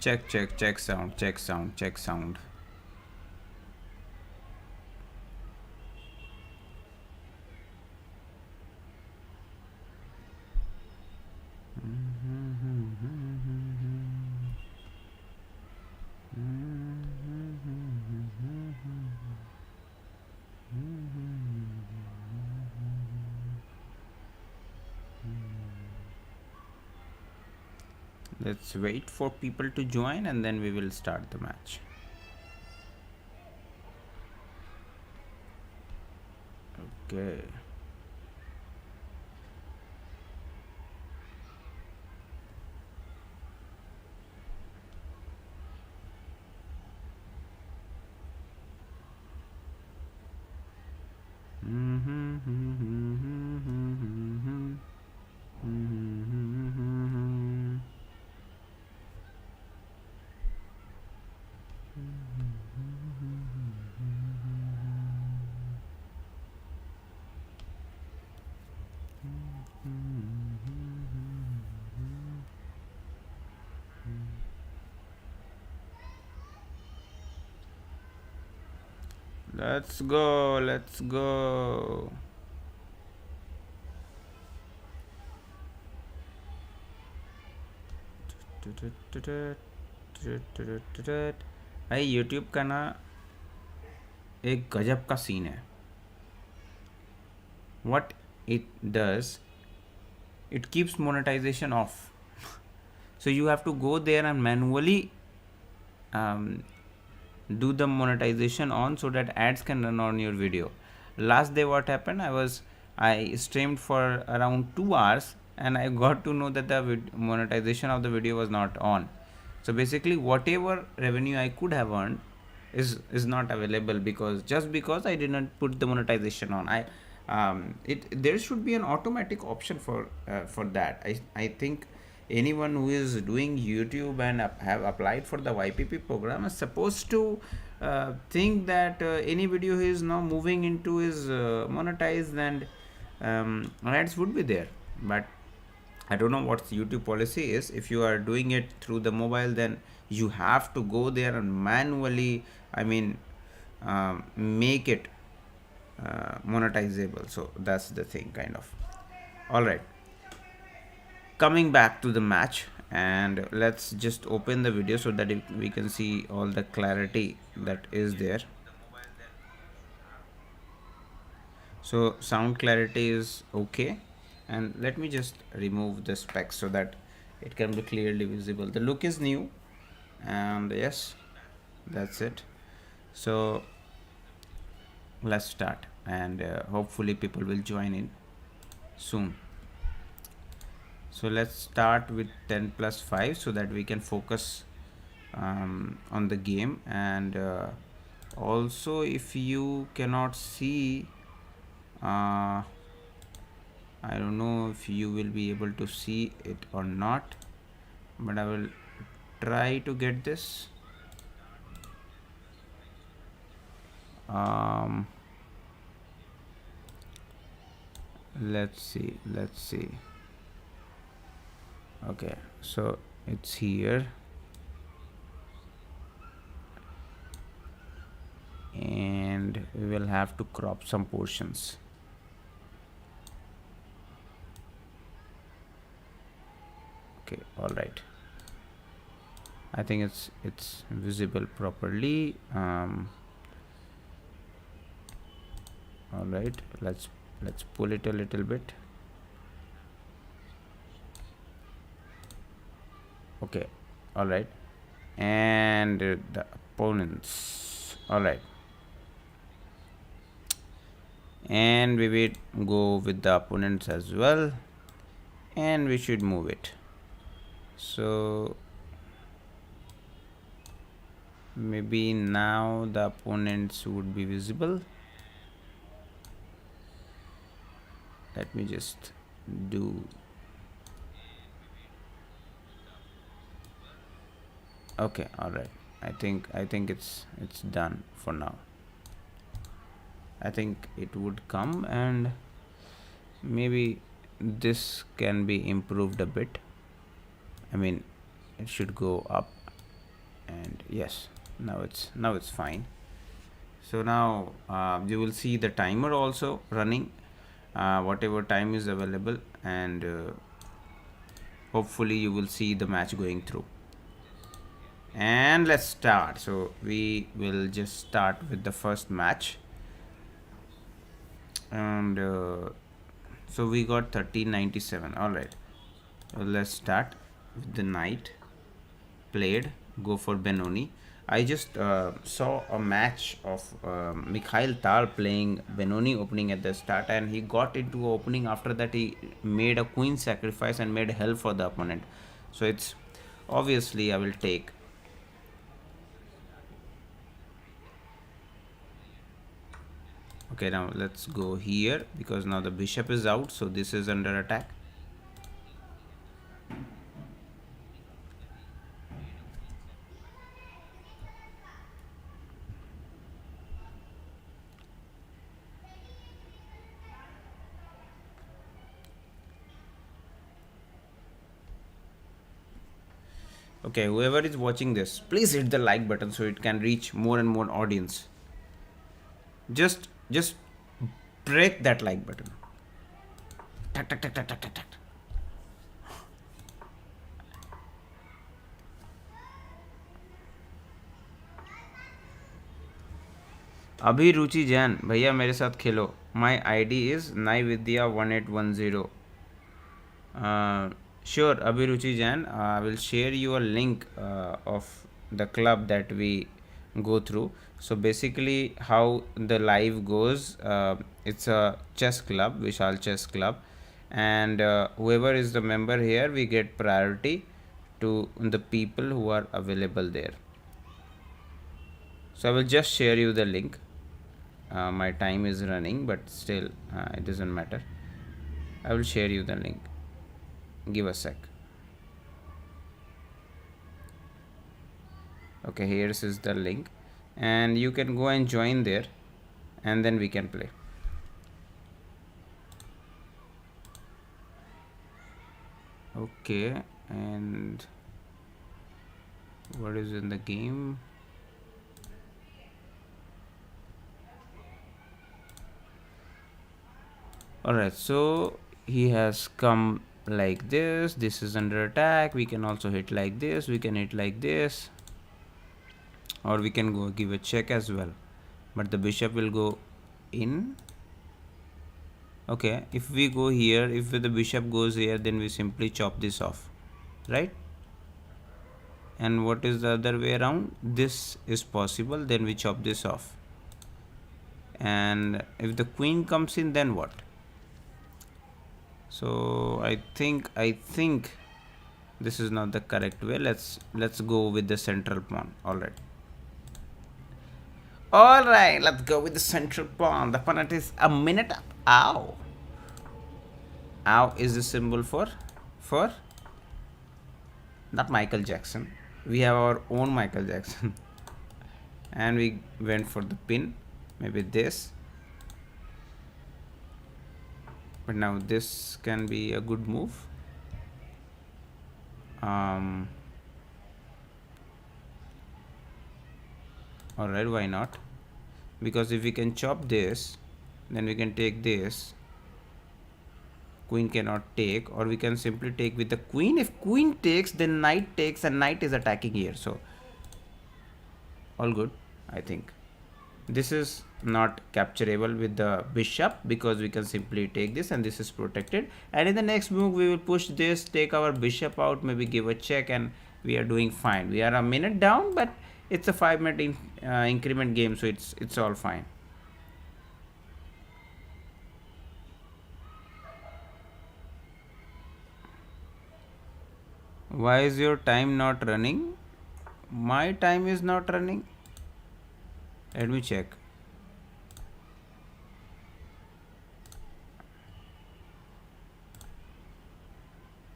Check sound, check sound. Let's wait for people to join and then we will start the match. Okay. Let's go, let's go. भाई YouTube का ना एक गजब का scene है. What it does, it keeps monetization off. So you have to go there and manually do the monetization on so that ads can run on your video. Last day what happened, I streamed for around 2 hours and I got to know that the monetization of the video was not on. So basically whatever revenue I could have earned is not available because I did not put the monetization on. There should be an automatic option for that. I think anyone who is doing YouTube and have applied for the YPP program is supposed to think that any video he is now moving into is monetized and ads would be there. But I don't know what YouTube policy is. If you are doing it through the mobile, then you have to go there and manually, make it monetizable. So that's the thing, kind of. All right. Coming back to the match, and let's just open the video so that we can see all the clarity that is there. So sound clarity is okay, and let me just remove the specs so that it can be clearly visible. The look is new, and yes, that's it. So let's start, and hopefully people will join in soon. So let's start with 10 plus 5 so that we can focus on the game. And also, if you cannot see, I don't know if you will be able to see it or not, but I will try to get this. Let's see. Okay, so it's here, and we will have to crop some portions. Okay, all right. I think it's visible properly. All right, let's pull it a little bit. Okay, all right, and the opponents. All right, and we will go with the opponents as well, and we should move it. So maybe now the opponents would be visible. Let me just do. Okay, all right. I think it's done for now. I think it would come, and maybe this can be improved a bit. I mean, it should go up and yes, now it's fine. So now you will see the timer also running, whatever time is available, and hopefully you will see the match going through. And let's start. So we will just start with the first match, and so we got 1397. All right, let's start with the knight played. Go for Benoni. I just saw a match of Mikhail Tal playing Benoni opening at the start, and he got into opening. After that, he made a queen sacrifice and made hell for the opponent. So it's obviously I will take. Okay, now let's go here because now the bishop is out, so this is under attack. Okay, whoever is watching this, please hit the like button so it can reach more and more audience. Just break that like button. Tak, tak, tak, tak, tak, tak, tak. अभिरुचि जैन भैया मेरे साथ खेलो. माई ID is naividya1810. Sure, Abhiruchi Jan, I will share you a link of the club that we go through. So basically, how the live goes, it's a chess club, Vishal Chess Club, and whoever is the member here, we get priority to the people who are available there. So I will just share you the link. My time is running, but still, it doesn't matter. I will share you the link. Give a sec. Okay, here is the link, and you can go and join there, and then we can play. Okay, and what is in the game? Alright, so he has come like this. This is under attack. We can also hit like this. We can hit like this, or we can go give a check as well, but the bishop will go in. Okay, if we go here, if the bishop goes here, then we simply chop this off, right? And what is the other way around? This is possible, then we chop this off. And if the queen comes in, then what? So I think this is not the correct way. Let's go with the central pawn. Alright, let's go with the central pawn. The opponent is a minute up. Ow. Ow is the symbol for not Michael Jackson. We have our own Michael Jackson. And we went for the pin. Maybe this. But now this can be a good move. Alright, why not? Because if we can chop this, then we can take this. Queen cannot take, or we can simply take with the queen. If queen takes, then knight takes, and knight is attacking here. So all good, I think. This is not capturable with the bishop because we can simply take this, and this is protected. And in the next move, we will push this, take our bishop out, maybe give a check, and we are doing fine. We are a minute down, but it's a 5-minute increment game, so it's all fine. Why is your time not running? My time is not running. Let me check.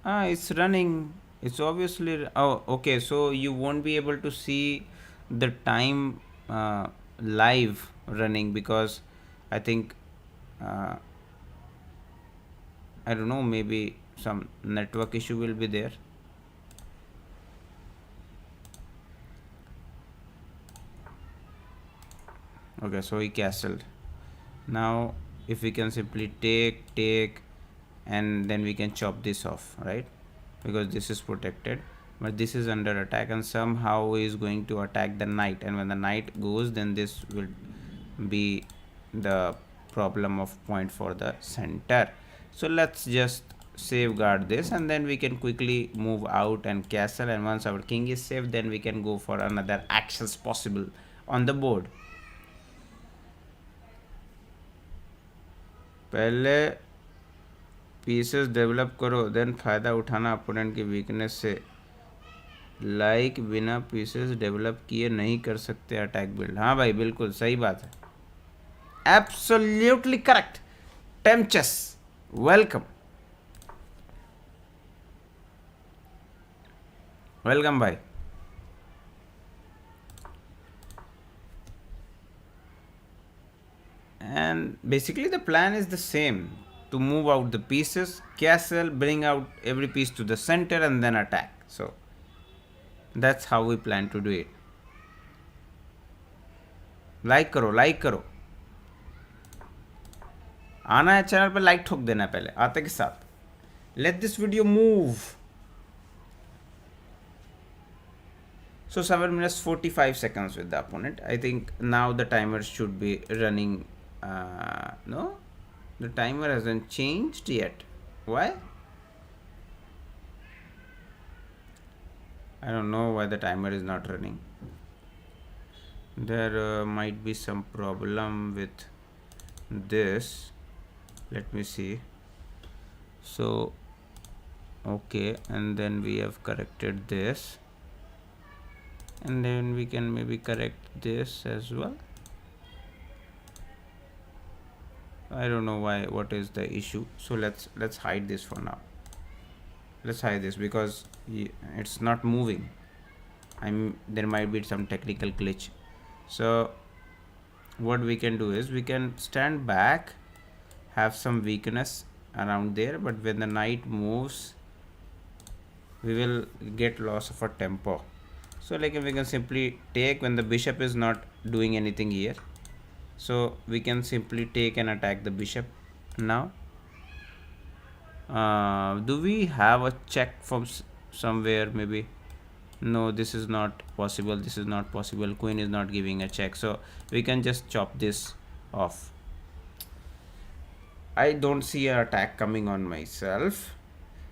It's running. It's obviously. Oh, okay. So you won't be able to see the time live running because I think I don't know. Maybe some network issue will be there. Okay, so he castled. Now if we can simply take and then we can chop this off, right? Because this is protected, but this is under attack and somehow is going to attack the knight, and when the knight goes, then this will be the problem of point for the center. So let's just safeguard this, and then we can quickly move out and castle, and once our king is safe, then we can go for another actions possible on the board. पहले pieces develop करो, then फ़ायदा उठाना opponent की weakness से। Like बिना pieces develop किए नहीं कर सकते अटैक बिल्ड। हाँ भाई, बिल्कुल सही बात है, एब्सोल्युटली करेक्ट। टेम्चेस, वेलकम वेलकम भाई। And basically the plan is the same, to move out the pieces, castle, bring out every piece to the center and then attack. So that's how we plan to do it. Like करो, like करो, आना है channel पे, like ठोक देना पहले आते के साथ। Let this video move. So 7 minutes 45 seconds with the opponent. I think now the timer should be running. No, the timer hasn't changed yet. Why? I don't know why the timer is not running. There might be some problem with this. Let me see. So okay, and then we have corrected this, and then we can maybe correct this as well. I don't know why, what is the issue. So let's hide this for now. Let's hide this because it's not moving. There might be some technical glitch. So what we can do is we can stand back, have some weakness around there, but when the knight moves, we will get loss of a tempo. So like we can simply take when the bishop is not doing anything here. So we can simply take and attack the bishop now. Do we have a check from somewhere? Maybe. No, this is not possible. This is not possible. Queen is not giving a check. So we can just chop this off. I don't see an attack coming on myself,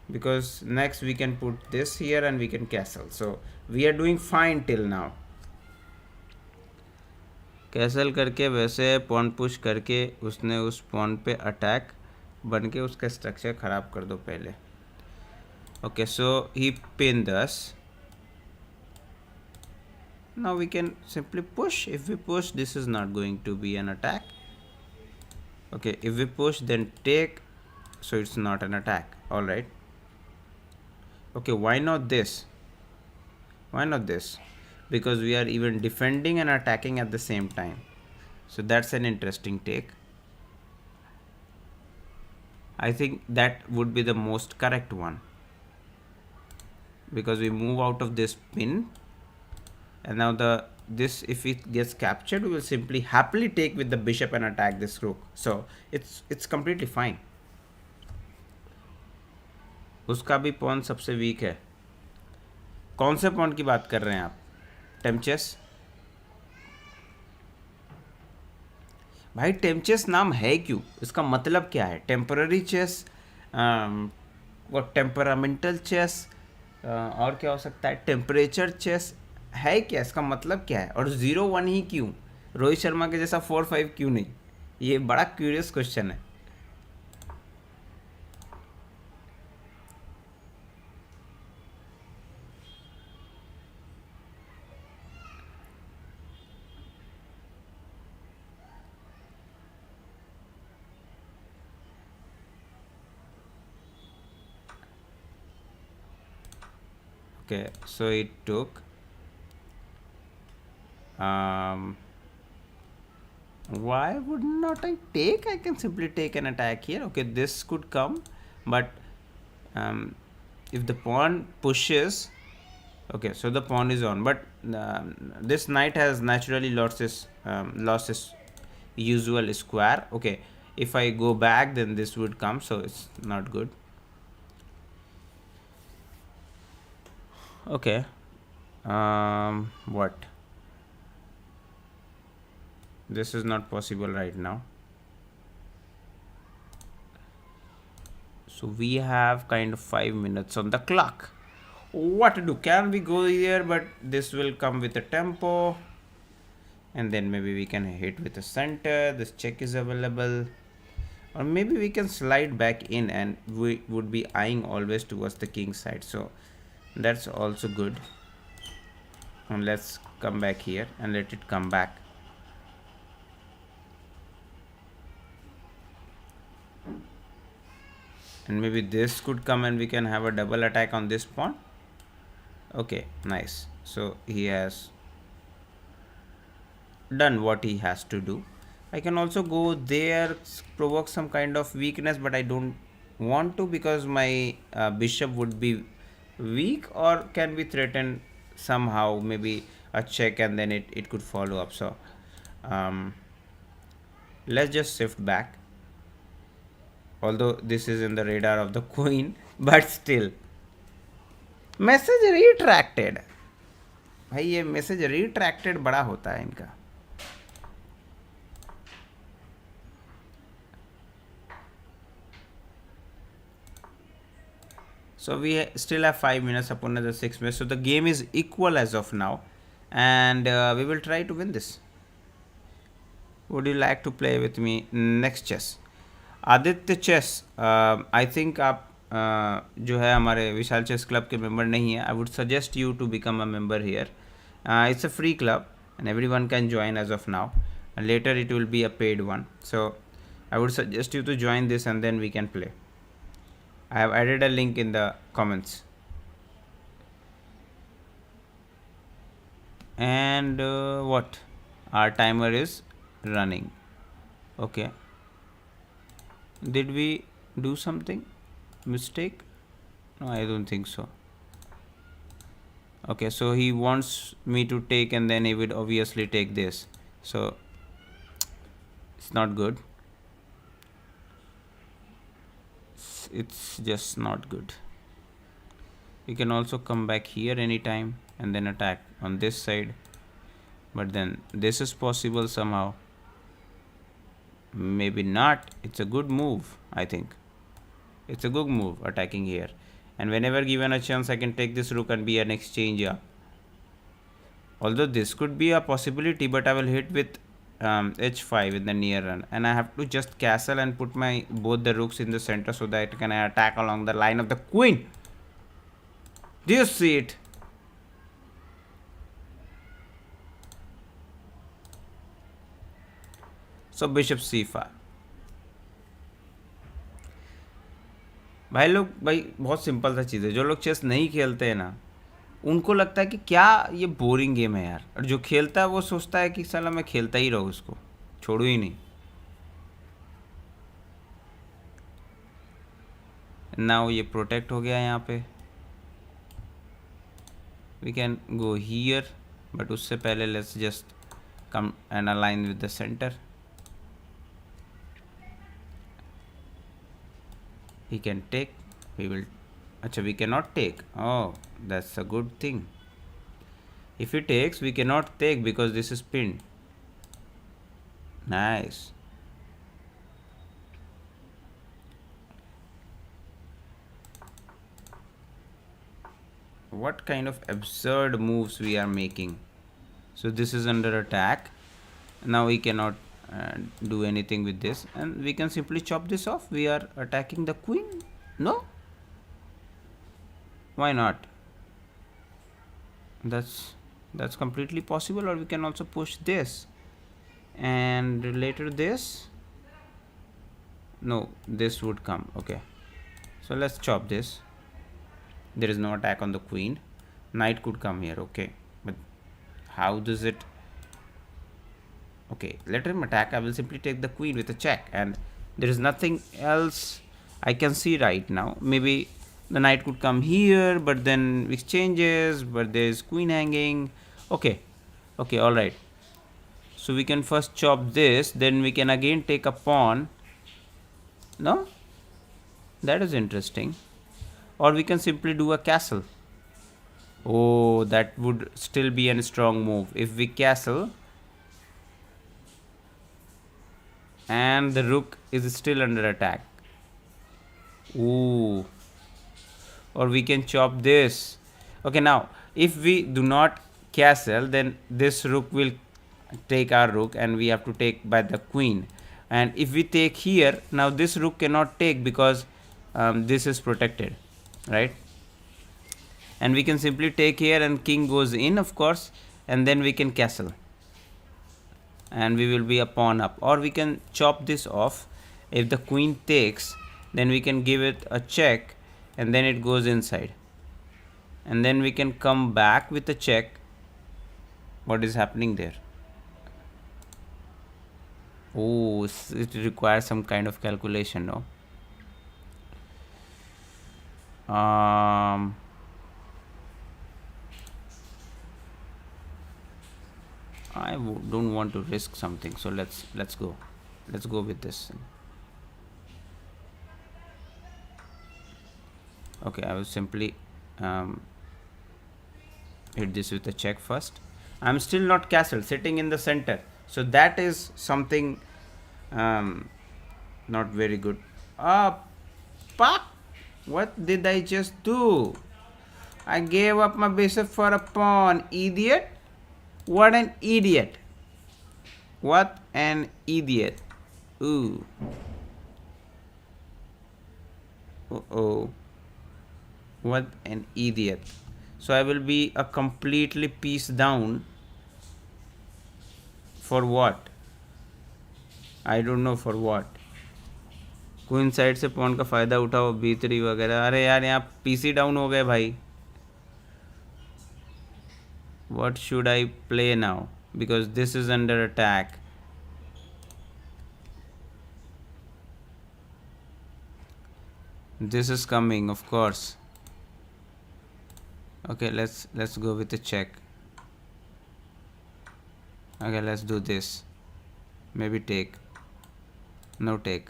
because next we can put this here and we can castle. So we are doing fine till now. Castle करके वैसे pawn push करके उसने उस pawn पे attack बन के उसका structure ख़राब कर दो पहले. Okay, so he pinned us. Now we can simply push. If we push, this is not going to be an attack. Okay, if we push then take, so it's not an attack. All right. Okay, why not this? Why not this? Because we are even defending and attacking at the same time. So that's an interesting take. I think that would be the most correct one, because we move out of this pin, and now this, if it gets captured, we will simply happily take with the bishop and attack this rook. So it's completely fine. उसका भी pawn सबसे week है. कौन से pawn की बात कर रहे हैं आप? टेम्चेस भाई, टेम्चेस नाम है क्यों? इसका मतलब क्या है? टेम्पररी चेस, वो टेम्परामेंटल चेस, और क्या हो सकता है? टेम्परेचर चेस है क्या? इसका मतलब क्या है? और 0-1 ही क्यों? रोहित शर्मा के जैसा 4-5 क्यों नहीं? ये बड़ा क्यूरियस क्वेश्चन है. Okay, so it took why would not I take? I can simply take an attack here. Okay, this could come, but if the pawn pushes, okay, so the pawn is on, but this knight has naturally lost his usual square. Okay, if I go back, then this would come, so it's not good. Okay, what, this is not possible right now. So we have kind of 5 minutes on the clock. What to do? Can we go here? But this will come with a tempo, and then maybe we can hit with a center. This check is available, or maybe we can slide back in, and we would be eyeing always towards the king side, so that's also good. And let's come back here and let it come back. And maybe this could come and we can have a double attack on this pawn. Okay, nice. So he has done what he has to do. I can also go there, provoke some kind of weakness, but I don't want to, because my bishop would be weak, or can be threatened somehow, maybe a check, and then it could follow up. So let's just shift back, although this is in the radar of the queen, but still. Message retracted, भाई ये message retracted बड़ा होता है इनका. So we still have 5 minutes upon another 6 minutes. So the game is equal as of now, and we will try to win this. Would you like to play with me next chess? Aditya chess, I think आप जो है हमारे विशाल chess club के member नहीं है. I would suggest you to become a member here. It's a free club and everyone can join as of now. Later it will be a paid one. So I would suggest you to join this, and then we can play. I have added a link in the comments. And what? Our timer is running. Okay. Did we do something? Mistake? No, I don't think so. Okay, so he wants me to take, and then he would obviously take this. So it's not good. It's just not good. You can also come back here anytime and then attack on this side, but then this is possible somehow. Maybe not. It's a good move. I think it's a good move attacking here, and whenever given a chance I can take this rook and be an exchange up. Although this could be a possibility, but I will hit with h5 in the near run, and I have to just castle and put my both the rooks in the center so that I can attack along the line of the queen. Do you see it? So bishop c5. भाई लोग, भाई बहुत simple सा चीज़ है. जो लोग chess नहीं खेलते हैं ना, उनको लगता है कि क्या ये बोरिंग गेम है यार, और जो खेलता है वो सोचता है कि साला मैं खेलता ही रहूँ, उसको छोड़ू ही नहीं. नाउ ये प्रोटेक्ट हो गया यहाँ पे. We can go here, but उससे पहले let's just come and align with the centre. He can take. We will. Achha, we cannot take. Oh, that's a good thing. If he takes, we cannot take because this is pinned. Nice. What kind of absurd moves we are making? So this is under attack. Now we cannot do anything with this, and we can simply chop this off. We are attacking the queen. No, why not? That's completely possible. Or we can also push this, and later this. No, this would come. Okay, so let's chop this. There is no attack on the queen. Knight could come here. Okay, but how does it? Okay, let him attack. I will simply take the queen with a check, and there is nothing else I can see right now. Maybe the knight could come here, but then exchanges, but there is queen hanging. Okay, all right. So we can first chop this, then we can again take a pawn. No, that is interesting. Or we can simply do a castle. Oh, that would still be a strong move. If we castle and the rook is still under attack. Ooh. Or we can chop this. Okay, now if we do not castle, then this rook will take our rook and we have to take by the queen. And if we take here, now this rook cannot take because this is protected, right? And we can simply take here and king goes in, of course, and then we can castle and we will be a pawn up. Or we can chop this off. If the queen takes, then we can give it a check and then it goes inside, and then we can come back with a check. What is happening there? Oh, it requires some kind of calculation, no? I don't want to risk something, so let's go with this. Okay, I will simply hit this with a check first. I'm still not castle, sitting in the center, so that is something not very good. Fuck! What did I just do? I gave up my bishop for a pawn, idiot. What an idiot. What an idiot. Ooh. Uh-oh. What an idiot. So I will be a completely piece down. For what? I don't know for what. Queen side से pawn का फ़ायदा उठाओ, B3 वगैरह. अरे यार यहाँ PC down हो गए भाई. What should I play now? Because this is under attack. This is coming, of course. Okay, let's go with a check. Okay, let's do this. Maybe take. No take.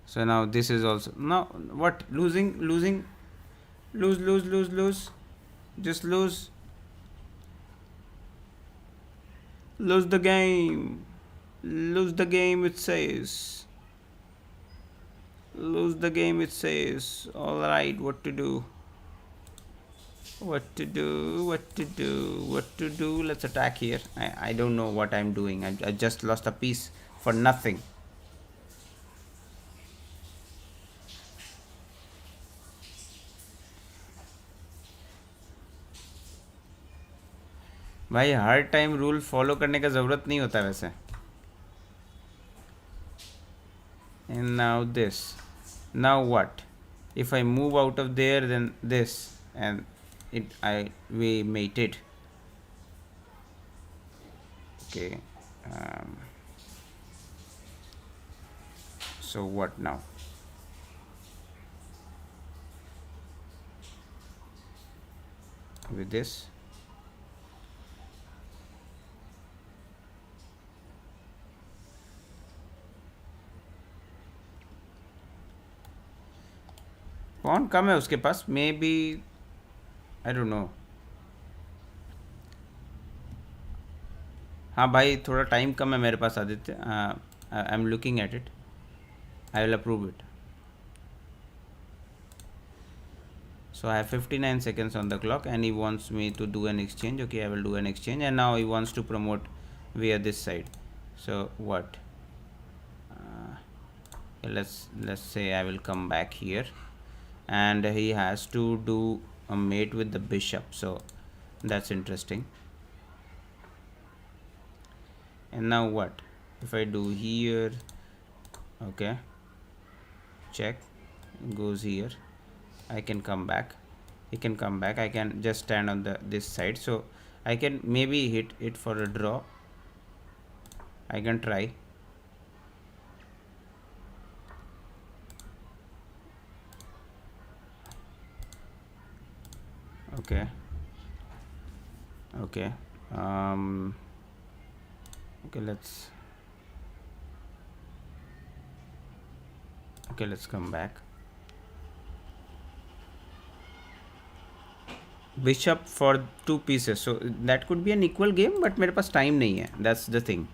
So now this is also no. What? Losing. Lose. Just lose. Lose the game. Lose the game, it says. Lose the game, it says. Alright, what to do? What to do? Let's attack here. I don't know what I'm doing. I just lost a piece for nothing. भाई हर time rule follow करने का ज़रूरत नहीं होता वैसे. And now this. Now what? If I move out of there, then this, and we mated. Okay. So what now? With this. कौन कम है उसके पास? Maybe I don't know. हाँ भाई थोड़ा टाइम कम है मेरे पास Aditya. I am looking at it. I will approve it. So I have 59 seconds on the clock and he wants me to do an exchange. Okay, I will do an exchange, and now he wants to promote via this side. So what? Let's say I will come back here, and he has to do a mate with the bishop, so that's interesting. And now what if I do here? Okay, check, goes here. I can come back. He can come back. I can just stand on this side, so I can maybe hit it for a draw. I can try. Okay. Okay, let's come back. Bishop for 2 pieces, so that could be an equal game, but मेरे पास time नहीं है. That's the thing.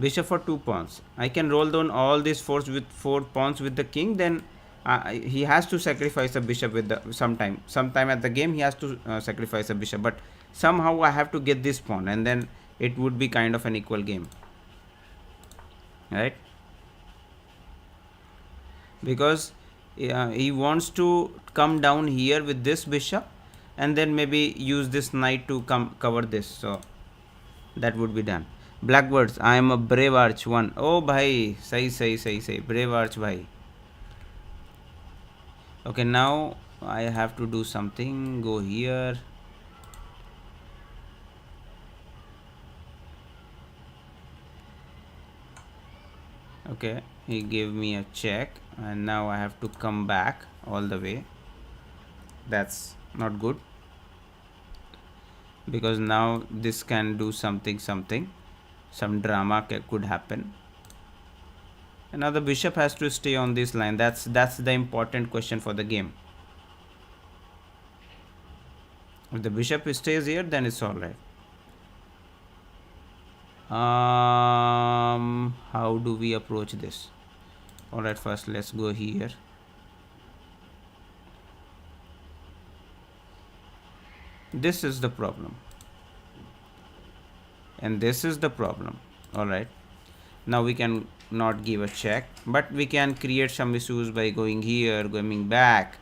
Bishop for 2 pawns. I can roll down all these fours with 4 pawns with the king. Then he has to sacrifice a bishop with the sometime at the game he has to sacrifice a bishop. But somehow I have to get this pawn, and then it would be kind of an equal game, right? Because he wants to come down here with this bishop, and then maybe use this knight to come cover this. So that would be done. Blackbirds, I am a brave arch one. Oh bhai, sahi, brave arch bhai. Okay, now I have to do something. Go here. Okay, he gave me a check, and now I have to come back all the way. That's not good, because now this can do something. Some drama could happen. And now the bishop has to stay on this line. That's the important question for the game. If the bishop stays here, then it's all right. How do we approach this? All right, first let's go here. This is the problem, and this is the problem. All right, now we can not give a check, but we can create some issues by going here, going back,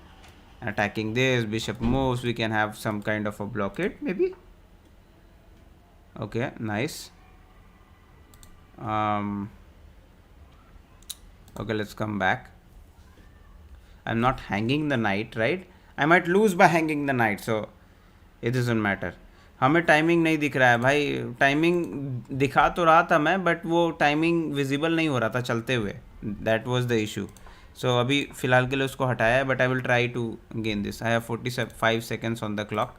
attacking this. Bishop moves, we can have some kind of a blockade maybe. Okay, nice. Okay, let's come back. I'm not hanging the knight, right? I might lose by hanging the knight, so it doesn't matter. हमें timing नहीं दिख रहा है भाई. Timing दिखा तो रहा था मैं, बट वो टाइमिंग विजिबल नहीं हो रहा था चलते हुए. That was the issue. So अभी फ़िलहाल के लिए उसको हटाया है, but I will try to gain this. I have 45 seconds on the clock.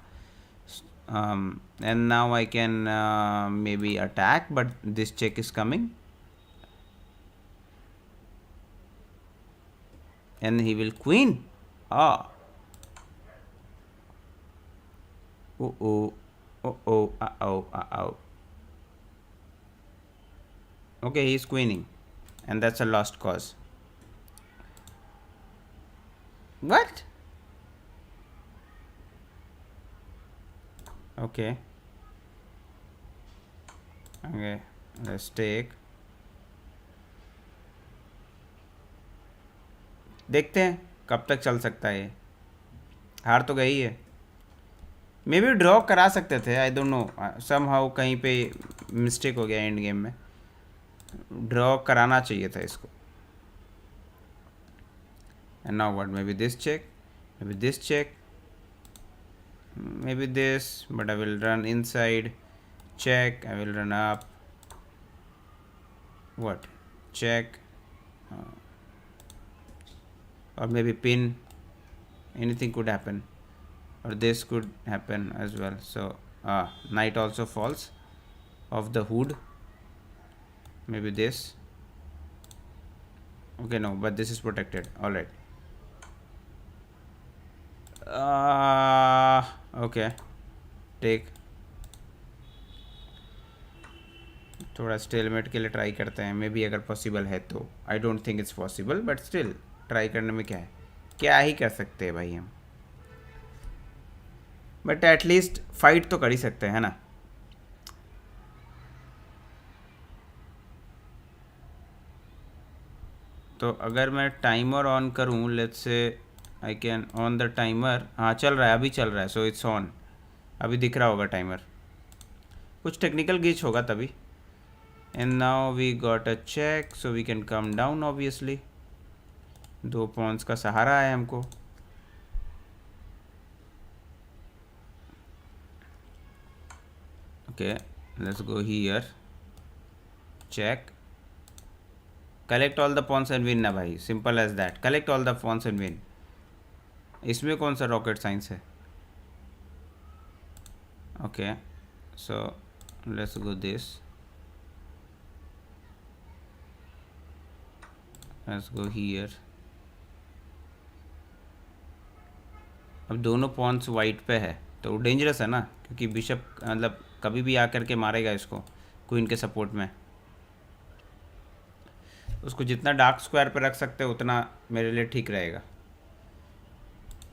And now I can maybe attack, but this check is coming. And he will queen. Ah. Uh-oh. Uh-oh. Uh-oh. Uh-oh. Okay, he's queening. And that's a lost cause. What? Okay. Okay, let's take. देखते हैं कब तक चल सकता है. हार तो गई है. मे बी ड्रॉ करा सकते थे. I don't know, somehow कहीं पे मिस्टेक हो गया एंड गेम में. ड्रॉ कराना चाहिए था इसको. And now what? Maybe this check, maybe this check, maybe this, but I will run inside. Check. I will run up. What? Check. Or maybe pin. Anything could happen, or this could happen as well. So knight also falls off the hood. Maybe this. Okay, no, but this is protected. All right. Okay, take. थोड़ा stalemate के लिए try करते हैं. May be अगर possible है तो. I don't think it's possible, but still try करने में क्या है. क्या ही कर सकते हैं भाई हम. बट एटलीस्ट फाइट तो कर ही सकते हैं ना. तो अगर मैं टाइमर ऑन करूं, let's say I can on the timer. हाँ, चल रहा है, अभी चल रहा है. So it's on. अभी दिख रहा होगा टाइमर. कुछ टेक्निकल ग्लिच होगा तभी. And now we got a check, so we can come down obviously. 2 pawns का सहारा है हमको. Okay, let's go here. Check. Collect all the pawns and win ना भाई. Simple as that. Collect all the pawns and win. इसमें कौन सा rocket science है. Okay, so let's go this, let's go here. अब दोनों पॉन्स वाइट पे है तो डेंजरस है ना, क्योंकि बिशप मतलब कभी भी आकर के मारेगा इसको क्वीन के सपोर्ट में। उसको जितना डार्क स्क्वायर पे रख सकते हो उतना मेरे लिए ठीक रहेगा।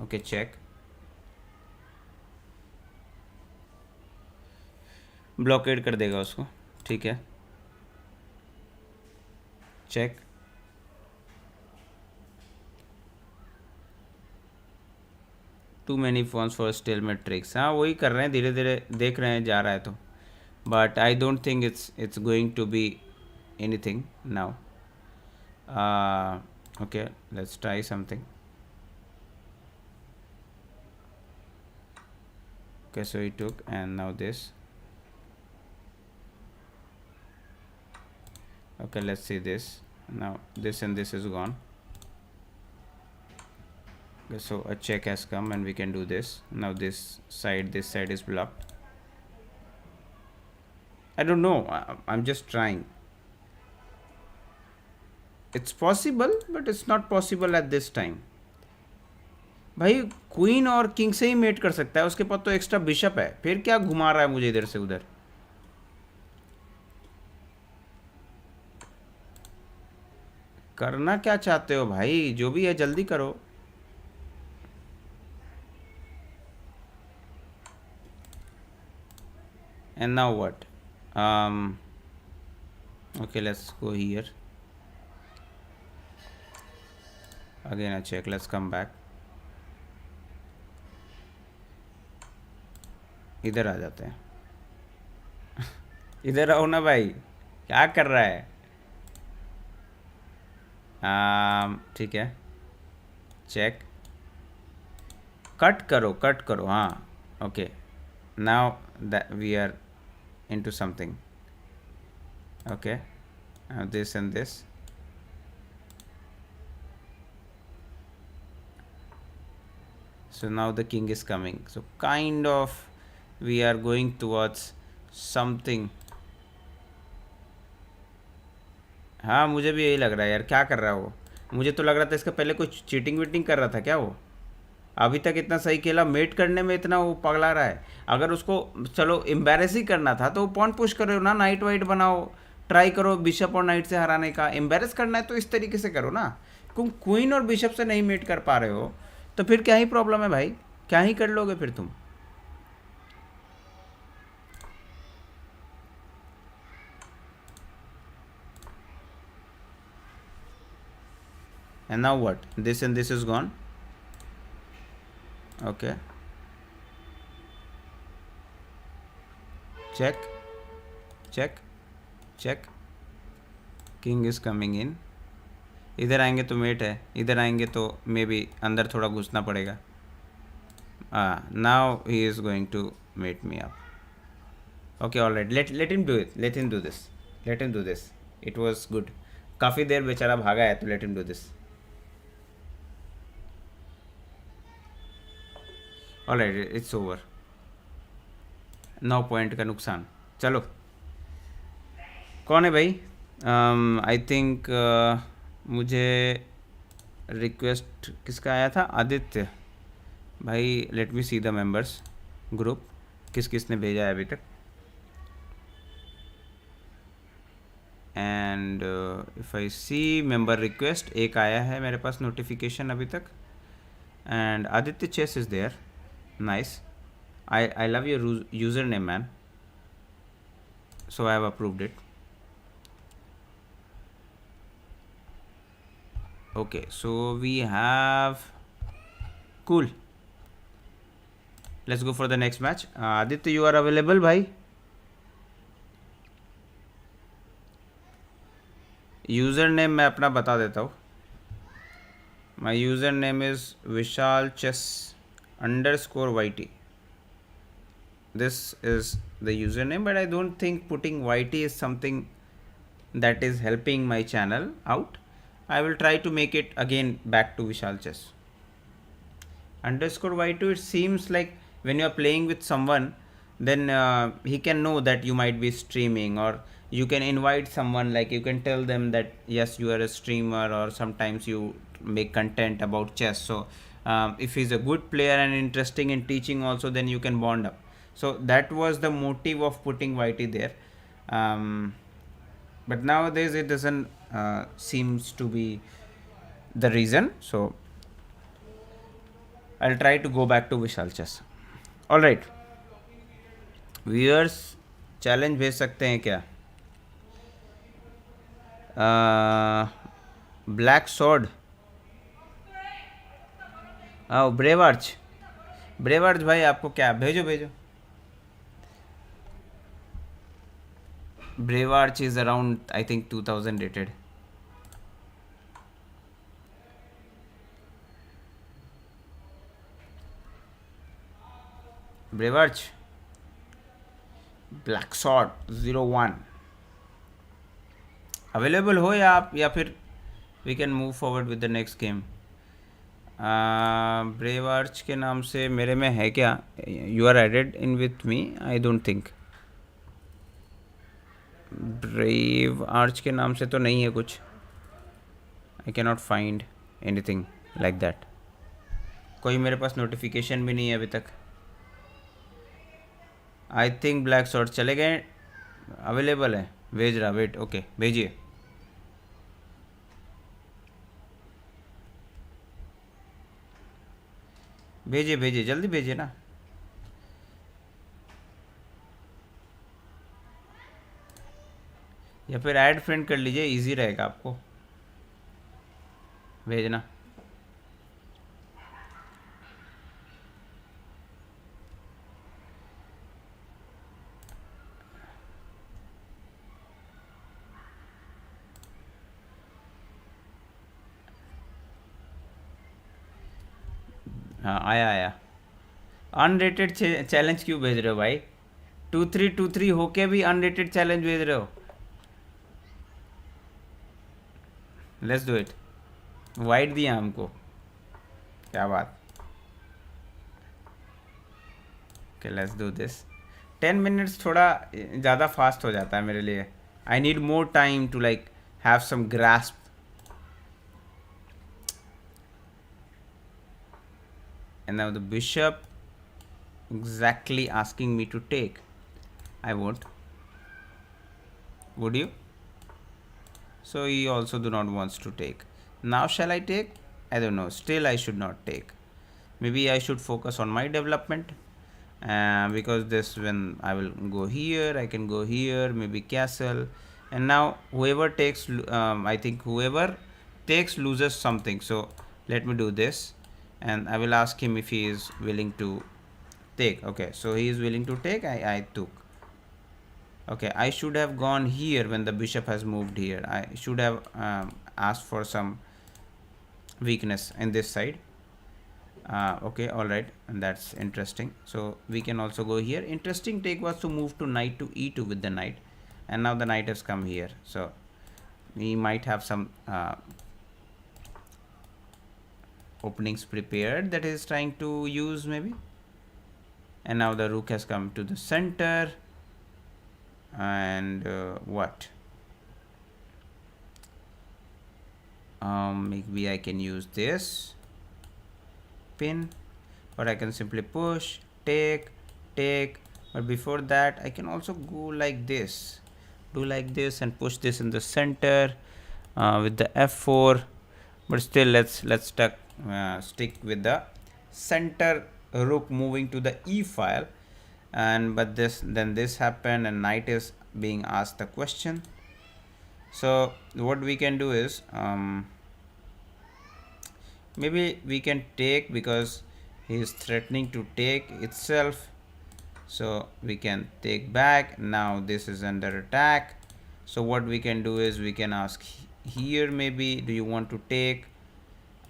ओके चेक, ब्लॉकेड कर देगा उसको, ठीक है check. Too many pawns for stale में ट्रिक्स, हाँ वही कर रहे हैं, धीरे धीरे देख रहे हैं जा रहा है तो, but I don't think it's going to be anything now. Okay, let's try something. Okay, so he took, and now this. Okay, let's see this. Now this and this is gone. Okay, so a check has come and we can do this. Now this side is blocked. I don't know, I'm just trying. It's possible, but it's not possible at this time. भाई queen और king से ही met कर सकता है, उसके पास तो extra bishop है, फिर क्या घुमा रहा है मुझे इधर से उधर। करना क्या चाहते हो भाई, जो भी है जल्दी करो। And now what? Okay, let's go here. Again a check, let's come back. इधर आ जाते हैं इधर आओ ना भाई, क्या कर रहा है। ठीक है चेक, कट करो हाँ। Okay now that we are into something. Okay this and this, so now the king is coming, so kind of we are going towards something. हाँ मुझे भी यही लग रहा है यार, क्या कर रहा है वो। मुझे तो लग रहा था इसका पहले कुछ चीटिंग वीटिंग कर रहा था क्या वो, अभी तक इतना सही खेला, मेट करने में इतना वो पगला रहा है। अगर उसको चलो एम्बेरस ही करना था तो पॉइंट पुश करो ना, नाइट वाइट बनाओ, ट्राई करो बिशप और नाइट से हराने का। एम्बेरस करना है तो इस तरीके से करो ना, क्वीन और बिशप से नहीं मेट कर पा रहे हो तो फिर क्या ही प्रॉब्लम है भाई, क्या ही कर लोगे फिर तुम। And now what? This and this is gone. Okay. Check. Check. Check. King is coming in. इधर आएंगे तो मेट है, इधर आएंगे तो मे बी अंदर थोड़ा घुसना पड़ेगा। Now he is going to mate me up. Okay alright, let him do it, let him do this, it was good. काफ़ी देर बेचारा भागा है तो let him do this. Alright it's over, 9 point का नुकसान। चलो कौन है भाई? आई थिंक मुझे रिक्वेस्ट किसका आया था, आदित्य भाई। Let me see the members group, किस किस ने भेजा है अभी तक। And if I see member request, एक आया है मेरे पास नोटिफिकेशन अभी तक। And Aditya chess is there, nice. I love your username man, so I have approved it. Okay, so we have, cool, let's go for the next match. Aditya, you are available bhai? Username मैं अपना बता देता हूँ। My username is Vishal chess _yt. This is the username, but I don't think putting yt is something that is helping my channel out. I will try to make it again back to Vishal chess _y2. It seems like when you are playing with someone, then he can know that you might be streaming, or you can invite someone, like you can tell them that yes, you are a streamer, or sometimes you make content about chess. So if he's a good player and interesting in teaching also, then you can bond up. So that was the motive of putting yt there. But nowadays it doesn't seems to be the reason. So I'll try to go back to Vishal chess. All right, viewers challenge भेज सकते हैं क्या? Black sword, आओ ब्रेवार्च, ब्रेवार्च भाई आपको क्या, भेजो भेजो. Bravearch is around I think 2000 rated. Bravearch, black sword 01 available हो या आप, या फिर we can move forward with the next game. Bravearch के नाम से मेरे में है क्या? You are added in with me? I don't think. Bravearch के नाम से तो नहीं है कुछ. I can not find anything like that. कोई मेरे पास नोटिफिकेशन भी नहीं है अभी तक. आई थिंक ब्लैक शॉर्ट चले गए. अवेलेबल है, भेज रहा. वेट, ओके भेजिए. भेजिए भेजिए, जल्दी भेजिए ना. या फिर ऐड फ्रेंड कर लीजिए, इजी रहेगा आपको भेजना. हाँ आया आया. अनरेटेड चैलेंज क्यों भेज रहे हो भाई? 2323 होके भी अनरेटेड चैलेंज भेज रहे हो. Let's do it. वाइट दिया हमको, क्या बात. Okay let's do this. 10 minutes थोड़ा ज़्यादा फास्ट हो जाता है मेरे लिए. I need more time to like have some grasp. And now the bishop exactly asking me to take. I won't. Would you? So he also do not wants to take. Now shall I take? I don't know. Still I should not take. Maybe I should focus on my development. Because this, when I will go here, I can go here, maybe castle. And now whoever takes, I think whoever takes loses something. So let me do this. And I will ask him if he is willing to take. Okay, so he is willing to take. I took. Okay, I should have gone here when the bishop has moved here. I should have asked for some weakness in this side. Okay, all right, and that's interesting. So we can also go here. Interesting take was to move to knight to e2 with the knight, and now the knight has come here. So he might have some openings prepared that is trying to use maybe. And now the rook has come to the center. And what? Maybe I can use this pin, or I can simply push, take. But before that I can also go like this, do like this, and push this in the center with the f4. But still let's stick with the center rook moving to the e file. And but this happened, and knight is being asked the question. So what we can do is maybe we can take, because he is threatening to take itself. So we can take back. Now this is under attack. So what we can do is we can ask here, maybe, do you want to take?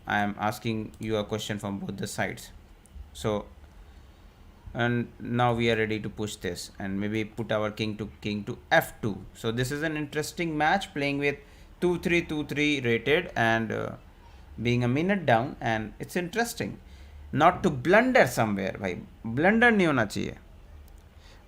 I am asking you a question from both the sides. So, and now we are ready to push this, and maybe put our king to f2. So this is an interesting match, playing with 2323 rated, and being a minute down, and it's interesting. Not to blunder somewhere, भाई blunder नहीं होना चाहिए.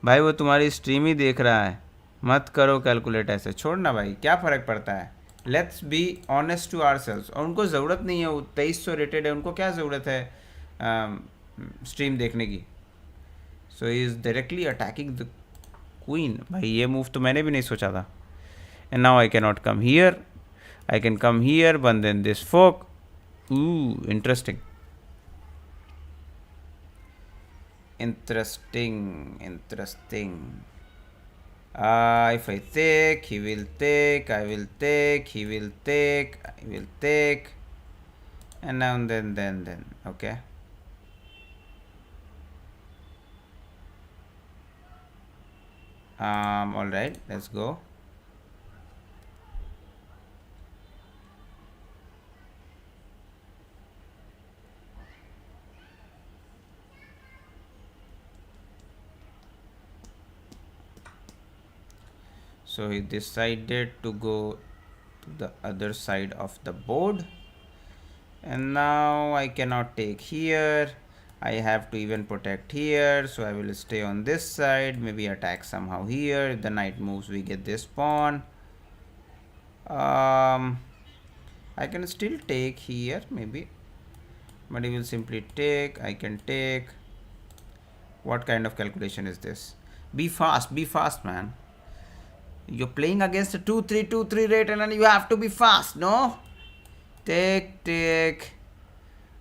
भाई वो तुम्हारी stream ही देख रहा है, मत करो कैलकुलेट ऐसे, छोड़ना भाई, क्या फ़र्क पड़ता है। Let's be honest to ourselves. और उनको ज़रूरत नहीं है, वो 2300 रेटेड है, उनको क्या ज़रूरत है स्ट्रीम देखने की। So he is directly attacking the queen. भाई ये मूव तो मैंने भी नहीं सोचा था। And now I can not come here, I can come here, but then this fork. Ooh, interesting. Interesting. If I take, he will take, I will take, he will take, I will take. And now then. Okay. All right, let's go. So he decided to go to the other side of the board, and now I cannot take here. I have to even protect here, so I will stay on this side, maybe attack somehow here. If the knight moves, we get this pawn. I can still take here maybe, but he will simply take. I can take. What kind of calculation is this? Be fast, man. You're playing against a 2-3 rate and then you have to be fast, no? Take.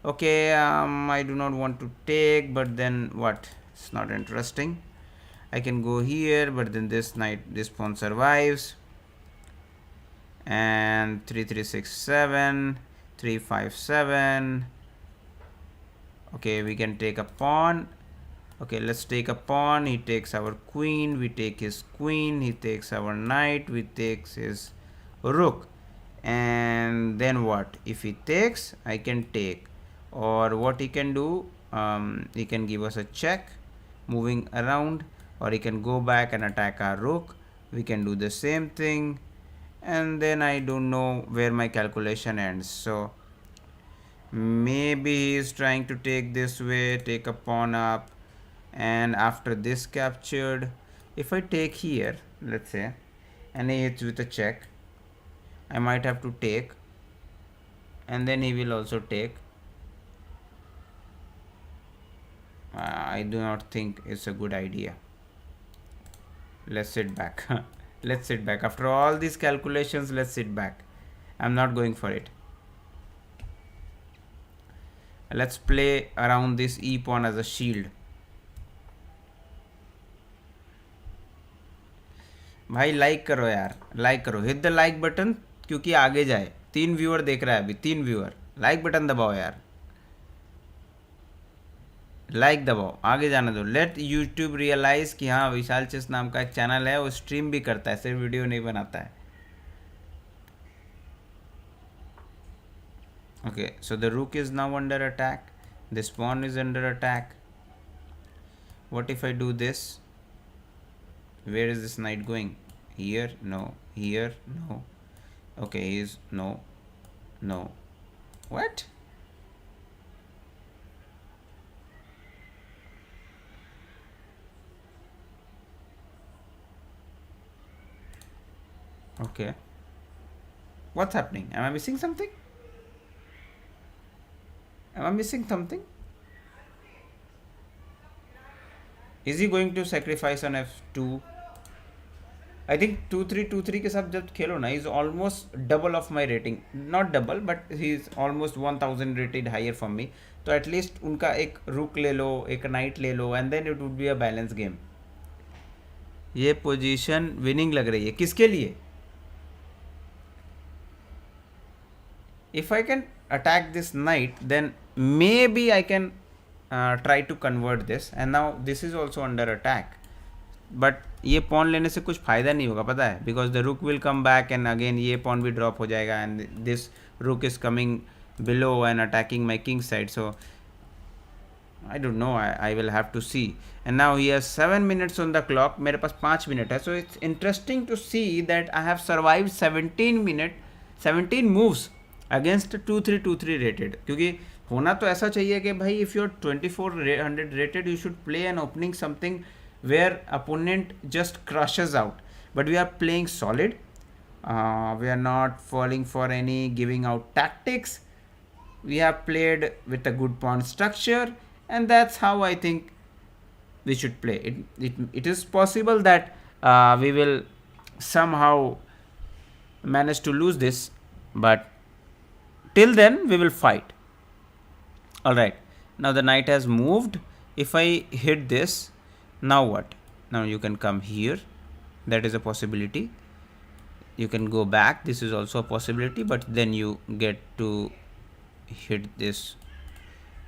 Okay, I do not want to take, but then what? It's not interesting. I can go here, but then this pawn survives. And 3-3-6-7, 3-5-7. Okay, we can take a pawn. Okay, let's take a pawn. He takes our queen, we take his queen, he takes our knight, we takes his rook. And then what? If he takes, I can take. Or what he can do, he can give us a check moving around, or he can go back and attack our rook. We can do the same thing, and then I don't know where my calculation ends. So maybe he is trying to take this way, take a pawn up, and after this captured, if I take here, let's say, and he hits with a check, I might have to take, and then he will also take. I do not think it's a good idea. Let's sit back. Let's sit back. After all these calculations, let's sit back. I'm not going for it. Let's play around this e pawn as a shield. भाई like करो यार, like करो, hit the like button, क्योंकि आगे जाए। 3 viewer देख रहा है अभी, 3 व्यूअर। लाइक बटन दबाओ यार, लाइक दबाओ, आगे जाने दो। लेट यूट्यूब रियलाइज कि हाँ विशाल चेस नाम का एक चैनल है, वो स्ट्रीम भी करता है, सिर्फ वीडियो नहीं बनाता है। ओके, सो द रूक is now under attack, this porn is under attack. What if I do this? Where is this knight going? Here? No. Here? No. Okay, he's no. What? Okay. What's happening? Am I missing something? Is he going to sacrifice on f2? I think 2-3 के साथ जब खेलो ना, is almost double of my rating, not double but he is almost 1000 rated higher from me. तो at least उनका एक रुक ले लो, एक नाइट ले लो, and then it would be a balance game. ये पोजीशन विनिंग लग रही है, किसके लिए? If I can attack this knight, then maybe I can try to convert this, and now this is also under attack. But ये pawn लेने से कुछ फ़ायदा नहीं होगा, पता है, because the rook will come back and again ये पॉन भी ड्रॉप हो जाएगा, एंड दिस रुक is coming below and attacking my king side. So I don't know, I will have to see. And now he has 7 minutes on the clock, मेरे पास 5 minute है। So it's interesting to see that I have survive 17 moves against 2-3 rated. क्योंकि होना तो ऐसा चाहिए कि भाई if you are 2400 rated, you should play an opening something where opponent just crushes out, but we are playing solid. We are not falling for any giving out tactics. We have played with a good pawn structure, and that's how I think we should play. It is possible that we will somehow manage to lose this, but till then we will fight. All right, now the knight has moved. If I hit this, now what? Now you can come here. That is a possibility. You can go back. This is also a possibility, but then you get to hit this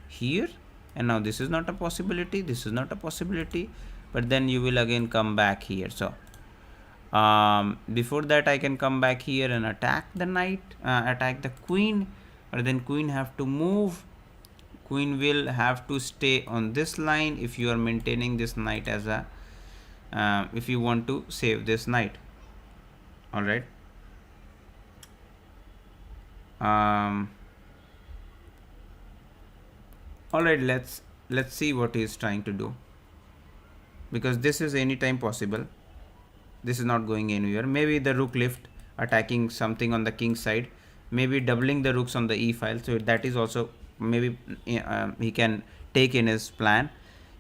here, and now this is not a possibility, this is not a possibility, but then you will again come back here. So before that I can come back here and attack the knight, attack the queen, but then queen have to move. Queen will have to stay on this line if you are maintaining this knight as a if you want to save this knight. All right. All right, let's see what he is trying to do, because this is anytime possible. This is not going anywhere. Maybe the rook lift attacking something on the king side, maybe doubling the rooks on the e file, so that is also maybe he can take in his plan.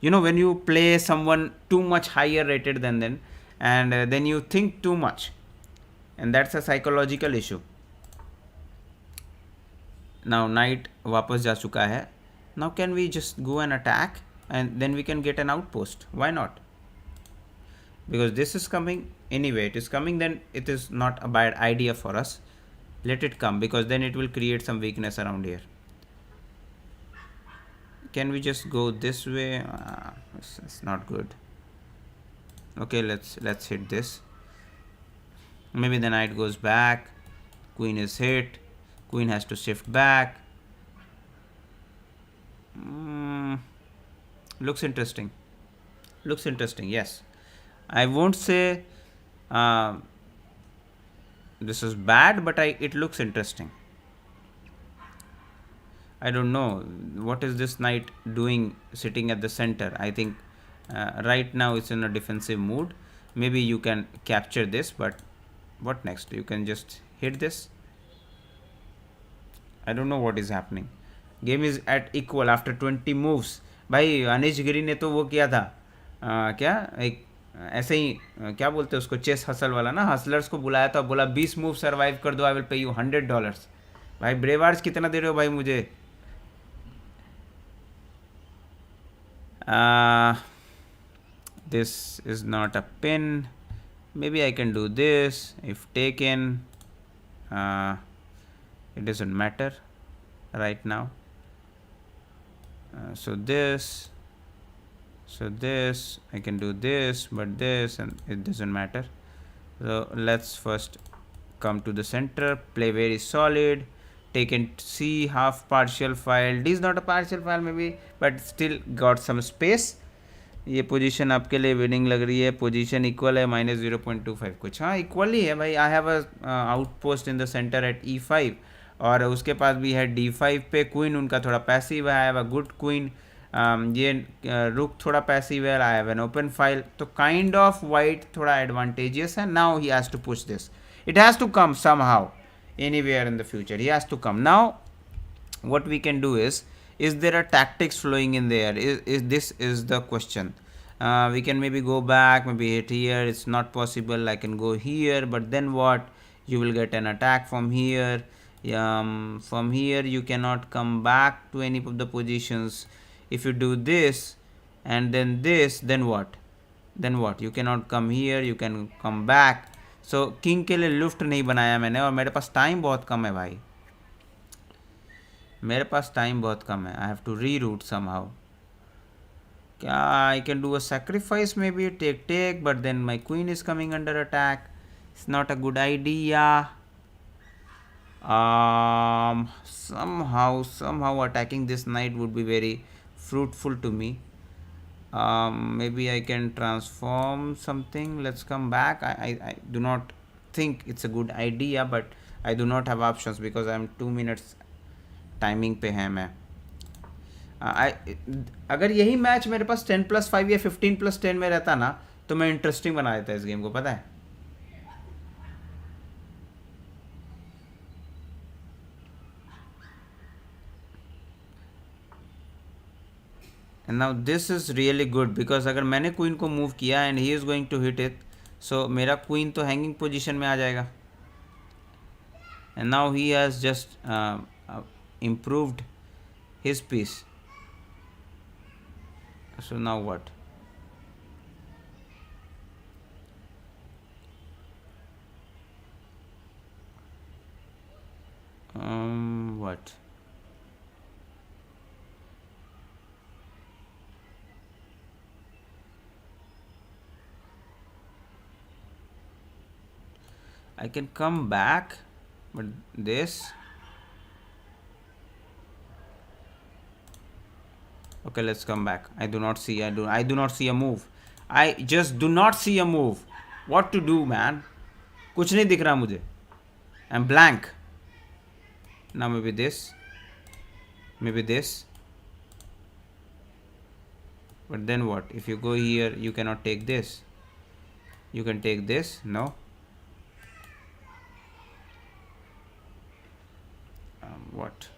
You know, when you play someone too much higher rated than them, and then you think too much, and that's a psychological issue. Now knight वापस जा चुका है. Now can we just go and attack, and then we can get an outpost? Why not? Because this is coming anyway. It is coming, then it is not a bad idea for us. Let it come, because then it will create some weakness around here. Can we just go this way? It's not good. Okay, let's hit this. Maybe the knight goes back. Queen is hit. Queen has to shift back. Looks interesting. Looks interesting. Yes, I won't say this is bad, but it looks interesting. I don't know what is this knight doing sitting at the center. I think right now it's in a defensive mood. Maybe you can capture this, but what next? You can just hit this. I don't know what is happening. Game is at equal after 20 moves. भाई अनिश गिरी ने तो वो किया था क्या एक ऐसे ही क्या बोलते हैं उसको, चेस हसल वाला ना, हसलर्स को बुलाया था, बोला 20 मूव सर्वाइव कर दो, आई विल पे यू $100. भाई ब्रेवार्ड्स कितना दे रहे हो भाई मुझे? This is not a pin. Maybe I can do this if taken. It doesn't matter right now. So this I can do this, but this, and it doesn't matter. So let's first come to the center, play very solid, take and see half partial file. This is not a partial file maybe, but still got some space. ये position आपके लिए winning लग रही है. Position equal है, -0.25 कुछ. हाँ equal ही है भाई. आई have a outpost in the centre at E5, और उसके पास भी है D5 पे. क्वीन उनका थोड़ा पैसिव है. I have a good queen. ये रुक थोड़ा पैसिव है. I have an open file. तो काइंड ऑफ वाइट थोड़ा एडवांटेजियस है. Now he has to push this. It has to come somehow anywhere in the future. He has to come. Now what we can do is there a tactics flowing in there? Is this is the question. We can maybe go back, maybe hit here. It's not possible. I can go here, but then what? You will get an attack from here. From here you cannot come back to any of the positions. If you do this and then this, then what? You cannot come here. You can come back. So king के लिए लुफ्ट नहीं बनाया मैंने, और मेरे पास time बहुत कम है भाई. मेरे पास टाइम बहुत कम है. I have to reroute somehow. क्या I can do a sacrifice, maybe take, but then my queen is coming under attack. It's not a good idea. somehow attacking this knight would be very fruitful to me. Maybe I can transform something. Let's come back. I do not think it's a good idea, but I do not have options because I'm 2 minutes timing पे है मैं. अगर यही match मेरे पास 10+5 या 15+10 में रहता ना तो मैं इंटरेस्टिंग बना देता इस गेम को, पता है। And now this is really good because अगर मैंने क्वीन को मूव किया and he is going to hit it, so मेरा क्वीन तो हैंगिंग पोजीशन में आ जाएगा। And now he has just improved his piece. So now what? What? I can come back, but this. Okay, let's come back. I do not see a move. I just do not see a move. What to do, man? कुछ नहीं दिख रहा मुझे. I'm blank. Now maybe this. But then what? If you go here, you cannot take this. You can take this. No. What?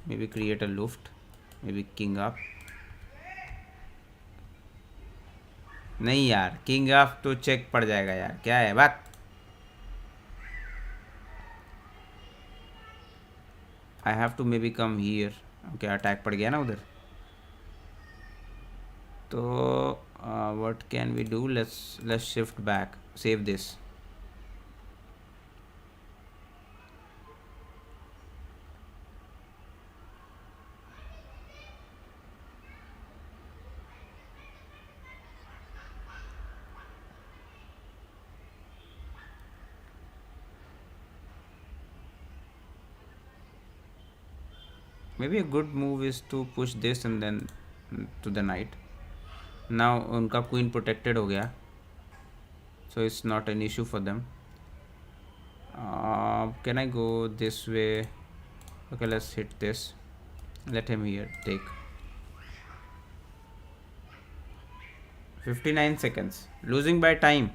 Maybe create a luft. Maybe king up. नहीं यार, king of तो check पड़ जाएगा यार, क्या है बात। I have to maybe come here. Okay, attack पड़ गया ना उधर, तो what can we do, let's shift back, save this. Maybe a good move is to push this and then to the knight. Now उनका queen protected हो गया, so it's not an issue for them. Can I go this way? Okay, let's hit this. Let him here take. 59 seconds. Losing by time.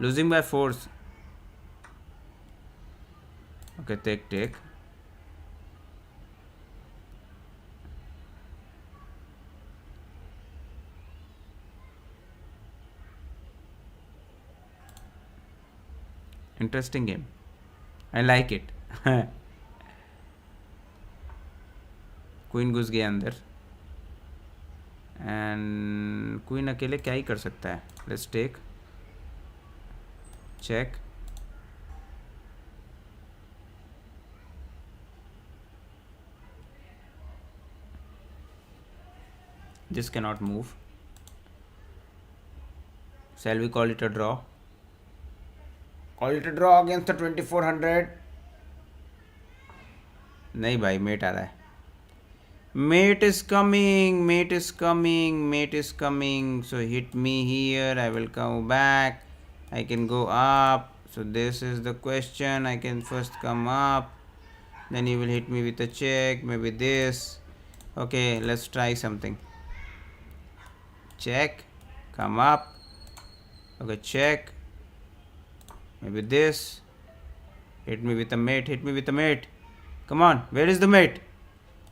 Losing by force. Okay, take. Interesting game. I like it. Queen घुस गया अंदर and queen अकेले क्या ही कर सकता है। Let's take, check, this cannot move. Shall we call it a draw? Call it a draw against the 2400. नहीं भाई, मेट आ रहा है। Mate is coming. So hit me here. I will come back. I can go up. So this is the question. I can first come up. Then you will hit me with a check. Maybe this. Okay, let's try something. Check. Come up. Okay, check. Maybe this. Hit me with a mate. Come on. Where is the mate?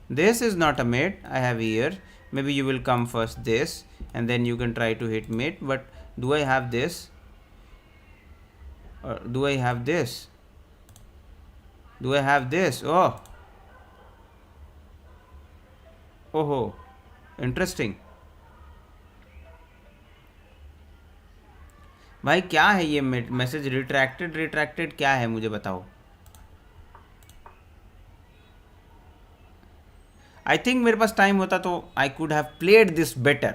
This is not a mate. I have here. Maybe you will come first this and then you can try to hit mate. But do I have this? Or do I have this? Oh, interesting. भाई क्या है ये message? Retracted क्या है, मुझे बताओ। I think मेरे पास time होता तो I could have played this better,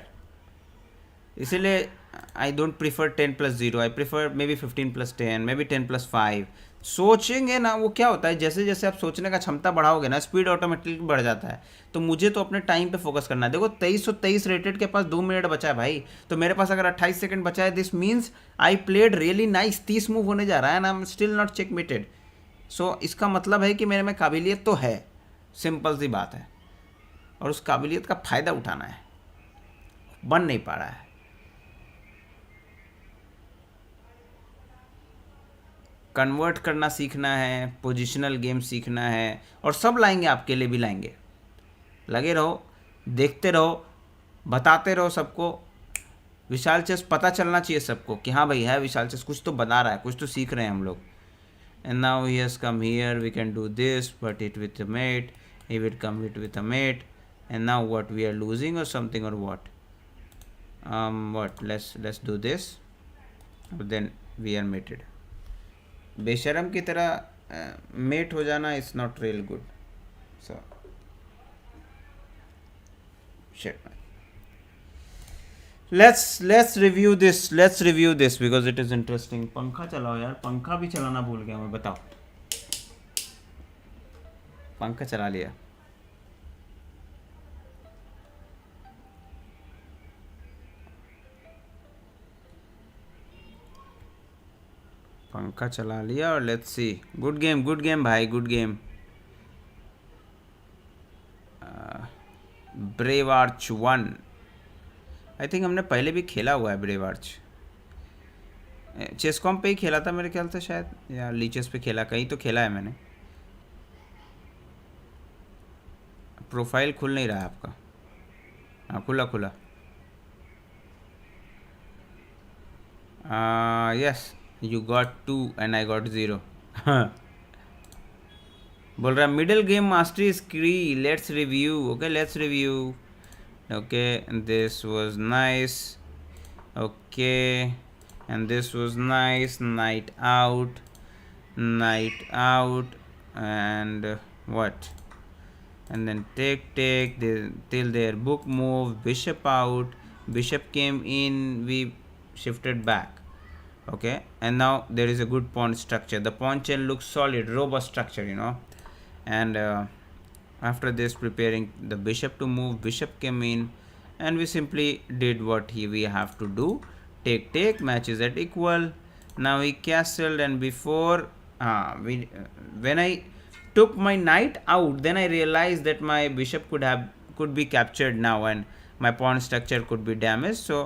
इसीलिए I don't prefer 10+0, I prefer maybe 15+10, maybe 10+5। सोचेंगे ना वो क्या होता है, जैसे जैसे आप सोचने का क्षमता बढ़ाओगे ना, स्पीड ऑटोमेटिकली बढ़ जाता है। तो मुझे तो अपने टाइम पे फोकस करना है। देखो 2323 रेटेड के पास 2 मिनट बचा है भाई, तो मेरे पास अगर 28 सेकंड बचा है, this means I played really nice. 30 move होने जा रहा है and I am still not checkmated. So इसका मतलब है कि मेरे में काबिलियत तो है, सिंपल सी बात है। और उस काबिलियत का फ़ायदा उठाना है, बन नहीं पा रहा है। कन्वर्ट करना सीखना है, पोजिशनल गेम सीखना है, और सब लाएंगे, आपके लिए भी लाएंगे। लगे रहो, देखते रहो, बताते रहो सबको। विशाल चेस पता चलना चाहिए सबको कि हाँ भाई है विशाल चेस, कुछ तो बता रहा है, कुछ तो सीख रहे हैं हम लोग। And now he has come here, we can do this, but it with a mate, he will come with a mate. And now what, we are losing or something, or what? What, let's do this, then we are mated. बेशरम की तरह met हो जाना is not real good. So shit man. Let's review this because it is interesting. पंखा चलाओ यार, पंखा भी चलाना भूल गया मैं, बताओ। पंखा चला लिया। पंखा चला लिया और लेट्स सी। गुड गेम भाई, good game. Brave arch 1, I think हमने पहले भी खेला हुआ है ब्रेव आर्च। चेसकॉम पे ही खेला था मेरे ख्याल से शायद, या लीचेस पे खेला, कहीं तो खेला है मैंने। प्रोफाइल खुल नहीं रहा है आपका। हाँ खुला। Yes, you got 2 and I got 0। बोल रहा है मिडिल गेम मास्टरी इज क्री, let's review. Okay let's review. Okay this was nice, okay and this was nice. Night out, and what, and then take till their book move, bishop out, bishop came in, we shifted back. Okay, and now there is a good pawn structure. The pawn chain looks solid, robust structure, you know. And after this, preparing the bishop to move, bishop came in, and we simply did what we have to do. Take, match is at equal. Now he castled, and before when I took my knight out, then I realized that my bishop could be captured now, and my pawn structure could be damaged. So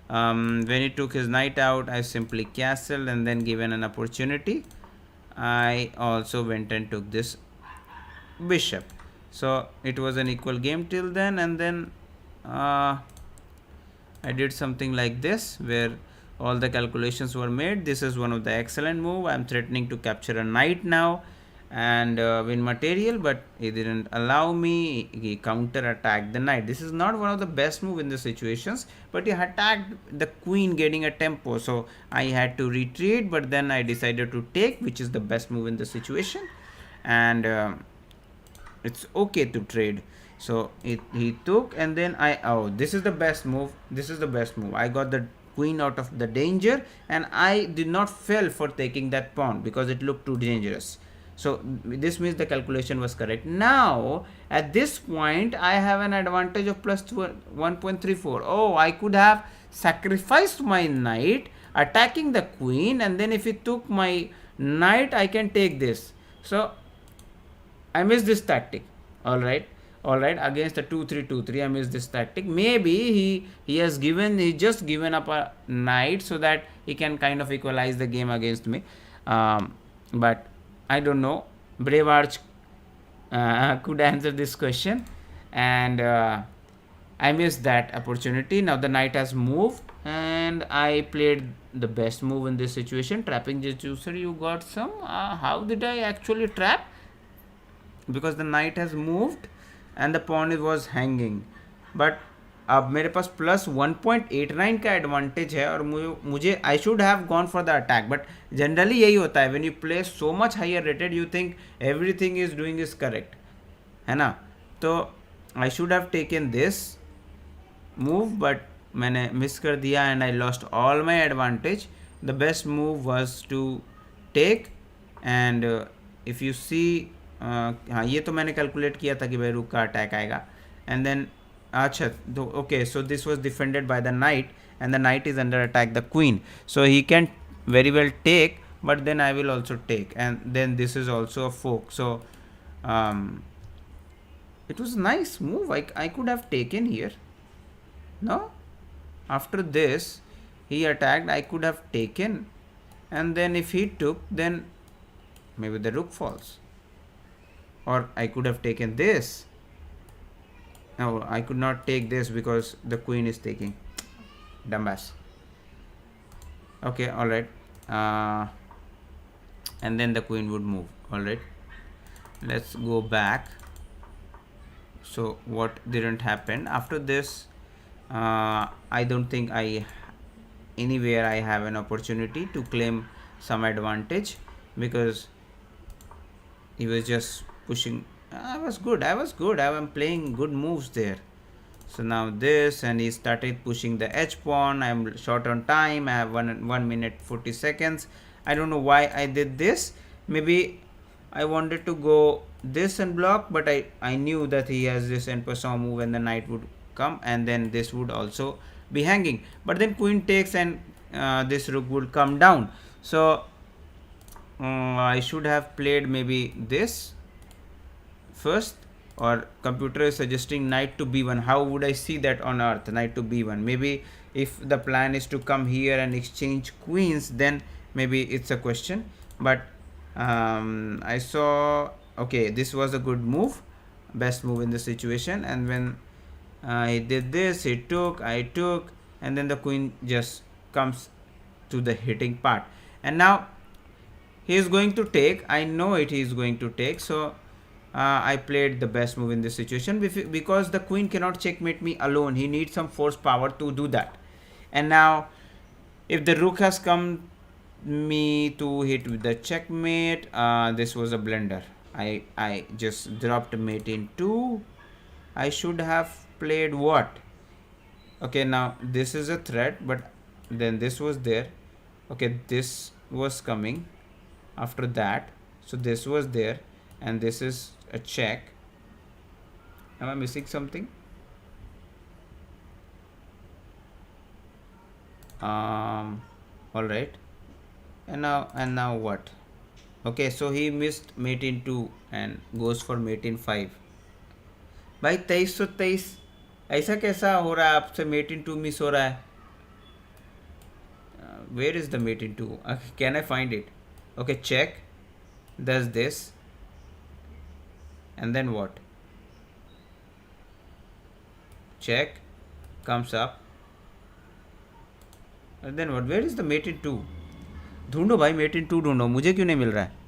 when he took his knight out, I simply castled, and then given an opportunity, I also went and took this bishop. So it was an equal game till then, and then I did something like this where all the calculations were made. This is one of the excellent move. I am threatening to capture a knight now and win material, but he didn't allow me. He counter attacked the knight. This is not one of the best move in the situations, but he attacked the queen, getting a tempo, so I had to retreat, but then I decided to take, which is the best move in the situation. And it's okay to trade. So he took, and then this is the best move. I got the queen out of the danger, and I did not fail for taking that pawn because it looked too dangerous. So this means the calculation was correct. Now at this point I have an advantage of plus 1.34. Oh, I could have sacrificed my knight attacking the queen, and then if he took my knight I can take this. So I missed this tactic. All right, against the 2-3 I missed this tactic. Maybe he just given up a knight so that he can kind of equalize the game against me, but I don't know. Brave Arch could answer this question, and I missed that opportunity. Now the knight has moved, and I played the best move in this situation, trapping the juicer. You got some. How did I actually trap? Because the knight has moved and the pawn was hanging, but अब मेरे पास plus 1.89 का advantage है, और मुझे I should have gone for the attack, but generally यही होता है, when you play so much higher rated you think everything is doing is correct, है ना. तो I should have taken this move, but मैंने मिस कर दिया and I lost all my advantage. The best move was to take, and if you see, हाँ ये तो मैंने कैलकुलेट किया था कि भाई रुक का अटैक आएगा, एंड देन अच्छा तो okay, so this was defended by the knight, and the knight is under attack the queen, so he can very well take, but then I will also take, and then this is also a fork. So It was a nice move. I could have taken here. No? After this, he attacked. I could have taken. And then if he took, then maybe the rook falls. Or I could have taken this. No, I could not take this because the queen is taking. Dumbass. Okay, alright. And then the queen would move. Alright. Let's go back. So what didn't happen after this? I don't think anywhere I have an opportunity to claim some advantage, because he was just pushing. I was good. I am playing good moves there. So now this, and he started pushing the h pawn. I'm short on time. I have 1 minute 40 seconds. I don't know why I did this. Maybe I wanted to go this and block, but I knew that he has this en passant move and the knight would come, and then this would also be hanging. But then queen takes, and this rook would come down. So I should have played maybe this first, or computer is suggesting knight to b1. How would I see that on earth? Knight to b1. Maybe if the plan is to come here and exchange queens, then maybe it's a question. But I saw, okay, this was a good move, best move in the situation. And when he did this, he took, I took, and then the queen just comes to the hitting part. And now he is going to take. I know it, he is going to take. So I played the best move in this situation, because the queen cannot checkmate me alone. He needs some force power to do that. And now if the rook has come me to hit with the checkmate, this was a blunder. I just dropped mate in 2. I should have played what? Okay, now this is a threat, but then this was there. Okay, this was coming after that. So this was there, and this is a check. Am I missing something? All right. And now what? Okay, so he missed mate in 2 and goes for mate in 5. भाई 2323 ऐसा कैसा हो रहा है आपसे? mate in 2 miss हो रहा है. Where is the mate in 2? Can I find it? Okay, check. Does this. And then what? Check. Comes up. And then what? Where is the mate in 2? ढूंढो भाई, mate in 2 ढूंढो. मुझे क्यों नहीं मिल रहा है?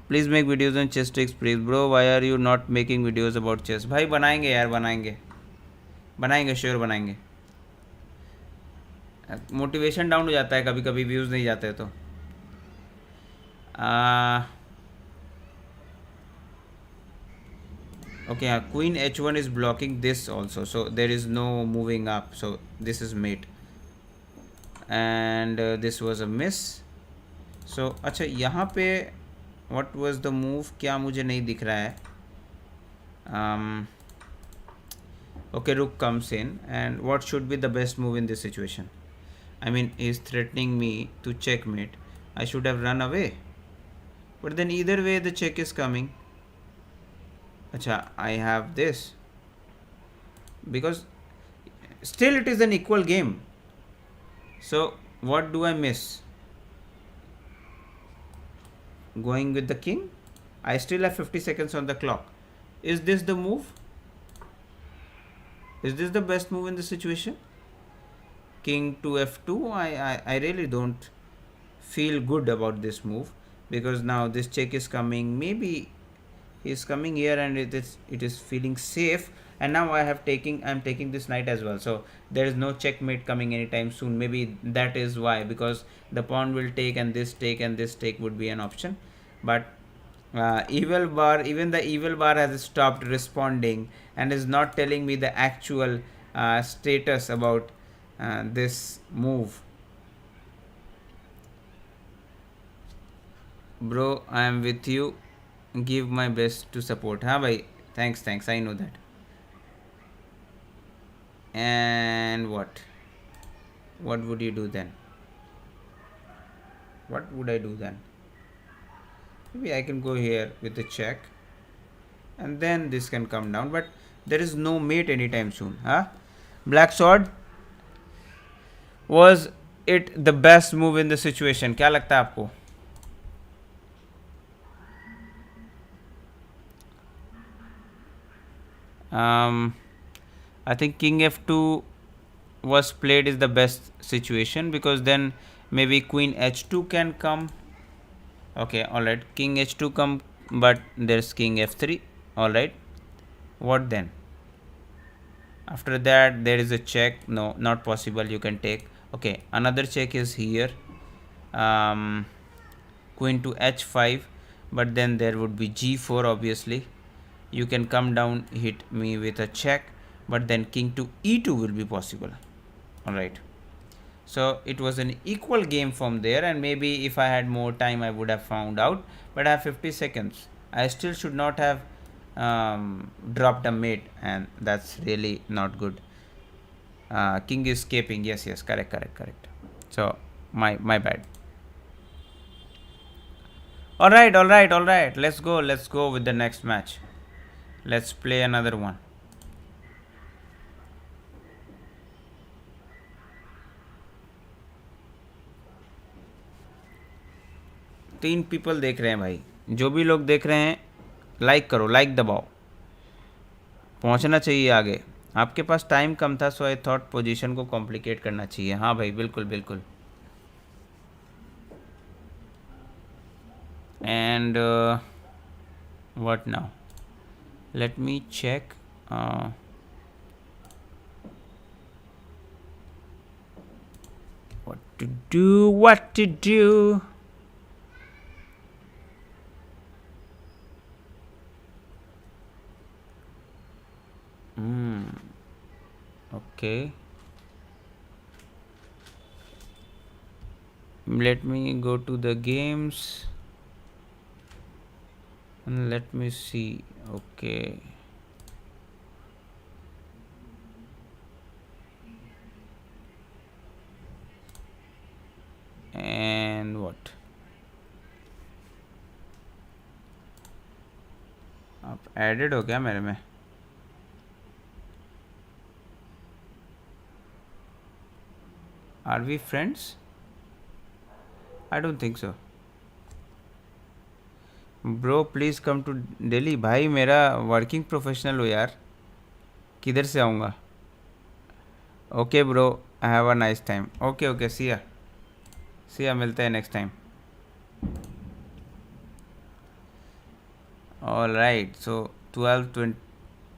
Please make videos on chess tricks, please. Bro, why are you not making videos about chess? भाई बनाएंगे यार, बनाएंगे श्योर बनाएंगे. मोटिवेशन डाउन हो जाता है कभी कभी, व्यूज़ नहीं जाते तो. Okay, queen h1 is blocking this also, so there is no moving up. So this is mate, and this was a miss. So अच्छा, यहाँ पे what was the move? क्या मुझे नहीं दिख रहा है. Okay, rook comes in, and what should be the best move in this situation? I mean, he is threatening me to checkmate. I should have run away, but then either way the check is coming. Acha, I have this, because still it is an equal game. So what do I miss? Going with the king. I still have 50 seconds on the clock. Is this the move? Is this the best move in the situation? King to f2. I really don't feel good about this move, because now this check is coming. Maybe he is coming here, and it is feeling safe. And now I'm taking this knight as well, so there is no checkmate coming anytime soon. Maybe that is why, because the pawn will take, and this take, and this take would be an option. But even the evil bar has stopped responding and is not telling me the actual status about this move. Bro, I am with you. Give my best to support. हाँ भाई, thanks. I know that. And what would you do then? What would I do then? Maybe I can go here with the check, and then this can come down, but there is no mate anytime soon. Huh? Black sword, was it the best move in the situation? क्या लगता है आपको? I think king f2 was played is the best situation, because then maybe queen h2 can come. Okay, alright, king h2 come, but there's king f3. Alright, what then? After that there is a check. No, not possible, you can take. Okay, another check is here. Queen to h5, but then there would be g4. Obviously you can come down, hit me with a check, but then king to e2 will be possible. Alright, so it was an equal game from there, and maybe if I had more time I would have found out, but I have 50 seconds. I still should not have dropped a mate, and that's really not good. King is escaping. Yes, correct. So my bad. Alright, let's go with the next match. Let's play another one. तीन people देख रहे हैं भाई, जो भी लोग देख रहे हैं लाइक करो, लाइक दबाओ, पहुंचना चाहिए आगे. आपके पास टाइम कम था, सो आई थॉट पोजीशन को कॉम्प्लिकेट करना चाहिए. हाँ भाई, बिल्कुल. And what now, let me check. what to do. Okay, let me go to the games and let me see. Okay, and what, आप एडेड हो क्या मेरे में? Are we friends? I don't think so. Bro, please come to Delhi. भाई मेरा working professional हो यार, किधर से आऊँगा? Okay bro, have a nice time. Okay, see ya मिलते हैं next time. All right, so 12 20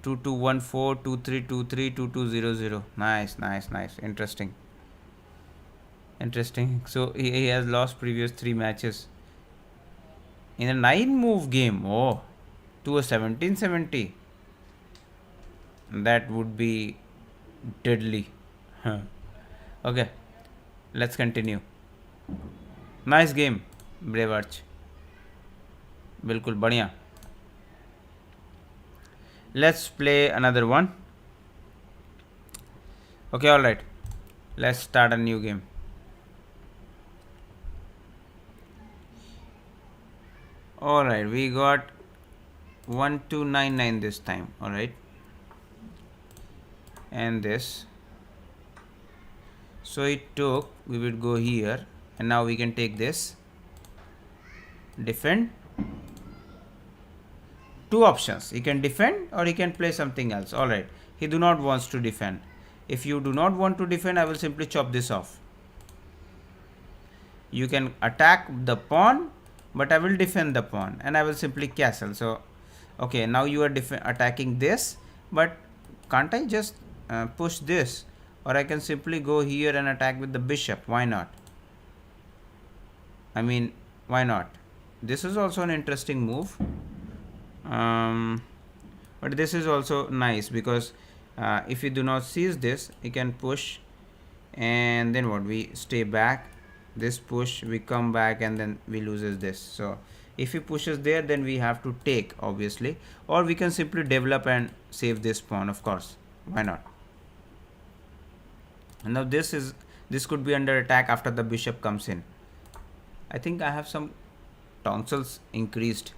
2214 2323 2200. Nice. Interesting. So he has lost previous 3 matches in a 9 move game. Oh, to a 1770. That would be deadly. Okay, let's continue. Nice game, Brave Arch. बिल्कुल बढ़िया. Let's play another one. Okay, alright. Let's start a new game. Alright, we got 1299 this time. Alright, and this, so it took, we would go here, and now we can take this, defend. 2 options, he can defend or he can play something else. Alright, he do not wants to defend. If you do not want to defend, I will simply chop this off. You can attack the pawn, but I will defend the pawn, and I will simply castle. So okay, now you are attacking this, but can't I just push this, or I can simply go here and attack with the bishop? Why not? I mean, why not? This is also an interesting move, but this is also nice, because if you do not seize this, you can push, and then what, we stay back, this push, we come back, and then we loses this. So if he pushes there, then we have to take, obviously, or we can simply develop and save this pawn, of course. Why not? And now this could be under attack after the bishop comes in. I think I have some tonsils increased.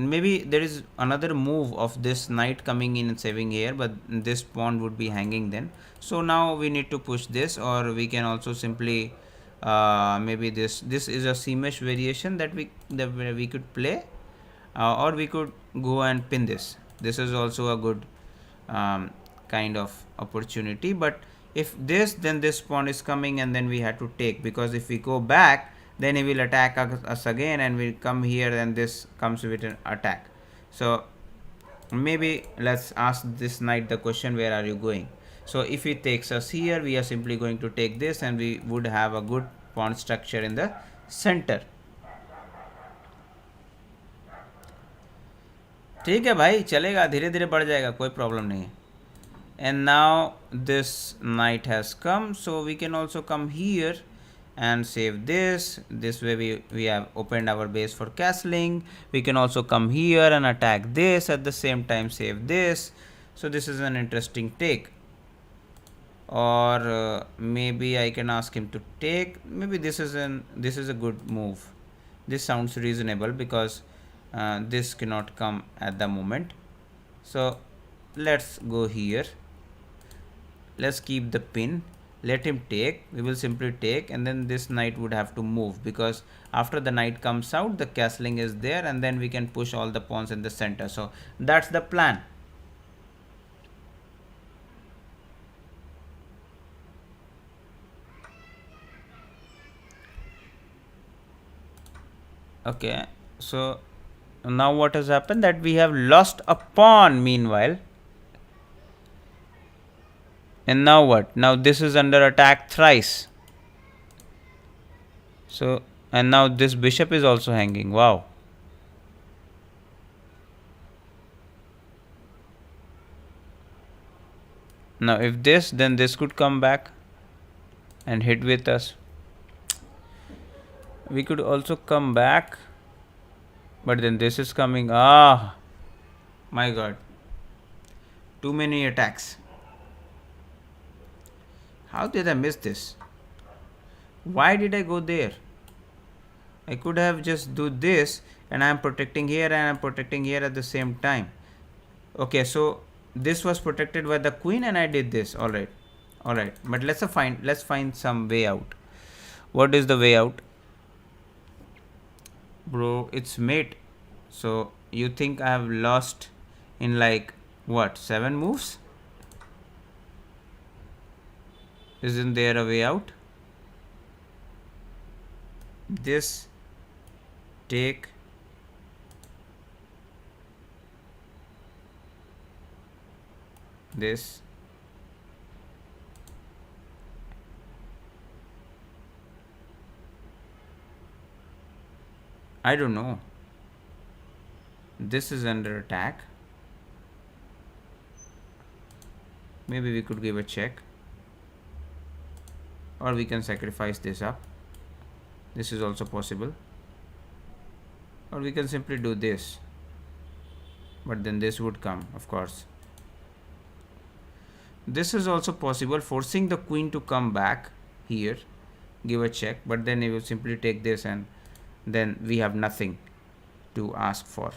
maybe there is another move of this knight coming in and saving here, but this pawn would be hanging then. So now we need to push this, or we can also simply maybe this is a c mesh variation that we could play, or we could go and pin this. This is also a good kind of opportunity. But if this, then this pawn is coming, and then we had to take, because if we go back, then he will attack us again, and we'll come here, and this comes with an attack. So maybe let's ask this knight the question, where are you going? So if he takes us here, we are simply going to take this, and we would have a good pawn structure in the center. ठीक है भाई, चलेगा, धीरे धीरे बढ़ जाएगा, कोई problem नहीं है. And now this knight has come, so we can also come here and save this way. We have opened our base for castling. We can also come here and attack this, at the same time save this. So this is an interesting take. Or maybe I can ask him to take. Maybe this is a good move. This sounds reasonable, because this cannot come at the moment. So let's go here. Let's keep the pin, let him take, we will simply take, and then this knight would have to move, because after the knight comes out, the castling is there, and then we can push all the pawns in the center. So that's the plan. Okay, so now what has happened, that we have lost a pawn meanwhile. And now what? Now this is under attack thrice. So, and now this bishop is also hanging. Wow. Now if this, then this could come back and hit with us. We could also come back, but then this is coming. Ah, my god. Too many attacks. How did I miss this? Why did I go there? I could have just do this, and I am protecting here and I am protecting here at the same time. Okay, so this was protected by the queen, and I did this. All right, but let's find some way out. What is the way out? Bro, it's mate. So you think I have lost in like what, 7 moves? Isn't there a way out? This, take, this, I don't know. This is under attack. Maybe we could give a check, or we can sacrifice this up. This is also possible, or we can simply do this, but then this would come, of course. This is also possible, forcing the queen to come back here, give a check, but then he will simply take this, and then we have nothing to ask for.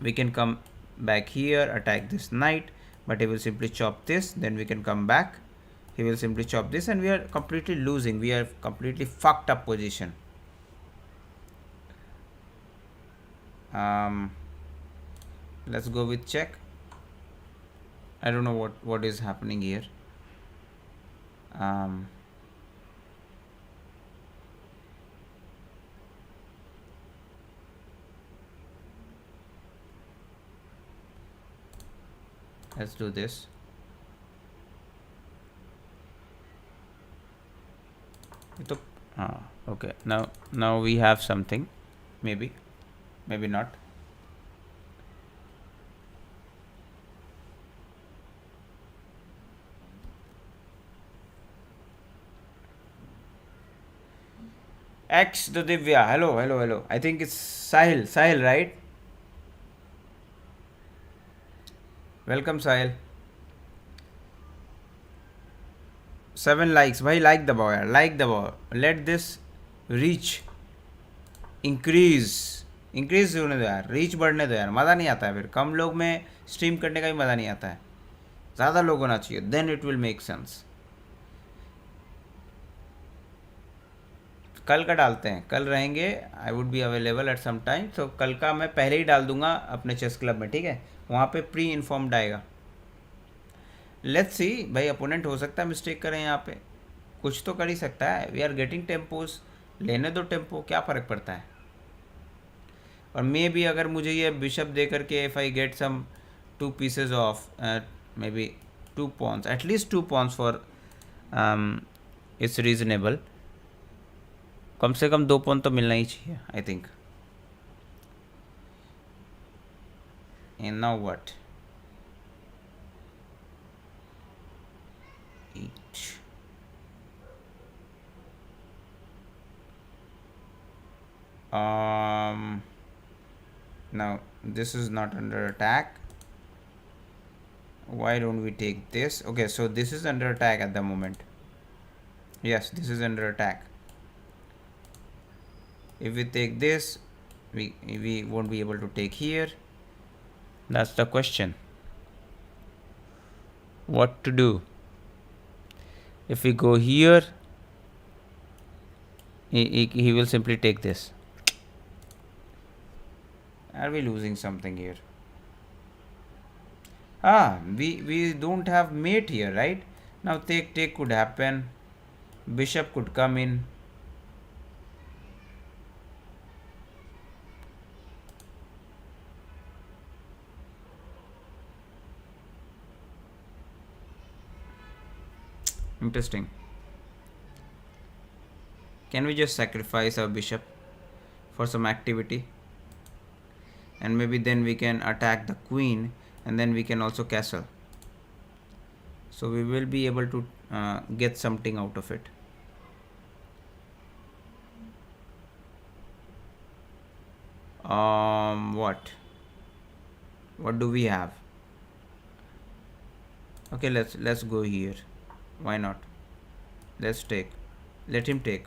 We can come back here, attack this knight, but he will simply chop this, then we can come back, he will simply chop this, and we are completely losing. We are completely fucked up position. Let's go with check. I don't know what is happening here. Let's do this. Okay, now we have something, maybe not. X to Divya. Hello. I think it's Sahil, right? Welcome, Sahil. 7 likes. Bhai, like the boy. Let this reach increase increase होने दो यार, reach बढ़ने दो यार, मज़ा नहीं आता है फिर, कम लोग में स्ट्रीम करने का भी मज़ा नहीं आता है, ज़्यादा लोग होना चाहिए, then it will make sense. कल का डालते हैं, कल रहेंगे, I would be available at some time, तो कल का मैं पहले ही डाल दूंगा अपने चेस क्लब में, ठीक है, वहाँ पे प्री इन्फॉर्म्ड आएगा। लेट्स सी भाई, अपोनेंट हो सकता है मिस्टेक करें यहाँ पे, कुछ तो कर ही सकता है, वी आर गेटिंग टेम्पोज, लेने दो टेम्पो, क्या फ़र्क पड़ता है। और मे भी अगर मुझे ये बिशप दे करके if I get some 2 pieces of maybe 2 pawns, at least 2 pawns for it's reasonable, कम से कम 2 पॉन तो मिलना ही चाहिए I think. And now what, each now this is not under attack, why don't we take this? Okay, so this is under attack at the moment, yes, this is under attack. If we take this, we won't be able to take here, that's the question, what to do. If we go here, he will simply take this. Are we losing something here? We don't have mate here, right? Now take could happen, bishop could come in, interesting. Can we just sacrifice our bishop for some activity, and maybe then we can attack the queen, and then we can also castle, so we will be able to get something out of it. What do we have? Okay, let's go here, why not, let's take, let him take.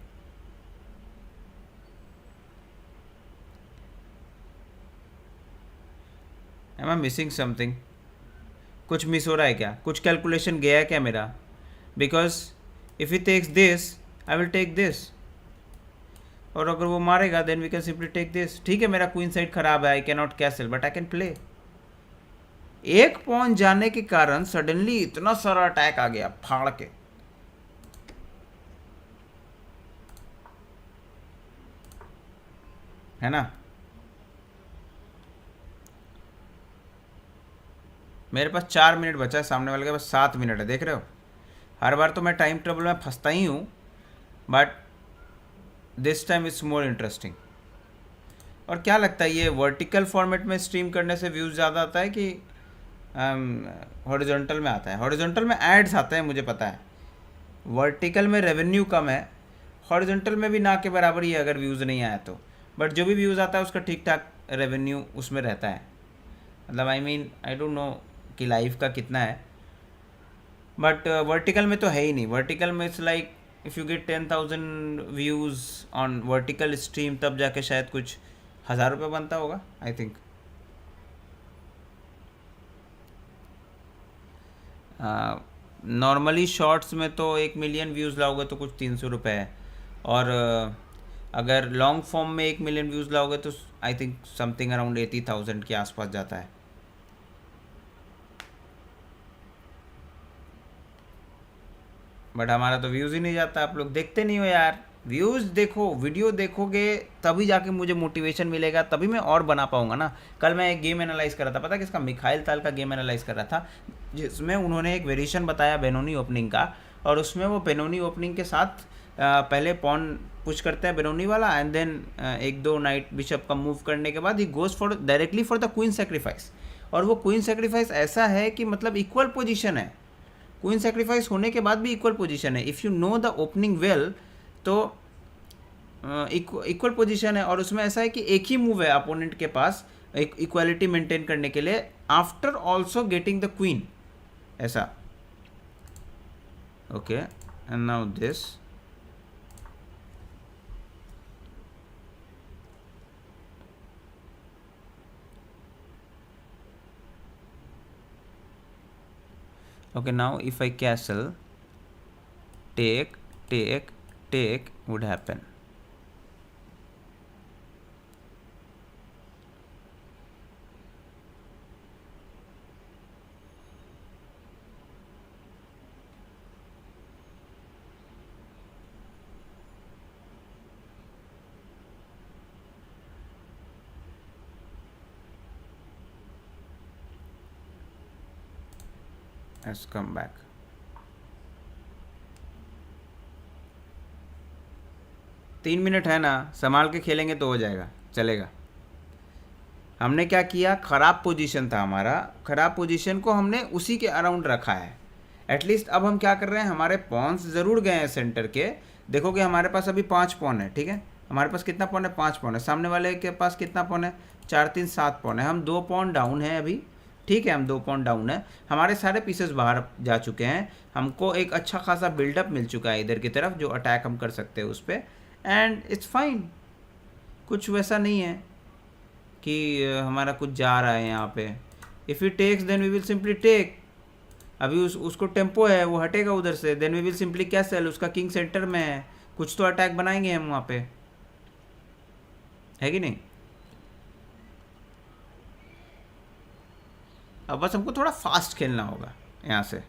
Am I missing something? कुछ miss हो रहा है क्या, कुछ calculation गया है क्या मेरा? Because if he takes this I will take this, और अगर वो मारेगा then we can simply take this. ठीक है, मेरा क्वीन साइड खराब है, I can not castle but I can play. एक पॉइंट जाने के कारण सडनली इतना सारा अटैक आ गया फाड़ के, है ना। मेरे पास 4 मिनट बचा है, सामने वाले के पास 7 मिनट है, देख रहे हो। हर बार तो मैं टाइम ट्रबल में फंसता ही हूँ, but this time it's more interesting. और क्या लगता है, ये वर्टिकल फॉर्मेट में स्ट्रीम करने से व्यूज़ ज़्यादा आता है कि हॉरिजॉन्टल में आता है? हॉरिजॉन्टल में एड्स आते हैं मुझे पता है, वर्टिकल में रेवेन्यू कम है, हॉरिजॉन्टल में भी ना के बराबर ही है अगर व्यूज़ नहीं आया तो, बट जो भी व्यूज़ आता है उसका ठीक ठाक रेवेन्यू उसमें रहता है। मतलब आई डोंट नो कि लाइव का कितना है, बट वर्टिकल में तो है ही नहीं। वर्टिकल में it's like if you get 10,000 views on vertical stream तब जाके शायद कुछ 1,000 रुपये बनता होगा आई थिंक। नॉर्मली शॉर्ट्स में तो 1 मिलियन व्यूज़ लाओगे तो कुछ 300 रुपये है, और अगर लॉन्ग फॉर्म में 1 मिलियन व्यूज़ लाओगे तो आई थिंक समथिंग अराउंड 80,000 के आसपास जाता है। बट हमारा तो व्यूज़ ही नहीं जाता, आप लोग देखते नहीं हो यार। व्यूज़ देखो, वीडियो देखोगे तभी जाके मुझे मोटिवेशन मिलेगा, तभी मैं और बना पाऊंगा ना। कल मैं एक गेम एनालाइज कर रहा था, पता किसका, मिखाइल ताल का गेम एनालाइज कर रहा था, जिसमें उन्होंने एक वेरिएशन बताया बेनोनी ओपनिंग का, और उसमें वो बेनोनी ओपनिंग के साथ पहले पॉन पुश करते हैं बेनोनी वाला, एंड देन 1-2 नाइट बिशप का मूव करने के बाद he goes for directly for the queen sacrifice. और वो क्वीन सेक्रीफाइस ऐसा है कि मतलब इक्वल पोजिशन है, क्वीन सेक्रीफाइस होने के बाद भी इक्वल पोजीशन है। If you know the opening well तो इक्वल पोजीशन है, और उसमें ऐसा है कि एक ही मूव है अपोनेंट के पास एक इक्वालिटी मेंटेन करने के लिए, after also getting the queen, ऐसा। Okay, and now this, Okay, now if I castle, take, take would happen. Let's come back. तीन मिनट है ना, संभाल के खेलेंगे तो हो जाएगा, चलेगा। हमने क्या किया, ख़राब पोजीशन था हमारा, ख़राब पोजीशन को हमने उसी के अराउंड रखा है एटलीस्ट। अब हम क्या कर रहे हैं, हमारे पॉन्स ज़रूर गए हैं सेंटर के। देखो कि हमारे पास अभी 5 पॉन है, ठीक है। हमारे पास कितना पॉन है, 5 पॉन है। सामने वाले के पास कितना पॉन है, 4 3 7 पॉन है। हम 2 पॉन डाउन है अभी, ठीक है, हम 2 पॉन डाउन है। हमारे सारे पीसेस बाहर जा चुके हैं। हमको एक अच्छा खासा बिल्डअप मिल चुका है इधर की तरफ, जो अटैक हम कर सकते हैं उस पर, एंड इट्स फाइन। कुछ वैसा नहीं है कि हमारा कुछ जा रहा है यहाँ पे। If you takes then we will simply take. अभी उसको टेम्पो है, वो हटेगा उधर से, then we will simply castle. उसका किंग सेंटर में है, कुछ तो अटैक बनाएंगे हम वहाँ पे, है कि नहीं। अब बस हमको थोड़ा फास्ट खेलना होगा यहाँ से।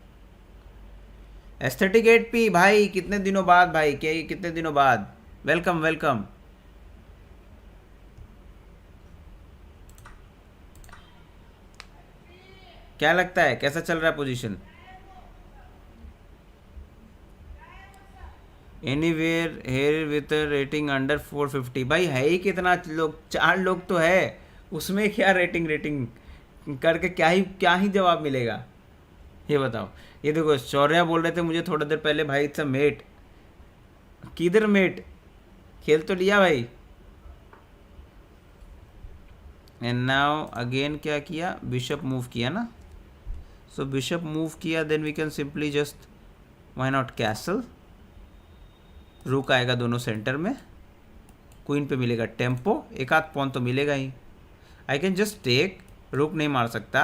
एस्थेटिक 8P भाई, कितने दिनों बाद भाई, क्या कितने दिनों बाद, वेलकम वेलकम। क्या लगता है कैसा चल रहा है position. Anywhere here with rating under 450। भाई है ही कितना लोग, 4 लोग तो है उसमें, क्या रेटिंग रेटिंग करके क्या ही जवाब मिलेगा, ये बताओ। ये देखो शौर्या बोल रहे थे मुझे थोड़ा देर पहले, भाई इट्स अ मेट। किधर मेट, खेल तो लिया भाई। एंड नाउ अगेन क्या किया, बिशप मूव किया ना। सो बिशप मूव किया, then we can simply just why not castle. Rook आएगा दोनों सेंटर में, क्वीन पे मिलेगा टेम्पो, एक आध पॉन तो मिलेगा ही। I can just take, rook नहीं मार सकता।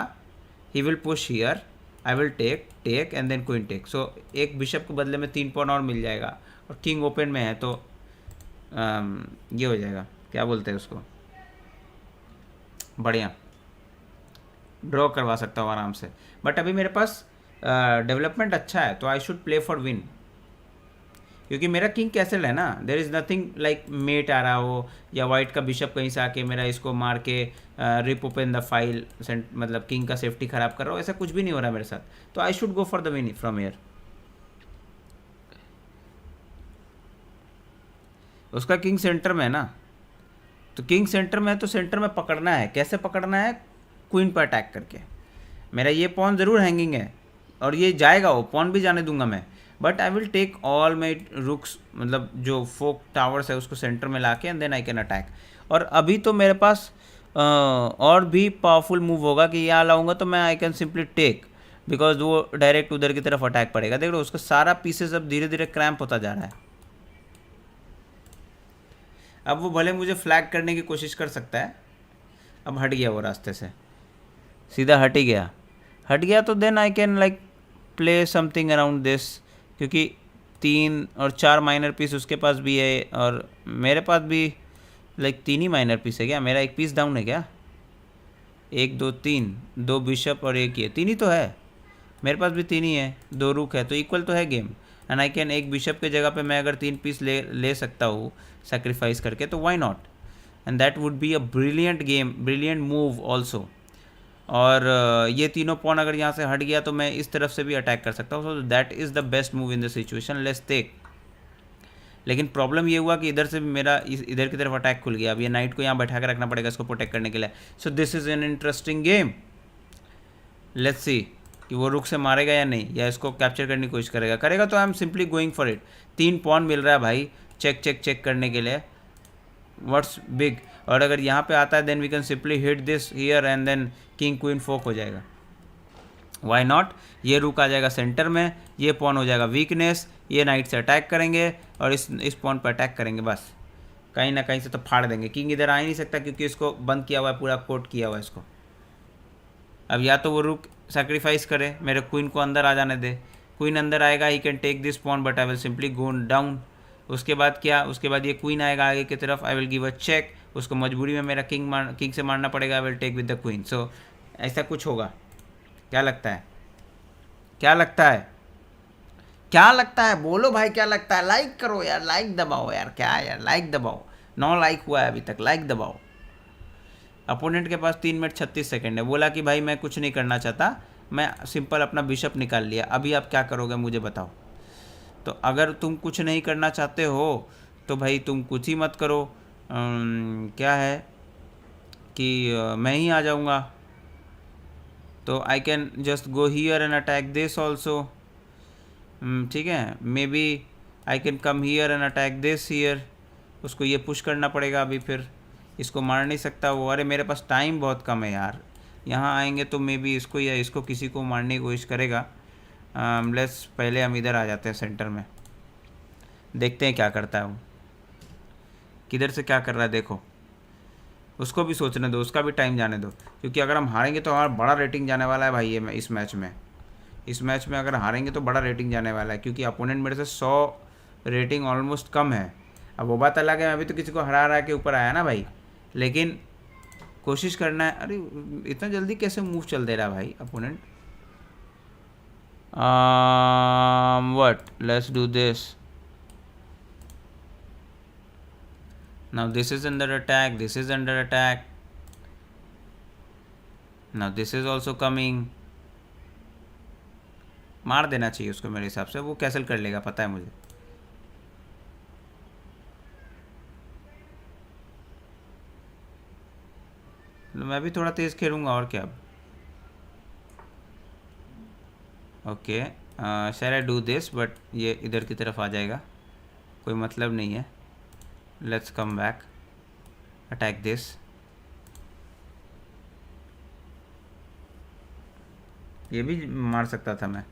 He will push here, I will take take and then queen take. So एक बिशप के बदले में 3 पॉन और मिल जाएगा, और किंग ओपन में है तो ये हो जाएगा, क्या बोलते हैं उसको, बढ़िया ड्रॉ करवा सकता हूँ आराम से। बट अभी मेरे पास डेवलपमेंट अच्छा है, तो I should play for win, क्योंकि मेरा किंग कैसल है ना। There is nothing like mate आ रहा हो, या वाइट का बिशप कहीं से आके मेरा इसको मार के रिप ओपन द फाइल, मतलब किंग का सेफ्टी खराब कर रहा हो, ऐसा कुछ भी नहीं हो रहा मेरे साथ। तो I should go for the win from here. उसका किंग सेंटर में है ना, तो किंग सेंटर में है तो सेंटर में पकड़ना है। कैसे पकड़ना है, क्वीन पर अटैक करके। मेरा ये पॉन ज़रूर हैंगिंग है, और ये जाएगा, वो पॉन भी जाने दूंगा मैं, but I will take all my rooks, मतलब जो फोक टावर्स है उसको सेंटर में ला के, and then I can attack. और अभी तो मेरे पास और भी पावरफुल मूव होगा कि यहाँ लाऊंगा तो मैं I can simply take, because वो डायरेक्ट उधर की तरफ अटैक पड़ेगा। देख लो उसका सारा पीसेस अब धीरे धीरे क्रैम्प होता जा रहा है। अब वो भले मुझे फ्लैग करने की कोशिश कर सकता है, अब हट गया वो रास्ते से, सीधा हट ही गया। हट गया तो then I can like play something around this, क्योंकि 3 और 4 माइनर पीस उसके पास भी है, और मेरे पास भी लाइक 3 ही माइनर पीस है। क्या मेरा एक पीस डाउन है क्या, 1 2 3, 2 बिशप और 1 ये, 3 ही तो है मेरे पास भी, 3 ही है, 2 रुक है, तो इक्वल तो है गेम। एंड आई कैन, एक बिशप के जगह पे मैं अगर 3 पीस ले सकता हूँ सेक्रीफाइस करके, तो why not, and that would be a brilliant game, brilliant move also. और ये तीनों पॉन अगर यहाँ से हट गया तो मैं इस तरफ से भी अटैक कर सकता हूँ, so that is the best move in the situation, let's take. लेकिन प्रॉब्लम ये हुआ कि इधर से भी मेरा इधर की तरफ अटैक खुल गया। अब ये नाइट को यहाँ बैठा के रखना पड़ेगा इसको प्रोटेक्ट करने के लिए। So this is an interesting game, let's see कि वो रुक से मारेगा या नहीं, या इसको कैप्चर करने की कोशिश करेगा तो I am simply going for it. 3 pawn मिल रहा है भाई, चेक चेक चेक करने के लिए, व्हाट्स बिग। और अगर यहाँ पे आता है then we can simply hit this here, and then king queen fork हो जाएगा, वाई नॉट। ये रुक आ जाएगा सेंटर में, ये पॉन हो जाएगा वीकनेस, ये नाइट से अटैक करेंगे और इस पॉन पर अटैक करेंगे, बस कहीं ना कहीं से तो फाड़ देंगे। किंग इधर आ ही नहीं सकता क्योंकि इसको बंद किया हुआ है, पूरा कोट किया हुआ है इसको। अब या तो वो रुक सेक्रीफाइस करे, मेरे क्वीन को अंदर आ जाने दे। क्वीन अंदर आएगा, he can take this pawn but I will simply go down. उसके बाद क्या, उसके बाद ये क्वीन आएगा आगे की तरफ, I will give a check, उसको मजबूरी में मेरा किंग से मारना पड़ेगा, I will take with the queen. So ऐसा कुछ होगा। क्या लगता है, क्या लगता है, क्या लगता है, बोलो भाई क्या लगता है। लाइक करो यार, लाइक दबाओ यार, क्या है यार, लाइक दबाओ। 9 लाइक हुआ है अभी तक, लाइक दबाओ। अपोनेंट के पास 3 मिनट 36 सेकेंड है, बोला कि भाई मैं कुछ नहीं करना चाहता, मैं सिंपल अपना बिशप निकाल लिया, अभी आप क्या करोगे मुझे बताओ। तो अगर तुम कुछ नहीं करना चाहते हो तो भाई तुम कुछ ही मत करो। क्या है कि मैं ही आ जाऊँगा, तो I can just go here and attack this also. ठीक है, maybe I can come here and attack this here. उसको ये पुश करना पड़ेगा अभी, फिर इसको मार नहीं सकता वो। अरे मेरे पास टाइम बहुत कम है यार, यहाँ आएंगे तो मे बी इसको या इसको किसी को मारने की कोशिश करेगा। लेट्स पहले हम इधर आ जाते हैं सेंटर में, देखते हैं क्या करता है वो, किधर से क्या कर रहा है देखो। उसको भी सोचने दो, उसका भी टाइम जाने दो, क्योंकि अगर हम हारेंगे तो हमारा बड़ा रेटिंग जाने वाला है भाई ये इस मैच में। इस मैच में अगर हारेंगे तो बड़ा रेटिंग जाने वाला है, क्योंकि अपोनेंट मेरे से 100 रेटिंग ऑलमोस्ट कम है। अब वो बात अलग है, मैं भी तो किसी को हरा हरा के ऊपर आया ना भाई, लेकिन कोशिश करना है। अरे इतना जल्दी कैसे मूव चल दे रहा है भाई opponent. What, let's do this. Now this is under attack, this is under attack, now this is also coming. मार देना चाहिए उसको मेरे हिसाब से, वो कैंसिल कर लेगा पता है मुझे। मैं भी थोड़ा तेज़ खेलूँगा और क्या। Okay, shall I do this, but ये इधर की तरफ आ जाएगा, कोई मतलब नहीं है। Let's come back, attack this. ये भी मार सकता था मैं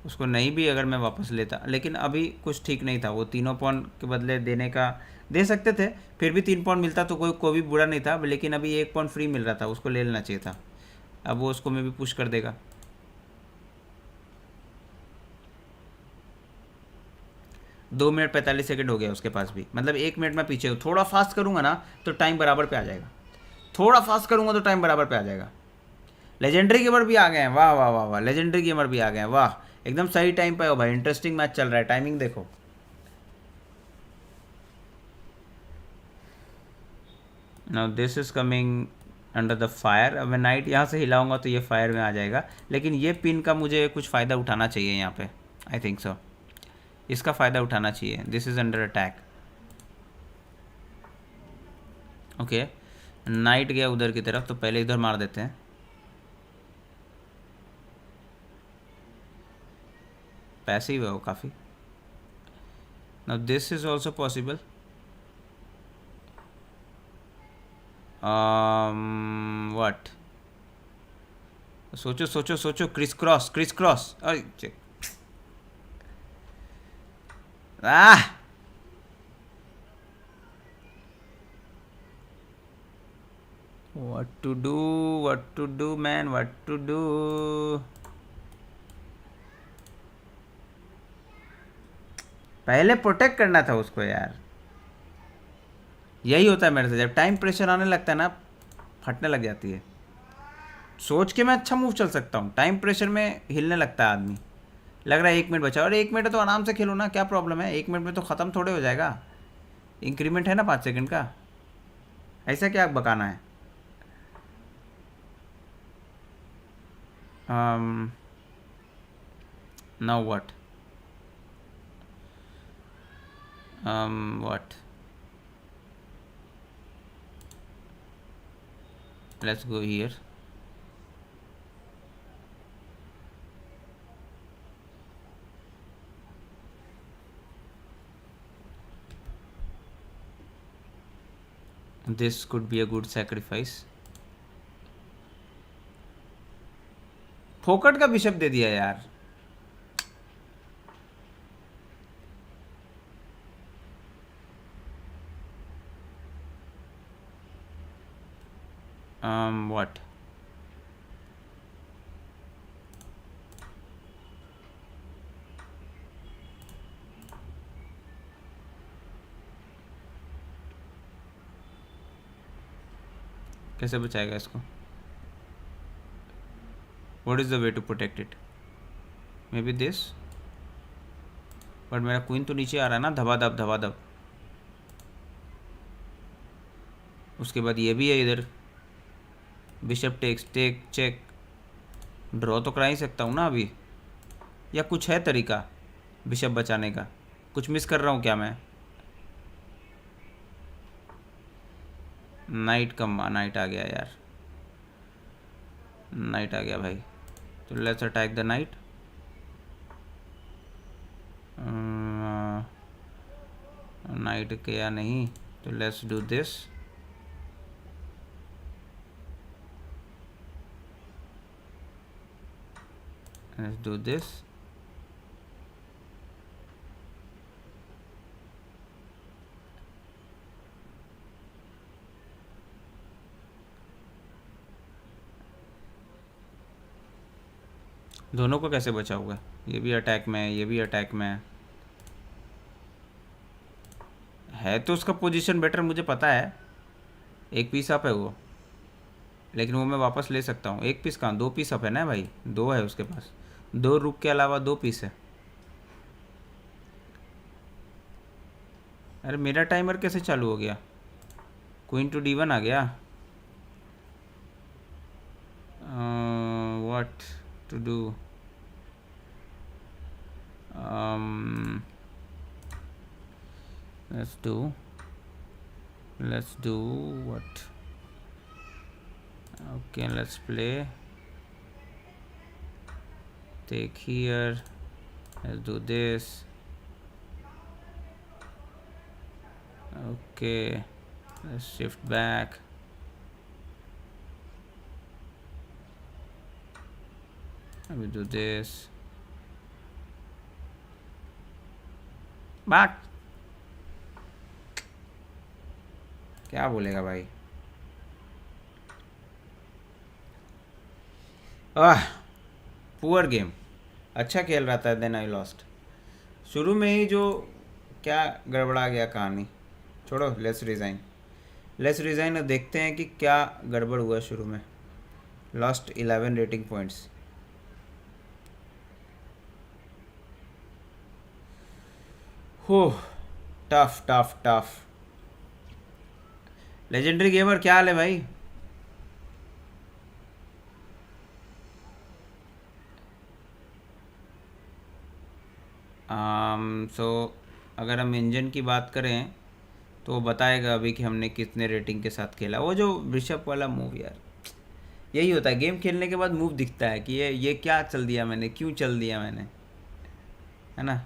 उसको, नहीं भी अगर मैं वापस लेता, लेकिन अभी कुछ ठीक नहीं था। वो तीनों पॉन के बदले देने का दे सकते थे, फिर भी 3 पॉन मिलता तो कोई भी बुरा नहीं था, लेकिन अभी 1 पॉन फ्री मिल रहा था, उसको ले लेना चाहिए था। अब वो उसको मैं भी पुश कर देगा। 2 मिनट 45 सेकेंड हो गया उसके पास भी, मतलब 1 मिनट में पीछे हूँ। थोड़ा फास्ट करूँगा ना तो टाइम बराबर पे आ जाएगा, थोड़ा फास्ट करूँगा तो टाइम बराबर पे आ जाएगा। लेजेंडरी गेमर भी आ गए हैं, वाह वाह वाह वाह, लेजेंडरी गेमर भी आ गए हैं, वाह एकदम सही टाइम पे हो भाई। इंटरेस्टिंग मैच चल रहा है, टाइमिंग देखो। Now this is coming under the fire. अब मैं नाइट यहाँ से हिलाऊंगा तो ये फायर में आ जाएगा, लेकिन ये पिन का मुझे कुछ फ़ायदा उठाना चाहिए यहाँ पे, आई थिंक सो। इसका फ़ायदा उठाना चाहिए। This is under attack. Okay, night गया उधर की तरफ, तो पहले इधर मार देते हैं। पैसिव है वो काफ़ी। Now this is also possible. What, सोचो सोचो सोचो, क्रिस क्रॉस, क्रिस क्रॉस। अरे what to do, what to do man, what to do। पहले प्रोटेक्ट करना था उसको यार। यही होता है मेरे से, जब टाइम प्रेशर आने लगता है ना, फटने लग जाती है। सोच के मैं अच्छा मूव चल सकता हूँ, टाइम प्रेशर में हिलने लगता है आदमी। लग रहा है 1 मिनट बचा, और 1 मिनट है तो आराम से खेलो ना, क्या प्रॉब्लम है। 1 मिनट में तो ख़त्म थोड़े हो जाएगा, इंक्रीमेंट है ना 5 सेकंड का, ऐसा क्या बकाना है। Now what, what, let's go here। this could be a good sacrifice। फोकट का बिशप दे दिया यार। व्हाट, कैसे बचाएगा इसको? What is the way to protect it? Maybe this, but मेरा क्वीन तो नीचे आ रहा है ना, धबाधब धबाधब। उसके बाद ये भी है इधर, bishop takes, take check, draw तो करा ही सकता हूँ ना अभी, या कुछ है तरीका बिशप बचाने का? कुछ मिस कर रहा हूँ क्या मैं? नाइट कम, नाइट आ गया यार, नाइट आ गया भाई। तो let's attack the night. Night किया नहीं, तो let's do this. Let's do this. दोनों को कैसे बचाऊंगा? ये भी अटैक में है, ये भी अटैक में है तो उसका पोजीशन बेटर मुझे पता है। एक पीस अप है वो, लेकिन वो मैं वापस ले सकता हूँ। एक पीस कहाँ, 2 पीस अप है ना भाई, 2 है उसके पास, 2 रुक के अलावा 2 पीस है। अरे मेरा टाइमर कैसे चालू हो गया? क्वीन टू D1 आ गया। What to do? let's do what? Okay, let's play, take here, let's do this. Okay, let's shift back. We do this. Back. क्या बोलेगा भाई? Poor game. अच्छा खेल रहा था, देन आई लॉस्ट। शुरू में ही जो क्या गड़बड़ा गया कहानी। छोड़ो, लेट्स रिज़ाइन और देखते हैं कि क्या गड़बड़ हुआ शुरू में। Lost 11 rating points. हो, टफ। लेजेंडरी गेमर क्या हाल है भाई? अगर हम इंजन की बात करें तो वो बताएगा अभी कि हमने कितने रेटिंग के साथ खेला। वो जो बिशप वाला मूव यार, यही होता है गेम खेलने के बाद मूव दिखता है कि ये क्या चल दिया मैंने, क्यों चल दिया मैंने, है ना।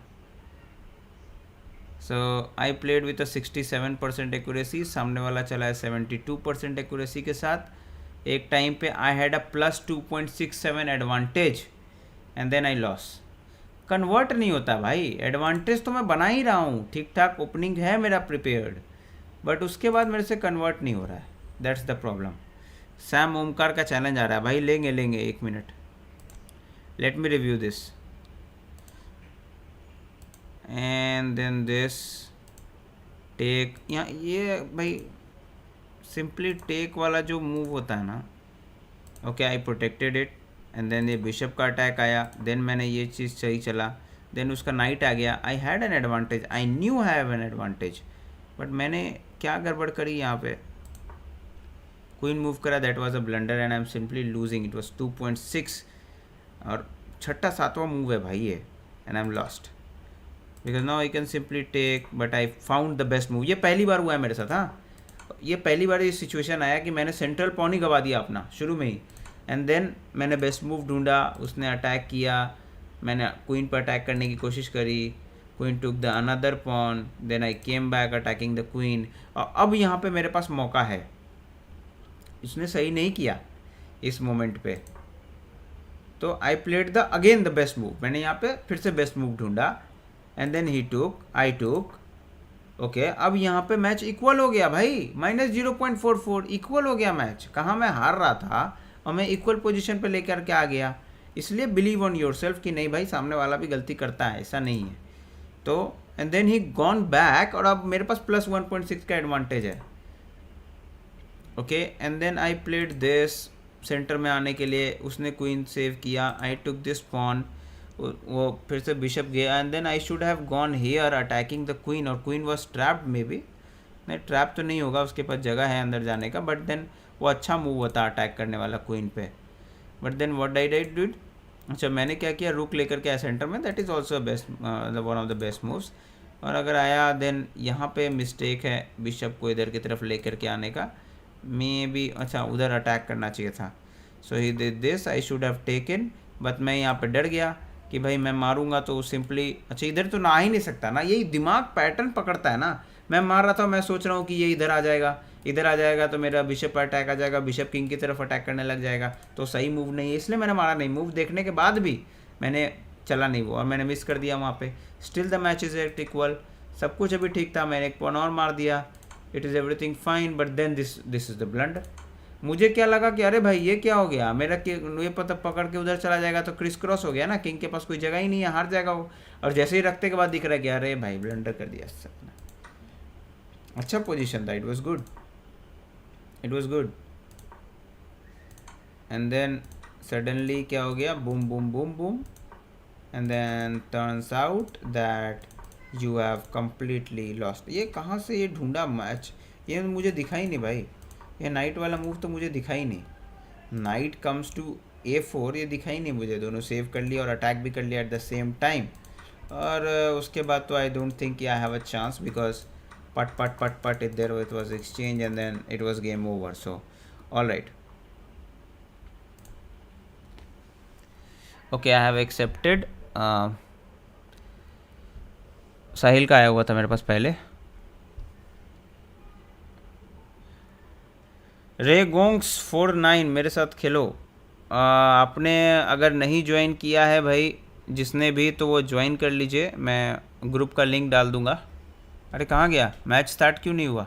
So I played with a 67% accuracy, सामने वाला चला है 72% एक्यूरेसी के साथ। एक टाइम पे I had a +2.67 advantage and then I loss. Convert नहीं होता भाई, एडवांटेज तो मैं बना ही रहा हूँ, ठीक ठाक ओपनिंग है मेरा प्रिपेयर्ड, बट उसके बाद मेरे से कन्वर्ट नहीं हो रहा है। That's the problem. Sam Omkar का चैलेंज आ रहा है भाई, लेंगे 1 मिनट। Let me review this and then this take. यहाँ ये भाई सिंपली टेक वाला जो मूव होता है ना, okay I protected it and then ये बिशप का अटैक आया, देन मैंने ये चीज़ सही चला, देन उसका नाइट आ गया। I had an advantage, I knew have an advantage, but मैंने क्या गड़बड़ करी यहाँ पे? क्वीन मूव करा, that was a blunder and I am simply losing. It was 2.6 और छठा सातवां मूव है भाई ये, and I am lost because now I can simply take, but I found the best move. ये पहली बार हुआ है मेरे साथ। हाँ, ये पहली बार ये सिचुएशन आया कि मैंने सेंट्रल पॉन ही गवा दिया अपना शुरू में ही, एंड देन मैंने बेस्ट मूव ढूंढा, उसने अटैक किया, मैंने क्वीन पर अटैक करने की कोशिश करी, queen took the another pawn, then I came back attacking the queen. और अब यहाँ पे मेरे पास मौका है। इसने सही नहीं किया इस मोमेंट पे, तो I played the again the best move. मैंने यहाँ पे फिर से बेस्ट मूव ढूंढा and then he took, I took. Okay, अब यहाँ पे मैच इक्वल हो गया भाई, -0.44 इक्वल हो गया मैच। कहाँ मैं हार रहा था और मैं इक्वल पोजीशन पे लेकर के आ गया। इसलिए बिलीव ऑन योरसेल्फ कि नहीं भाई, सामने वाला भी गलती करता है, ऐसा नहीं है। तो and then he gone back और अब मेरे पास +1.6 का एडवांटेज है। Okay and then I played this centre में आने के लिए, उसने क्वीन सेव किया, आई टुक दिस पॉन, वो फिर से बिशप गया and then I should have gone here attacking the queen, और queen was trapped maybe, नहीं ट्रैप तो नहीं होगा, उसके पास जगह है अंदर जाने का, बट देन वो अच्छा मूव होता अटैक करने वाला क्वीन पे। But then what I did, अच्छा मैंने क्या किया, रुक लेकर के आया सेंटर में, that is also best, one of the best moves. और अगर आया देन यहाँ पे मिस्टेक है बिशप को इधर की तरफ लेकर के आने का, मे बी अच्छा उधर अटैक करना चाहिए था, so he did this, I should have taken, but मैं यहाँ पे डर गया कि भाई मैं मारूंगा तो सिंपली, अच्छा इधर तो ना आ ही नहीं सकता ना, यही दिमाग पैटर्न पकड़ता है ना। मैं मार रहा था, मैं सोच रहा हूँ कि ये इधर आ जाएगा, इधर आ जाएगा तो मेरा बिशप पर अटैक आ जाएगा, बिशप किंग की तरफ अटैक करने लग जाएगा, तो सही मूव नहीं है, इसलिए मैंने मारा नहीं। मूव देखने के बाद भी मैंने चला नहीं वो, और मैंने मिस कर दिया वहाँ पे। Still the match is at equal, सब कुछ अभी ठीक था, मैंने एक पॉन और मार दिया, it is everything fine, but then this is the blunder. मुझे क्या लगा कि अरे भाई ये क्या हो गया, मेरा ये पता पकड़ के उधर चला जाएगा तो क्रिस क्रॉस हो गया ना, किंग के पास कोई जगह ही नहीं है, हार जाएगा वो। और जैसे ही रखते के बाद दिख रहा है कि अरे भाई ब्लंडर कर दिया सबने। अच्छा पोजीशन था, it was good, it was good. And then suddenly क्या हो गया, boom boom boom boom, and then turns out that you have completely lost. ये कहाँ से ये ढूंढा मैच, ये मुझे दिखा ही नहीं भाई, ये नाइट वाला मूव तो मुझे दिखा ही नहीं। नाइट कम्स टू A4, ये दिखा ही नहीं मुझे, दोनों सेव कर लिया और अटैक भी कर लिया एट द सेम टाइम। और उसके बाद तो I don't think I have a chance, because put put put put it there it was exchange and then it was game over. So all right, okay I have accepted. Sahil का आया हुआ था मेरे पास पहले। रे गोंग्स 49 मेरे साथ खेलो। आपने अगर नहीं ज्वाइन किया है भाई जिसने भी, तो वो ज्वाइन कर लीजिए, मैं ग्रुप का लिंक डाल दूंगा। अरे कहाँ गया, मैच स्टार्ट क्यों नहीं हुआ?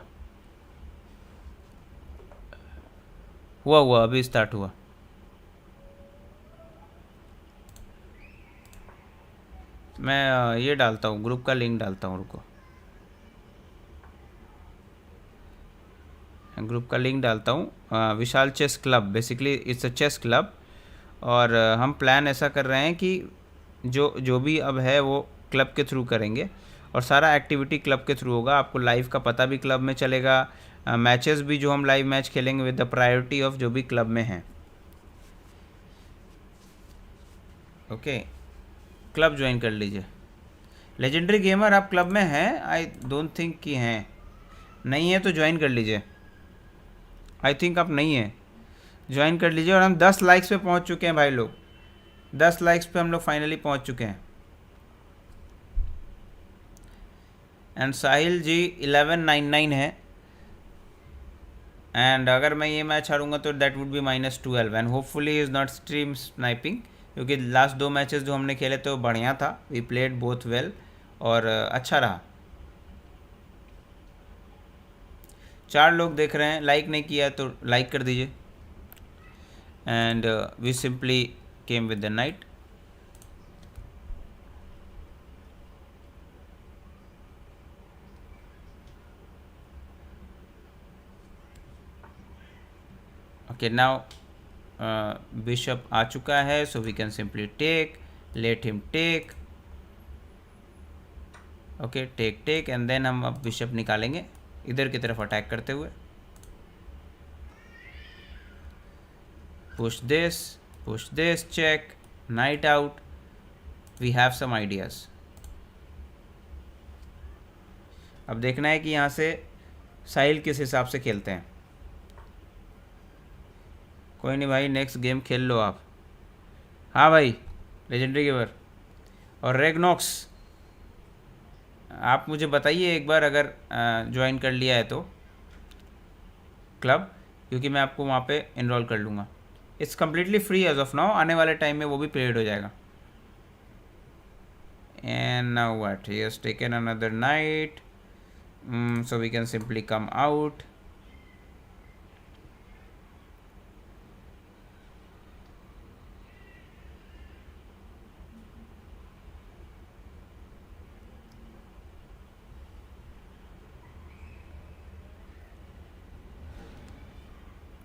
हुआ हुआ अभी स्टार्ट हुआ। मैं ये डालता हूँ, ग्रुप का लिंक डालता हूँ, रुको ग्रुप का लिंक डालता हूँ। Vishal chess club, basically it's a chess club, और हम प्लान ऐसा कर रहे हैं कि जो जो भी अब है वो क्लब के थ्रू करेंगे, और सारा एक्टिविटी क्लब के थ्रू होगा। आपको लाइव का पता भी क्लब में चलेगा, मैचेस भी जो हम लाइव मैच खेलेंगे विद द प्रायोरिटी ऑफ जो भी क्लब में हैं। ओके, क्लब ज्वाइन कर लीजिए। लेजेंडरी गेमर आप क्लब में हैं? आई डोंट थिंक कि हैं, नहीं है तो ज्वाइन कर लीजिए। आई थिंक आप नहीं हैं, ज्वाइन कर लीजिए। और हम 10 लाइक्स पे पहुंच चुके हैं भाई लोग, 10 लाइक्स पे हम लोग फाइनली पहुंच चुके हैं। एंड साहिल जी 1199 है, एंड अगर मैं ये मैच हारूंगा तो that would B -12, and hopefully is not stream sniping, क्योंकि लास्ट 2 मैचेस जो हमने खेले थे वो बढ़िया था, वी प्लेड बोथ वेल, और अच्छा रहा। 4 लोग देख रहे हैं, लाइक नहीं किया तो लाइक कर दीजिए। And we simply came with the knight. Okay now bishop आ चुका है, so we can simply take, let him take. Okay take take, and then हम अब बिशप निकालेंगे इधर की तरफ अटैक करते हुए। Push this, check, knight out, we have some ideas. अब देखना है कि यहाँ से साहिल किस हिसाब से खेलते हैं। कोई नहीं भाई, नेक्स्ट गेम खेल लो आप। हाँ भाई, लेजेंडरी गेमर और रेगनॉक्स, आप मुझे बताइए एक बार अगर ज्वाइन कर लिया है तो क्लब, क्योंकि मैं आपको वहाँ पे इनरोल कर लूँगा। It's completely free as of now, आने वाले टाइम में वो भी पेड हो जाएगा। And now what, he has taken another knight, so we can simply come out.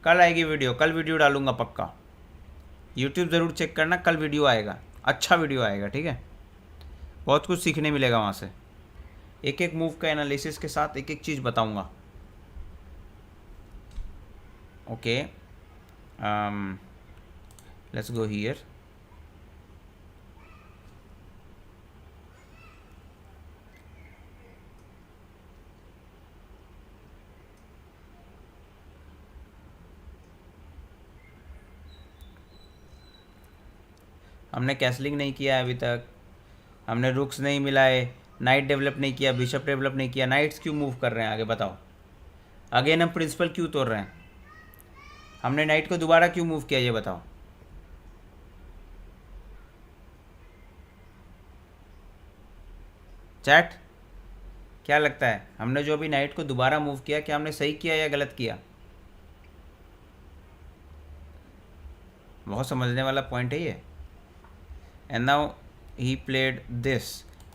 कल आएगी वीडियो, कल वीडियो डालूंगा पक्का। यूट्यूब ज़रूर चेक करना, कल वीडियो आएगा, अच्छा वीडियो आएगा, ठीक है। बहुत कुछ सीखने मिलेगा वहाँ से, एक एक मूव का एनालिसिस के साथ एक एक चीज़ बताऊंगा। Okay, let's go here. हमने कैसलिंग नहीं किया है अभी तक, हमने रुक्स नहीं मिलाए, नाइट डेवलप नहीं किया, बिशप डेवलप नहीं किया। नाइट्स क्यों मूव कर रहे हैं आगे बताओ? अगेन हम प्रिंसिपल क्यों तोड़ रहे हैं? हमने नाइट को दोबारा क्यों मूव किया ये बताओ? चैट, क्या लगता है हमने जो अभी नाइट को दोबारा मूव किया, क्या हमने सही किया या गलत किया? बहुत समझने वाला पॉइंट है ये। And now he played this,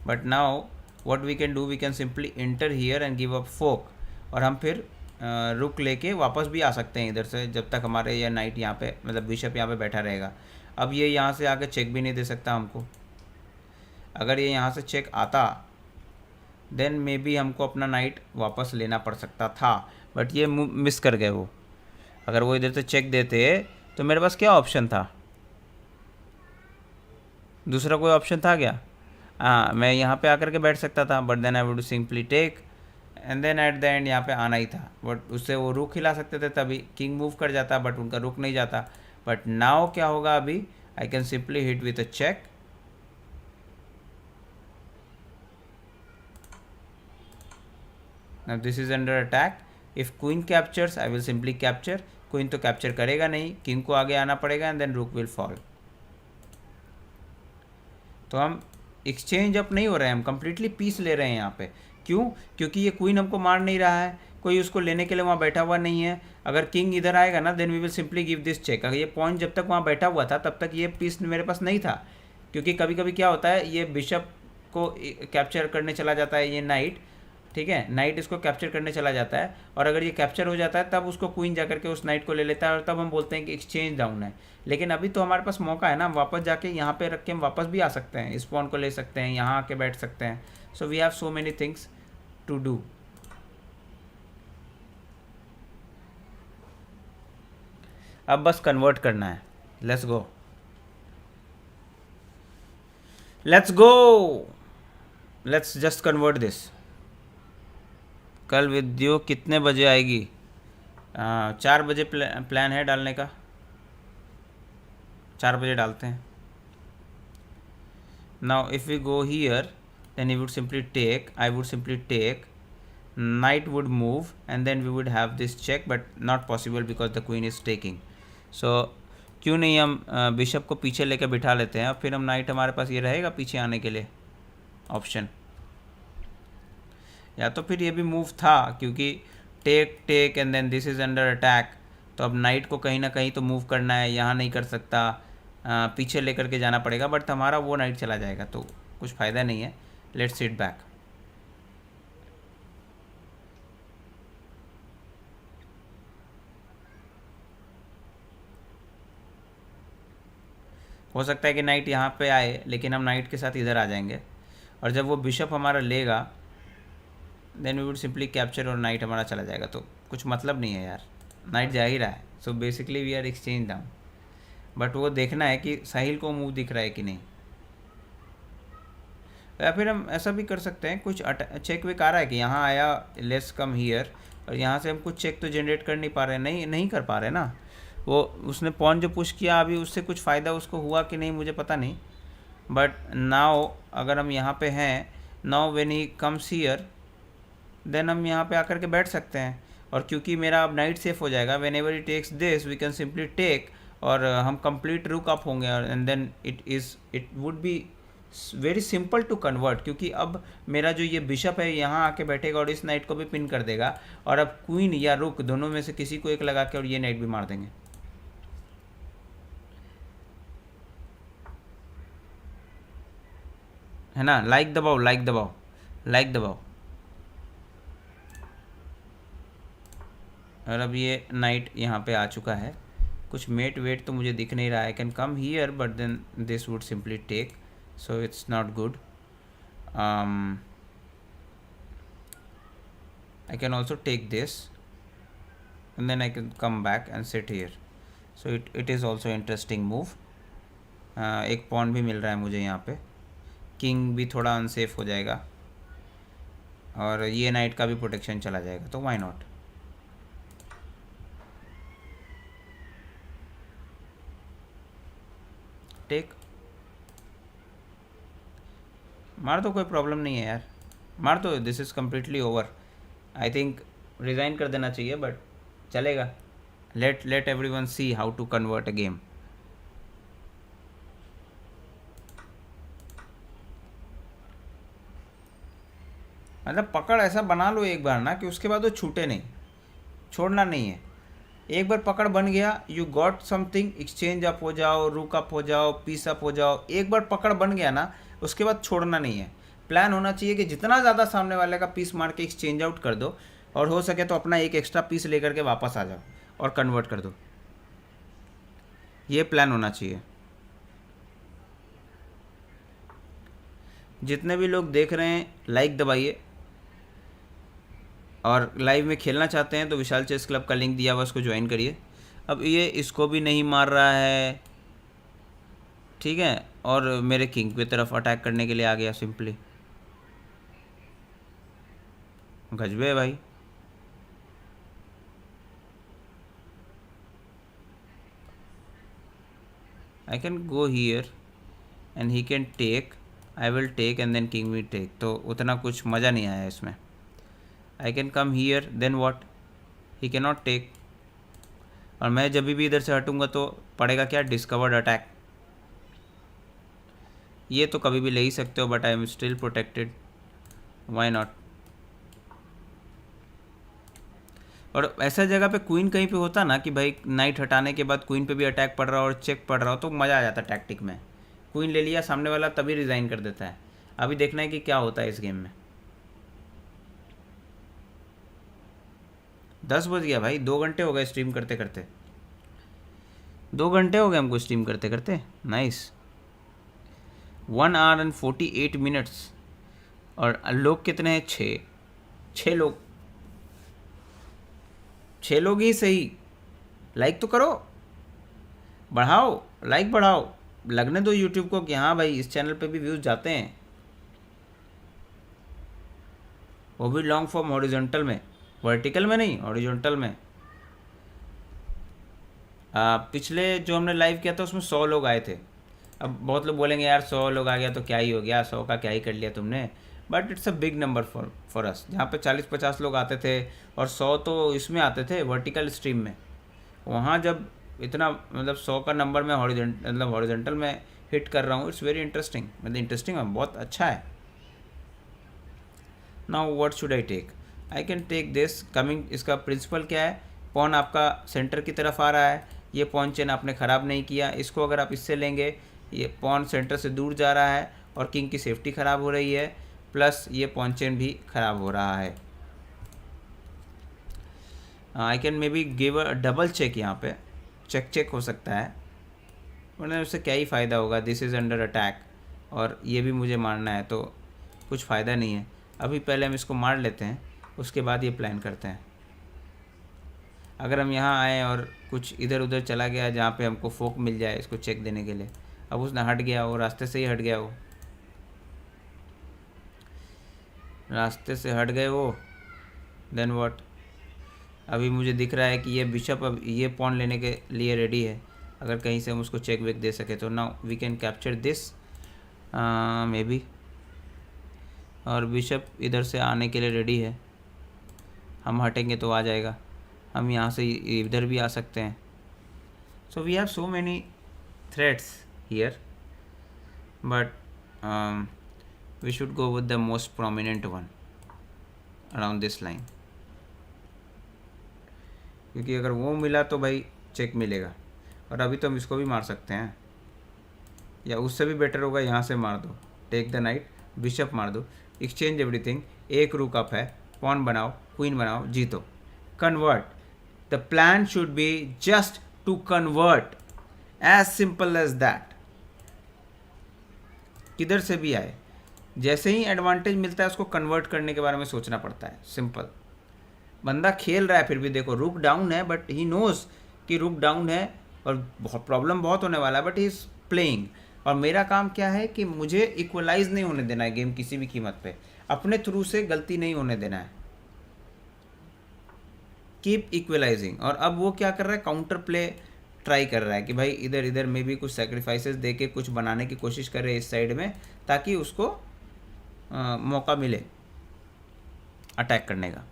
but now what we can do, we can simply enter here and give up fork, और हम फिर रुक लेके वापस भी आ सकते हैं इधर से, जब तक हमारे ये नाइट यहाँ पे, मतलब बिशप यहाँ पे बैठा रहेगा। अब ये यहाँ से आके चेक भी नहीं दे सकता हमको। अगर ये यहाँ से चेक आता देन मे बी हमको अपना नाइट वापस लेना पड़ सकता था, बट ये मिस कर गए वो। अगर वो इधर से चेक देते तो मेरे पास क्या ऑप्शन था? दूसरा कोई ऑप्शन था क्या? हाँ, मैं यहाँ पे आकर के बैठ सकता था, but then I would simply take and then at the end यहाँ पे आना ही था। बट उससे वो रुक हिला सकते थे, तभी किंग मूव कर जाता, बट उनका रुक नहीं जाता। बट नाउ क्या होगा अभी? I can simply hit with a check. Now this is under attack. If queen captures, I will simply capture. Queen तो कैप्चर करेगा नहीं, किंग को आगे आना पड़ेगा एंड देन रूक विल फॉल। तो हम एक्सचेंज अप नहीं हो रहे हैं, हम कंप्लीटली पीस ले रहे हैं यहाँ पे। क्यों? क्योंकि ये क्वीन हमको मार नहीं रहा है, कोई उसको लेने के लिए वहाँ बैठा हुआ नहीं है। अगर किंग इधर आएगा ना, then we will simply give this check. अगर ये पॉइंट जब तक वहाँ बैठा हुआ था तब तक ये पीस मेरे पास नहीं था, क्योंकि कभी कभी क्या होता है, ये बिशप को कैप्चर करने चला जाता है ये नाइट, ठीक है, नाइट इसको कैप्चर करने चला जाता है, और अगर ये कैप्चर हो जाता है तब उसको क्वीन जाकर के उस नाइट को ले लेता है, और तब हम बोलते हैं कि एक्सचेंज डाउन है। लेकिन अभी तो हमारे पास मौका है ना, हम वापस जाके यहाँ पे रख के हम वापस भी आ सकते हैं, इस पॉन को ले सकते हैं, यहाँ आके बैठ सकते हैं। So we have so many things to do. अब बस कन्वर्ट करना है। Let's go, let's go, let's just convert this. कल वीडियो कितने बजे आएगी? 4 बजे प्लान है डालने का, 4 बजे डालते हैं। Now if we go here then you would simply take, I would simply take, knight would move and then we would have this check, but not possible because the queen is taking. So क्यों नहीं हम bishop को पीछे लेके बिठा लेते हैं, और फिर हम नाइट, हमारे पास ये रहेगा पीछे आने के लिए ऑप्शन। या तो फिर ये भी मूव था, क्योंकि take take and then this is under attack, तो अब नाइट को कहीं ना कहीं तो मूव करना है, यहाँ नहीं कर सकता, पीछे लेकर के जाना पड़ेगा, बट हमारा वो नाइट चला जाएगा तो कुछ फ़ायदा नहीं है। Let's sit back. हो सकता है कि नाइट यहाँ पे आए, लेकिन हम नाइट के साथ इधर आ जाएंगे, और जब वो बिशप हमारा लेगा then we would simply capture, और नाइट हमारा चला जाएगा, तो कुछ मतलब नहीं है यार, नाइट जा ही रहा है। So basically we are exchange down, but वो देखना है कि साहिल को मूव दिख रहा है कि नहीं। या फिर हम ऐसा भी कर सकते हैं, कुछ चेक वेक आ रहा है कि यहाँ आया, लेट्स कम हियर, और यहाँ से हम कुछ चेक तो जनरेट कर नहीं पा रहे, नहीं कर पा रहे ना। वो उसने पॉन जो पुश किया अभी, उससे कुछ फ़ायदा उसको हुआ कि नहीं मुझे पता नहीं, बट नाउ अगर हम यहाँ पे हैं, now when he comes here then हम यहाँ पे आकर के बैठ सकते हैं, और क्योंकि मेरा अब नाइट सेफ हो जाएगा, whenever he takes this we can simply take, और हम कंप्लीट रुक अप होंगे, and then it would be very simple to convert, क्योंकि अब मेरा जो ये बिशप है यहाँ आके बैठेगा और इस नाइट को भी पिन कर देगा, और अब क्वीन या रुक दोनों में से किसी को एक लगा के और ये नाइट भी मार देंगे। है ना? लाइक दबाओ, लाइक दबाओ, लाइक दबाओ। और अब ये नाइट यहाँ पे आ चुका है। कुछ मेट वेट तो मुझे दिख नहीं रहा। I can come here but then this would simply take, so it's not good. I can also take this and then I can come back and sit here. So it is also interesting move. एक pawn भी मिल रहा है मुझे यहाँ पे. King भी थोड़ा अनसेफ हो जाएगा और ये नाइट का भी प्रोटेक्शन चला जाएगा, तो वाई नॉट. टेक मार दो, कोई प्रॉब्लम नहीं है यार, मार दो. This is completely over. I think resign कर देना चाहिए बट चलेगा. Let everyone see how to convert a game. मतलब पकड़ ऐसा बना लो एक बार ना कि उसके बाद वो छूटे नहीं, छोड़ना नहीं है. एक बार पकड़ बन गया, you got something, exchange up हो जाओ, रुक अप हो जाओ, पीस अप हो जाओ. एक बार पकड़ बन गया ना, उसके बाद छोड़ना नहीं है. प्लान होना चाहिए कि जितना ज़्यादा सामने वाले का पीस मार के एक्सचेंज आउट कर दो, और हो सके तो अपना एक एक्स्ट्रा पीस लेकर के वापस आ जाओ और कन्वर्ट कर दो. ये प्लान होना चाहिए. जितने भी लोग देख रहे हैं लाइक दबाइए, और लाइव में खेलना चाहते हैं तो विशाल चेस क्लब का लिंक दिया हुआ, उसको ज्वाइन करिए. अब ये इसको भी नहीं मार रहा है, ठीक है, और मेरे किंग की तरफ अटैक करने के लिए आ गया सिंपली. गजबे भाई. I can go here and he can take, I will take and then king will take. तो उतना कुछ मज़ा नहीं आया इसमें. I can come here, then what, he can not take. और मैं जब भी इधर से हटूंगा तो पड़ेगा क्या, डिस्कवर्ड अटैक. ये तो कभी भी ले ही सकते हो but I am still protected, why not. और ऐसा जगह पे क्वीन कहीं पे होता ना कि भाई नाइट हटाने के बाद क्वीन पे भी अटैक पड़ रहा हो और चेक पड़ रहा हो, तो मज़ा आ जाता टैक्टिक में. क्वीन ले लिया सामने वाला, तभी रिज़ाइन कर देता है. अभी देखना है कि क्या होता है इस गेम में. 10 बज गया भाई, 2 घंटे हो गए स्ट्रीम करते करते. 2 घंटे हो गए हमको स्ट्रीम करते करते. नाइस. 1 hour and 48 minutes. और लोग कितने हैं, 6 लोग. 6 लोग ही सही. लाइक तो करो, बढ़ाओ, लाइक बढ़ाओ. लगने दो यूट्यूब को कि हाँ भाई इस चैनल पे भी व्यूज़ जाते हैं, वो भी लॉन्ग फॉर्म हॉरिजॉन्टल में, वर्टिकल में नहीं, हॉरिजॉन्टल में. पिछले जो हमने लाइव किया था उसमें 100 लोग आए थे. अब बहुत लोग बोलेंगे यार 100 लोग आ गया तो क्या ही हो गया, 100 का क्या ही कर लिया तुमने. But it's a big number for us. जहाँ पे 40-50 लोग आते थे और 100 तो इसमें आते थे वर्टिकल स्ट्रीम में. वहाँ जब इतना मतलब 100 का नंबर में हॉरिजॉन्टल में हिट कर रहा हूँ, इट्स वेरी इंटरेस्टिंग. मतलब इंटरेस्टिंग है, बहुत अच्छा है. Now what should I take. I can take this coming. इसका प्रिंसिपल क्या है, पॉन आपका सेंटर की तरफ आ रहा है, ये पॉन चेन आपने ख़राब नहीं किया. इसको अगर आप इससे लेंगे, ये पॉन सेंटर से दूर जा रहा है और किंग की सेफ्टी ख़राब हो रही है, प्लस ये पॉन चेन भी ख़राब हो रहा है. I can maybe give a double check. यहाँ पे चेक हो सकता है, वरना उससे क्या ही फ़ायदा होगा. दिस इज़ अंडर अटैक और ये भी मुझे मारना है, तो कुछ फ़ायदा नहीं है. अभी पहले हम इसको मार लेते हैं, उसके बाद ये प्लान करते हैं. अगर हम यहाँ आए और कुछ इधर उधर चला गया जहाँ पे हमको फोक मिल जाए इसको चेक देने के लिए. अब उसने हट गया, वो रास्ते से ही हट गया, वो रास्ते से हट गए वो. Then what. अभी मुझे दिख रहा है कि ये बिशप अब ये पॉन लेने के लिए रेडी है. अगर कहीं से हम उसको चेक वेक दे सके तो now we can capture this maybe. और बिशप इधर से आने के लिए रेडी है. हम हटेंगे तो आ जाएगा. हम यहाँ से इधर भी आ सकते हैं. So we have so many threats here, but we should go with the most prominent one around this line. क्योंकि अगर वो मिला तो भाई चेक मिलेगा. और अभी तो हम इसको भी मार सकते हैं, या उससे भी बेटर होगा यहाँ से मार दो, टेक द नाइट, बिशप मार दो, एक्सचेंज एवरीथिंग. एक रुक अप है, पॉन बनाओ, क्वीन बनाओ, जीतो, convert. The plan should be just to convert, as simple as that. किधर से भी आए, जैसे ही एडवांटेज मिलता है उसको कन्वर्ट करने के बारे में सोचना पड़ता है। सिंपल, बंदा खेल रहा है फिर भी देखो रुक डाउन है, बट ही नोज कि रुक डाउन है और बहुत प्रॉब्लम बहुत होने वाला है, बट ही इज प्लेइंग। और मेरा काम क्या है कि मुझे इक्वलाइज नहीं होने देना है गेम किसी भी कीमत पे, अपने थ्रू से गलती नहीं होने देना है, कीप इक्वलाइजिंग। और अब वो क्या कर रहा है, काउंटर प्ले ट्राई कर रहा है कि भाई इधर इधर में भी कुछ सेक्रीफाइसेस दे के कुछ बनाने की कोशिश कर रहे हैं इस साइड में, ताकि उसको मौका मिले अटैक करने का।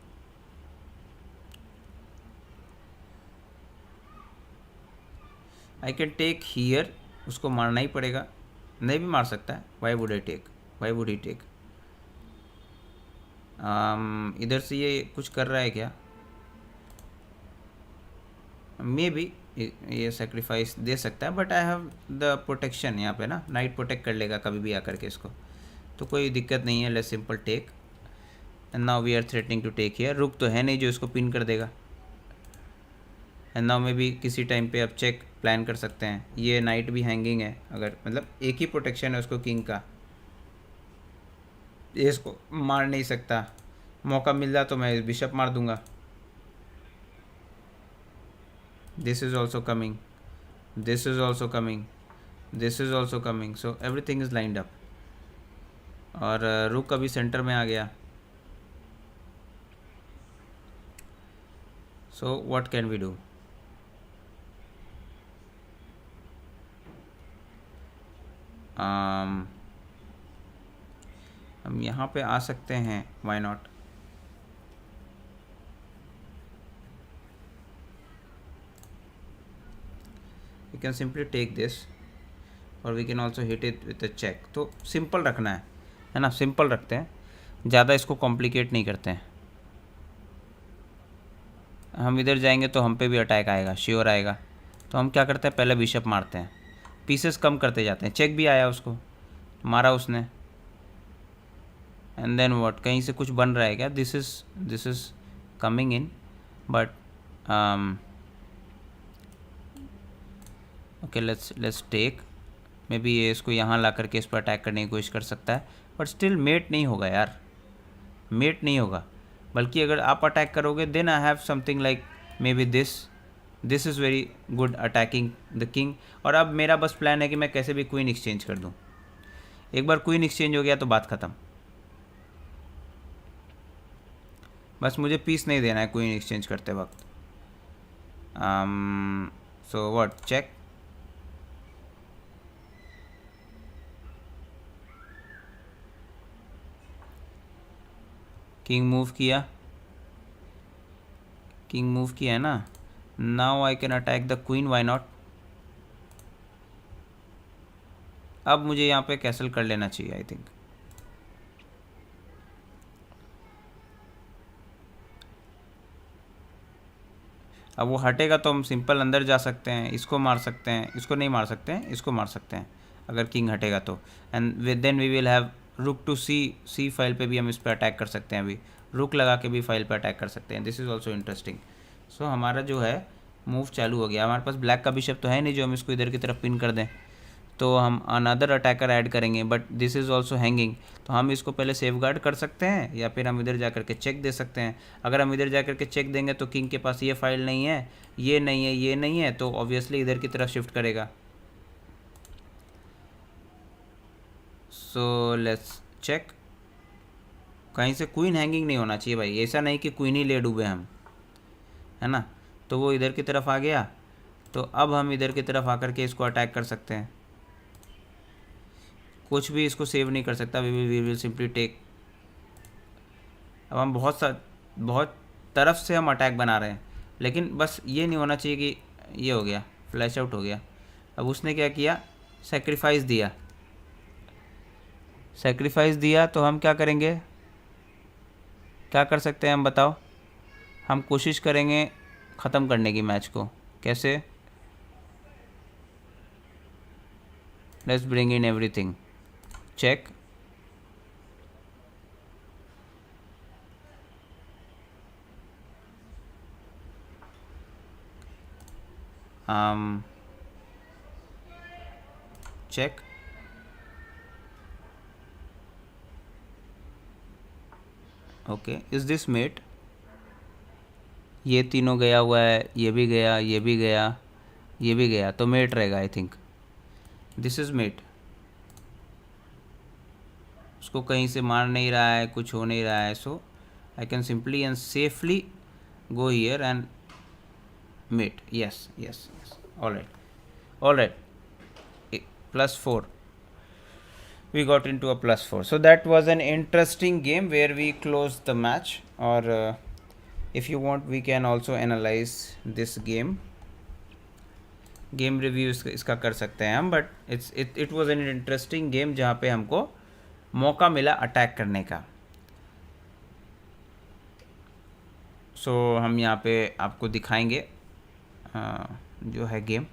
आई कैन टेक हियर, उसको मारना ही पड़ेगा, नहीं भी मार सकता है। Why would I take, why would he take. इधर से ये कुछ कर रहा है क्या, मे बी ये सेक्रीफाइस दे सकता है, but I have the protection यहाँ पे ना, नाइट प्रोटेक्ट कर लेगा कभी भी आकर के इसको, तो कोई दिक्कत नहीं है। Let's simple take and now we are threatening to take here. Rook तो है नहीं जो इसको पिन कर देगा। एंड नाउ में भी किसी टाइम पे अब चेक प्लान कर सकते हैं। ये नाइट भी हैंगिंग है, अगर मतलब एक ही प्रोटेक्शन है उसको किंग का, ये इसको मार नहीं सकता। मौका मिल जाए तो मैं बिशप मार दूंगा। This is also coming, this is also coming, this is also coming, so everything is lined up. और रुक अभी सेंटर में आ गया। So what can we do, हम यहाँ पे आ सकते हैं, why not. We can simply take this और we can also hit it with a check. तो सिंपल रखना है ना, सिंपल रखते हैं, ज़्यादा इसको कॉम्प्लिकेट नहीं करते हैं। हम इधर जाएंगे तो हम पे भी अटैक आएगा, श्योर आएगा। तो हम क्या करते हैं, पहले बिशप मारते हैं, पीसेस कम करते जाते हैं। चेक भी आया उसको, मारा उसने, एंड देन व्हाट, कहीं से कुछ बन रहा है क्या, this is coming in, but okay let's take. Maybe ये इसको यहाँ ला करके इस पर अटैक करने की कोशिश कर सकता है, बट स्टिल मेट नहीं होगा यार, मेट नहीं होगा। बल्कि अगर आप अटैक करोगे then I have something like maybe this is very good attacking the king. और अब मेरा बस प्लान है कि मैं कैसे भी क्वीन एक्सचेंज कर दूँ। एक बार क्वीन एक्सचेंज हो गया तो बात ख़त्म, बस मुझे पीस नहीं देना है क्वीन एक्सचेंज करते वक्त। So what, check. King move किया, किंग मूव किया है ना। Now I can attack the queen, why not. अब मुझे यहाँ पे कैसल कर लेना चाहिए आई थिंक। अब वो हटेगा तो हम सिंपल अंदर जा सकते हैं, इसको मार सकते हैं, इसको नहीं मार सकते हैं, इसको मार सकते हैं अगर किंग हटेगा तो। And then we will have rook to C file पे भी हम इस पर अटैक कर सकते हैं, अभी रुक लगा के भी फाइल पे अटैक कर सकते हैं। This is also interesting. So हमारा जो है मूव चालू हो गया। हमारे पास ब्लैक का बिशप तो है नहीं जो हम इसको इधर की तरफ पिन कर दें, तो हम अनदर अटैकर ऐड करेंगे, but this is also hanging. तो हम इसको पहले सेफ गार्ड कर सकते हैं या फिर हम इधर जा करके चेक दे सकते हैं। अगर हम इधर जा करके चेक देंगे तो किंग के पास ये फाइल नहीं है, ये नहीं है, ये नहीं है, तो ऑब्वियसली इधर की तरफ शिफ्ट करेगा। So let's check. कहीं से क्वीन हैंगिंग नहीं होना चाहिए भाई, ऐसा नहीं कि क्वीन ही ले डूबे हम, है ना। तो वो इधर की तरफ आ गया, तो अब हम इधर की तरफ आकर के इसको अटैक कर सकते हैं। कुछ भी इसको सेव नहीं कर सकता, वी विल सिंपली टेक। अब हम बहुत तरफ से हम अटैक बना रहे हैं, लेकिन बस ये नहीं होना चाहिए कि ये हो गया, फ्लैश आउट हो गया। अब उसने क्या किया, सेक्रीफाइस दिया, सेक्रीफाइस दिया, तो हम क्या करेंगे, क्या कर सकते हैं हम बताओ। हम कोशिश करेंगे ख़त्म करने की मैच को। कैसे, let's bring in everything, check. check. Okay, is this mate? ये तीनों गया हुआ है, ये भी गया, ये भी गया, ये भी गया, तो मेट रहेगा I think. This is mate. उसको कहीं से मार नहीं रहा है, कुछ हो नहीं रहा है, so I can simply and safely go here and mate. Yes yes yes. All right. +4. We got into a +4. So that was an interesting game where we closed the match. Or if you want, we can also analyze this game. Game review इसका कर सकते हैं हम, but it was an interesting game जहाँ पे हमको मौका मिला अटैक करने का. So हम यहाँ पे आपको दिखाएंगे जो है गेम,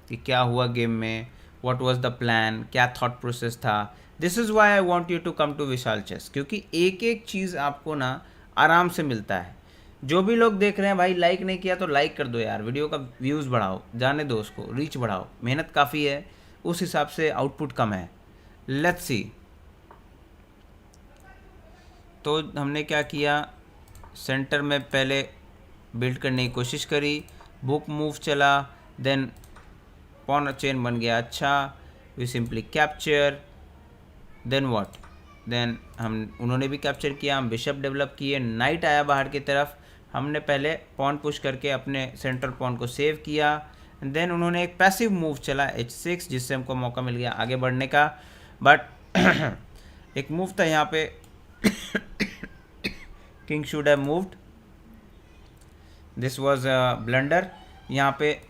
कि क्या हुआ गेम में, वॉट वॉज द प्लान, क्या थॉट प्रोसेस था. This is why I want you to come to Vishal chess, क्योंकि एक एक चीज़ आपको ना आराम से मिलता है. जो भी लोग देख रहे हैं भाई, लाइक नहीं किया तो लाइक कर दो यार, वीडियो का व्यूज़ बढ़ाओ, जाने दो उसको, रीच बढ़ाओ. मेहनत काफ़ी है, उस हिसाब से आउटपुट कम है. Let's see. तो हमने क्या किया, सेंटर में पहले बिल्ड करने की कोशिश करी, बुक मूव चला, देन पॉन चेन बन गया. अच्छा, we simply capture, then what, then हम उन्होंने भी कैप्चर किया, हम बिशप डेवलप किए, नाइट आया बाहर की तरफ, हमने पहले पॉन पुश करके अपने सेंट्रल पॉन को सेव किया. देन उन्होंने एक पैसिव मूव चला h6, जिससे हमको मौका मिल गया आगे बढ़ने का. बट एक मूव था यहाँ पे, king should have moved, this was blunder. यहाँ पे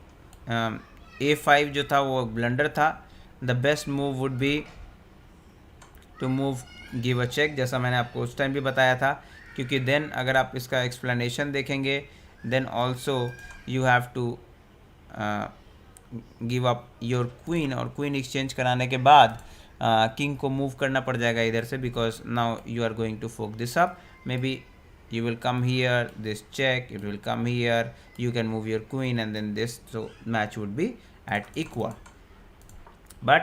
A5 जो था वो ब्लंडर था. The best move would be to move give a check, जैसा मैंने आपको उस टाइम भी बताया था, क्योंकि देन अगर आप इसका एक्सप्लेनेशन देखेंगे, then also you have to give up your queen, और क्वीन एक्सचेंज कराने के बाद किंग को मूव करना पड़ जाएगा इधर से, because now you are going to fuck this up. Maybe you will come here, this check, it will come here, you can move your queen and then this, so match would be at equal. but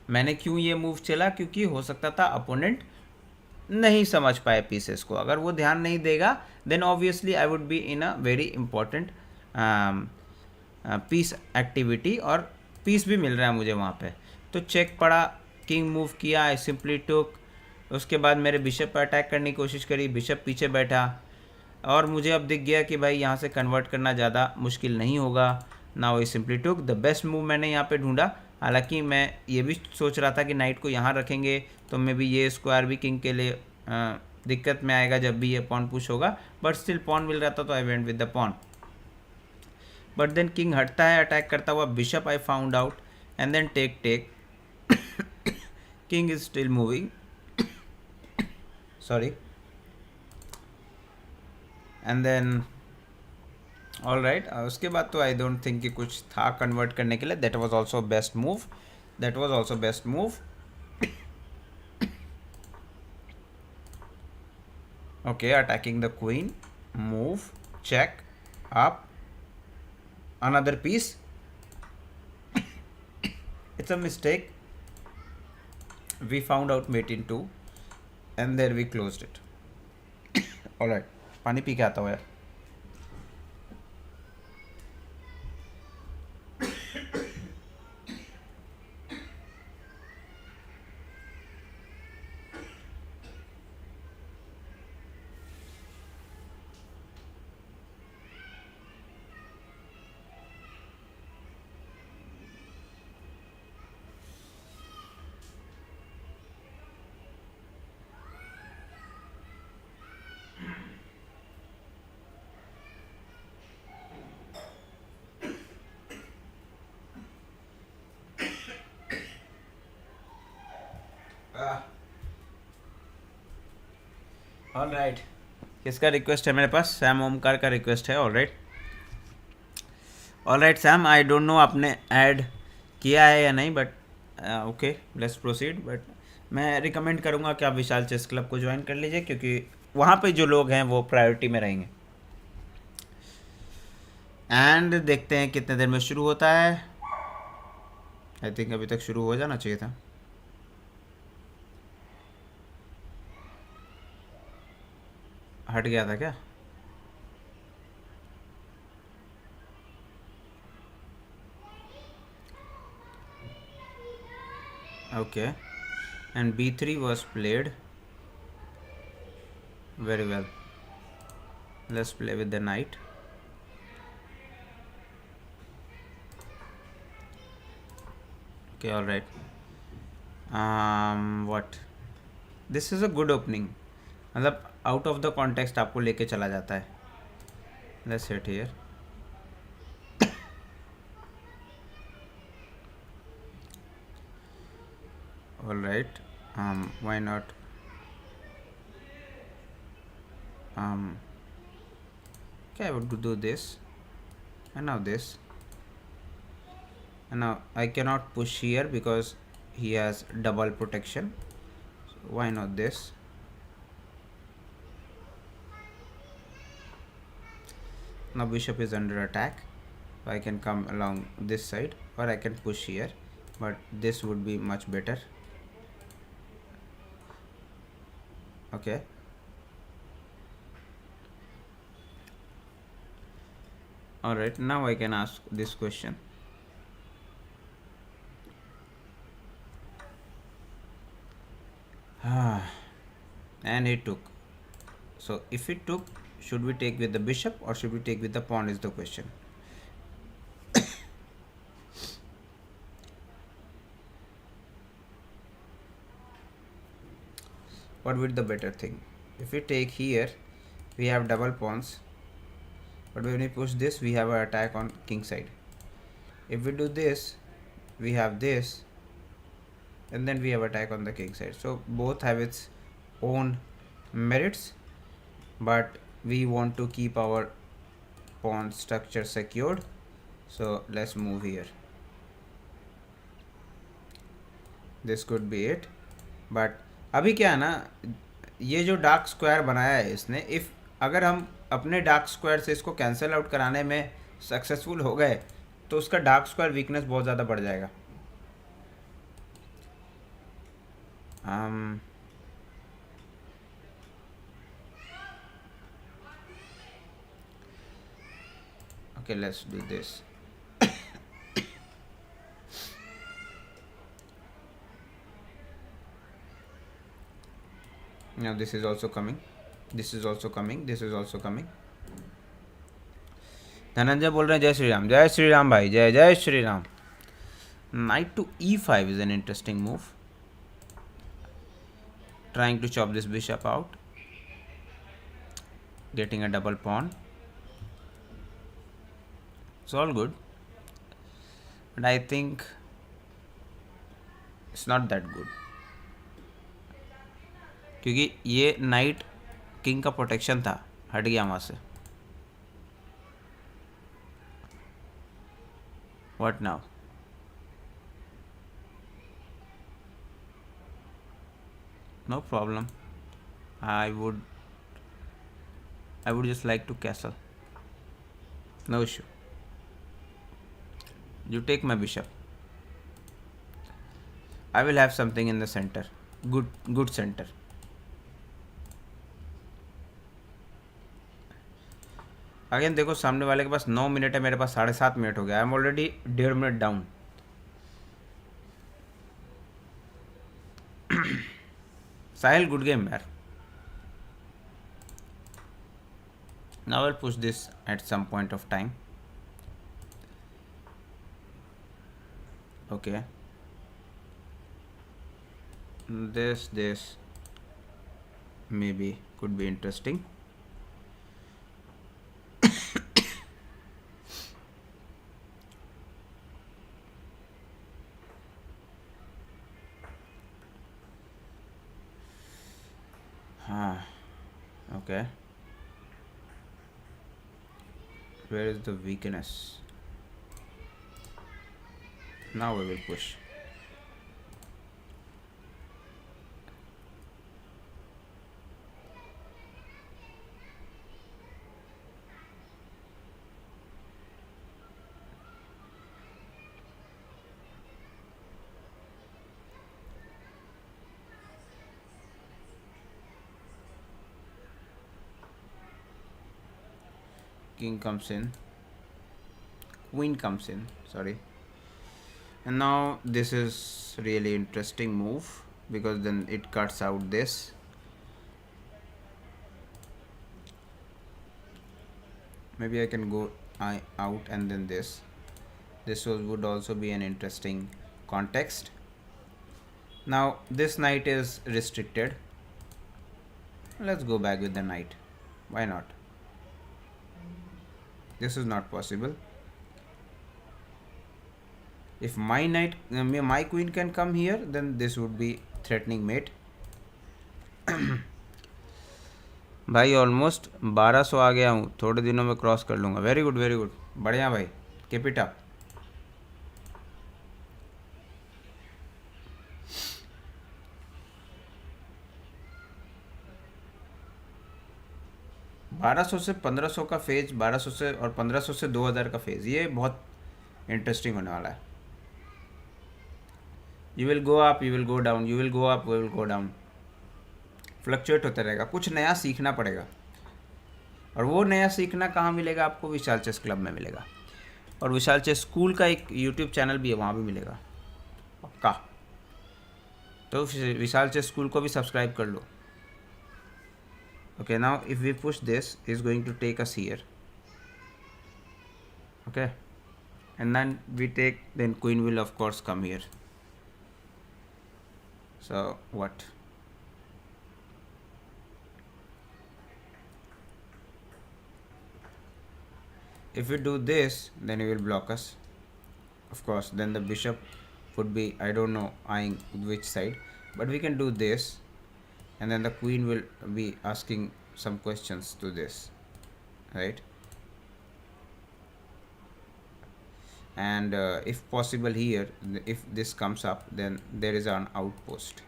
मैंने क्यों ये move चला, क्योंकि हो सकता था opponent नहीं समझ पाए पीसेस को. अगर वो ध्यान नहीं देगा, then obviously I would be in a very important piece activity, और पीस भी मिल रहा है मुझे वहाँ पे. तो चेक पड़ा, किंग मूव किया, आई सिंपली टुक. उसके बाद मेरे बिशप पर अटैक करने की कोशिश करी, बिशप पीछे बैठा, और मुझे अब दिख गया कि भाई यहाँ से कन्वर्ट करना ज़्यादा मुश्किल नहीं होगा. Now I simply took the best move मैंने यहाँ पे ढूंढा. हालांकि मैं ये भी सोच रहा था कि नाइट को यहाँ रखेंगे तो मे बी ये स्क्वायर भी किंग के लिए दिक्कत में आएगा जब भी ये पॉन पुश होगा, बट स्टिल पॉन मिल रहा था तो I went with the pawn. But then king हटता है अटैक करता हुआ, bishop I found out, and then take. King is still moving, sorry, and then all right. उसके बाद तो आई डोंट थिंक कि कुछ था कन्वर्ट करने के लिए. that was also best move. okay, attacking the queen, move, check, up, another piece. it's a mistake, we found out mate in 2 and there we closed it. all right, पानी P के आता हूँ यार. All right, किसका request है मेरे पास? Sam Omkar का request है. All right Sam, I don't no आपने ऐड किया है या नहीं, but okay let's proceed. But मैं रिकमेंड करूँगा कि आप विशाल चेस क्लब को ज्वाइन कर लीजिए, क्योंकि वहाँ पे जो लोग हैं वो प्रायोरिटी में रहेंगे. एंड देखते हैं कितने देर में शुरू होता है। आई थिंक अभी तक शुरू हो जाना चाहिए था। हट गया था क्या? Okay, and B3 was played very well. Let's play with the knight. Okay, all right. What? This is a good opening. मतलब out of the context आपको लेके चला जाता है. Let's hit here. All right. Why not? Okay, I would do this, and now this, and now I cannot push here because he has double protection. So why not this? Now bishop is under attack. So I can come along this side, or I can push here, but this would be much better. Okay. All right, now I can ask this question. And he took. So if he took, should we take with the bishop or should we take with the pawn is the question. What would the better thing? If we take here, we have double pawns, but when we push this, we have an attack on king side. If we do this, we have this, and then we have attack on the king side. So both have its own merits, but we want to keep our pawn structure secured. So let's move here. This could be it, but अभी क्या है ना, ये जो dark square बनाया है इसने, if अगर हम अपने डार्क स्क्वायर से इसको कैंसिल आउट कराने में सक्सेसफुल हो गए तो उसका डार्क स्क्वायर वीकनेस बहुत ज़्यादा बढ़ जाएगा. Okay, let's do this. Now this is also coming, this is also coming, this is also coming. Dhananjay बोल रहे हैं जय श्री राम भाई, जय जय Shri Ram. Knight to E5 is an interesting move, trying to chop this bishop out, getting a double pawn. It's all good, but I think it's not that good, क्योंकि ये night king का प्रोटेक्शन था, हट गया वहाँ से. What now? No problem. I would just like to castle. No issue. You take my bishop. I will have something in the center. Good center. Again देखो सामने वाले के पास 9 मिनट है, मेरे पास 7.5 मिनट हो गया. I am already 1.5 minute down. Sahil good game यार. Now I'll push this at some point of time. Okay. This maybe could be interesting. Okay. Where is the weakness? Now we will push. king comes in, queen comes in, sorry. And now this is really interesting move, because then it cuts out this. Maybe I can go out and then this. This would also be an interesting context. Now this knight is restricted. Let's go back with the knight. Why not? This is not possible. If my knight, my queen can come here, then this would be threatening mate. भाई almost 1200 आ गया हूँ, थोड़े दिनों में cross कर लूँगा. Very good very good, बढ़िया भाई, कीप इट अप. 1200 से 1500 का फेज, 1200 से और 1500 से 2000 का फेज, ये बहुत इंटरेस्टिंग होने वाला है. You will go up, you will go down, you will go up, you will go down, fluctuate होता रहेगा. कुछ नया सीखना पड़ेगा, और वो नया सीखना कहाँ मिलेगा आपको? विशाल चेस क्लब में मिलेगा. और विशाल चेस स्कूल का एक यूट्यूब चैनल भी है, वहाँ भी मिलेगा पक्का. तो विशाल चेस स्कूल को भी सब्सक्राइब कर लो. Okay, now if we push this, is going to take us here. Okay, and then we take, then queen will of course come here. So what? If we do this, then he will block us. Of course, then the bishop would be, I don't know, eyeing which side, but we can do this. And then the queen will be asking some questions to this, right? And if possible here, if this comes up, then there is an outpost.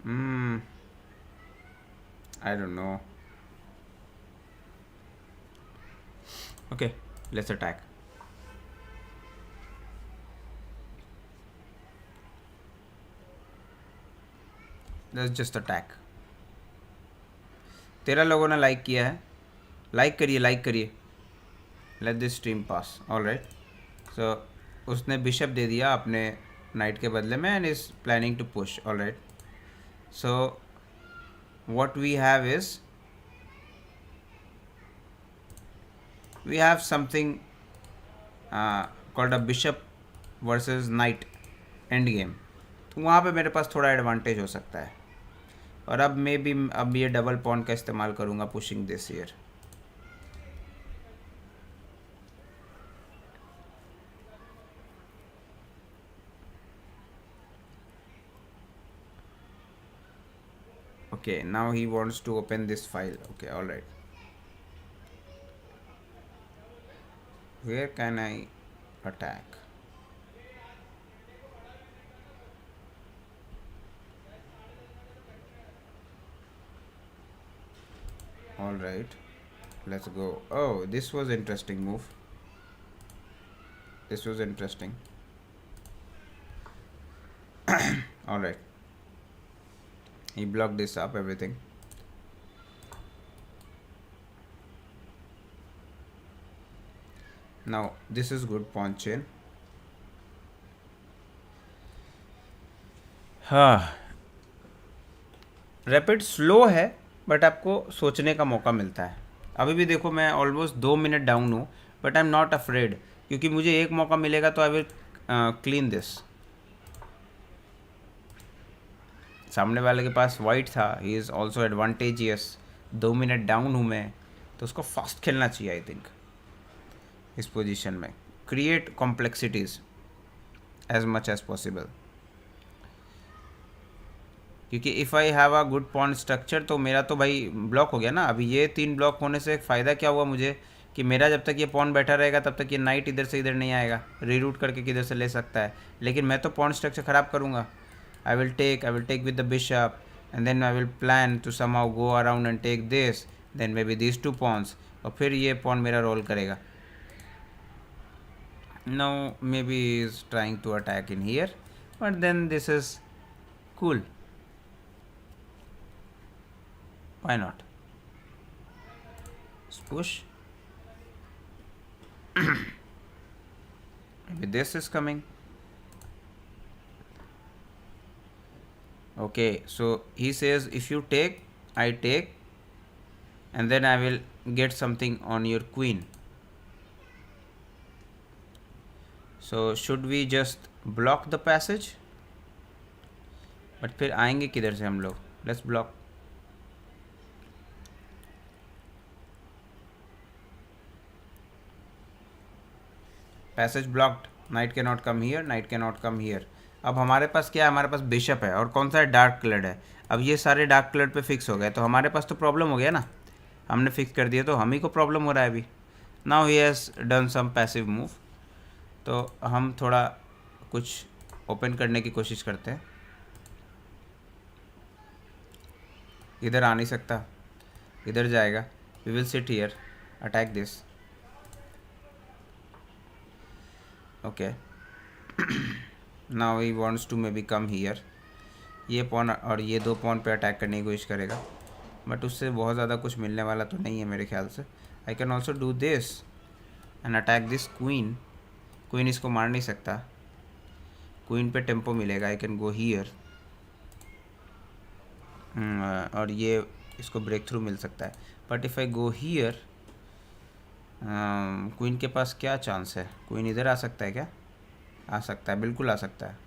I don't know. Okay, let's attack. Let's just attack. 13 लोगों ने like किया है, like करिए, like करिए. Let this stream pass. All right. So उसने bishop दे दिया अपने नाइट के बदले में, and is planning to push. All right. So what we have is, we have something called a bishop versus knight end game. तो वहाँ पे मेरे पास थोड़ा एडवांटेज हो सकता है. और अब मैं भी अब ये डबल पॉन का इस्तेमाल करूँगा, pushing this year. Okay, now he wants to open this file. Okay, all right. Where can I attack? All right, let's go. Oh, this was interesting move. This was interesting. All right, he blocked this up, everything. Now this is good pawn chain. हाँ, rapid slow है, but आपको सोचने का मौका मिलता है. अभी भी देखो, मैं ऑलमोस्ट 2 मिनट डाउन हूँ, but I am not afraid, क्योंकि मुझे एक मौका मिलेगा तो आई विल क्लीन दिस. सामने वाले के पास वाइट था, he is also advantageous. 2 minute down हूँ मैं, तो उसको फास्ट खेलना चाहिए आई थिंक इस पोजीशन में. Create complexities as much as possible, क्योंकि if I have a good pawn structure, तो मेरा तो भाई ब्लॉक हो गया ना. अभी ये 3 ब्लॉक होने से फ़ायदा क्या हुआ मुझे, कि मेरा जब तक ये पॉन बैठा रहेगा तब तक ये नाइट इधर से इधर नहीं आएगा, रीरूट करके किधर से ले सकता है. लेकिन मैं तो पॉन स्ट्रक्चर ख़राब करूँगा. I will take with the bishop, and then I will plan to somehow go around and take this, then maybe this 2 pawns, और फिर ये पॉन मेरा रोल करेगा. Now maybe he is trying to attack in here, but then this is cool. Why not? push. Maybe this is coming. Okay, so he says if you take, I take, and then I will get something on your queen. So should we just block the passage? But फिर आएंगे किधर से हम लोग? Let's block. Passage blocked. Night can not come here, night can not come here. अब हमारे पास क्या है? हमारे पास बिशप है और कौन सा है? डार्क कलर्ड है. अब ये सारे डार्क कलर्ड पे फिक्स हो गए तो हमारे पास तो प्रॉब्लम हो गया ना. हमने फिक्स कर दिया तो हम ही को प्रॉब्लम हो रहा है अभी. Now he has done some passive move. तो हम थोड़ा कुछ ओपन करने की कोशिश करते हैं. इधर आ नहीं सकता, इधर जाएगा. We will sit here, attack this. Okay, now he wants to maybe come here. ये पॉन और ये दो पॉन पे अटैक करने की कोशिश करेगा बट उससे बहुत ज़्यादा कुछ मिलने वाला तो नहीं है मेरे ख्याल से. आई can also do this and attack this queen. Queen इसको मार नहीं सकता. क्वीन पे टेम्पो मिलेगा. आई कैन गो हियर और ये इसको ब्रेक थ्रू मिल सकता है. But if I go here, queen के पास क्या चांस है? क्वीन इधर आ सकता है क्या? आ सकता है, बिल्कुल आ सकता है.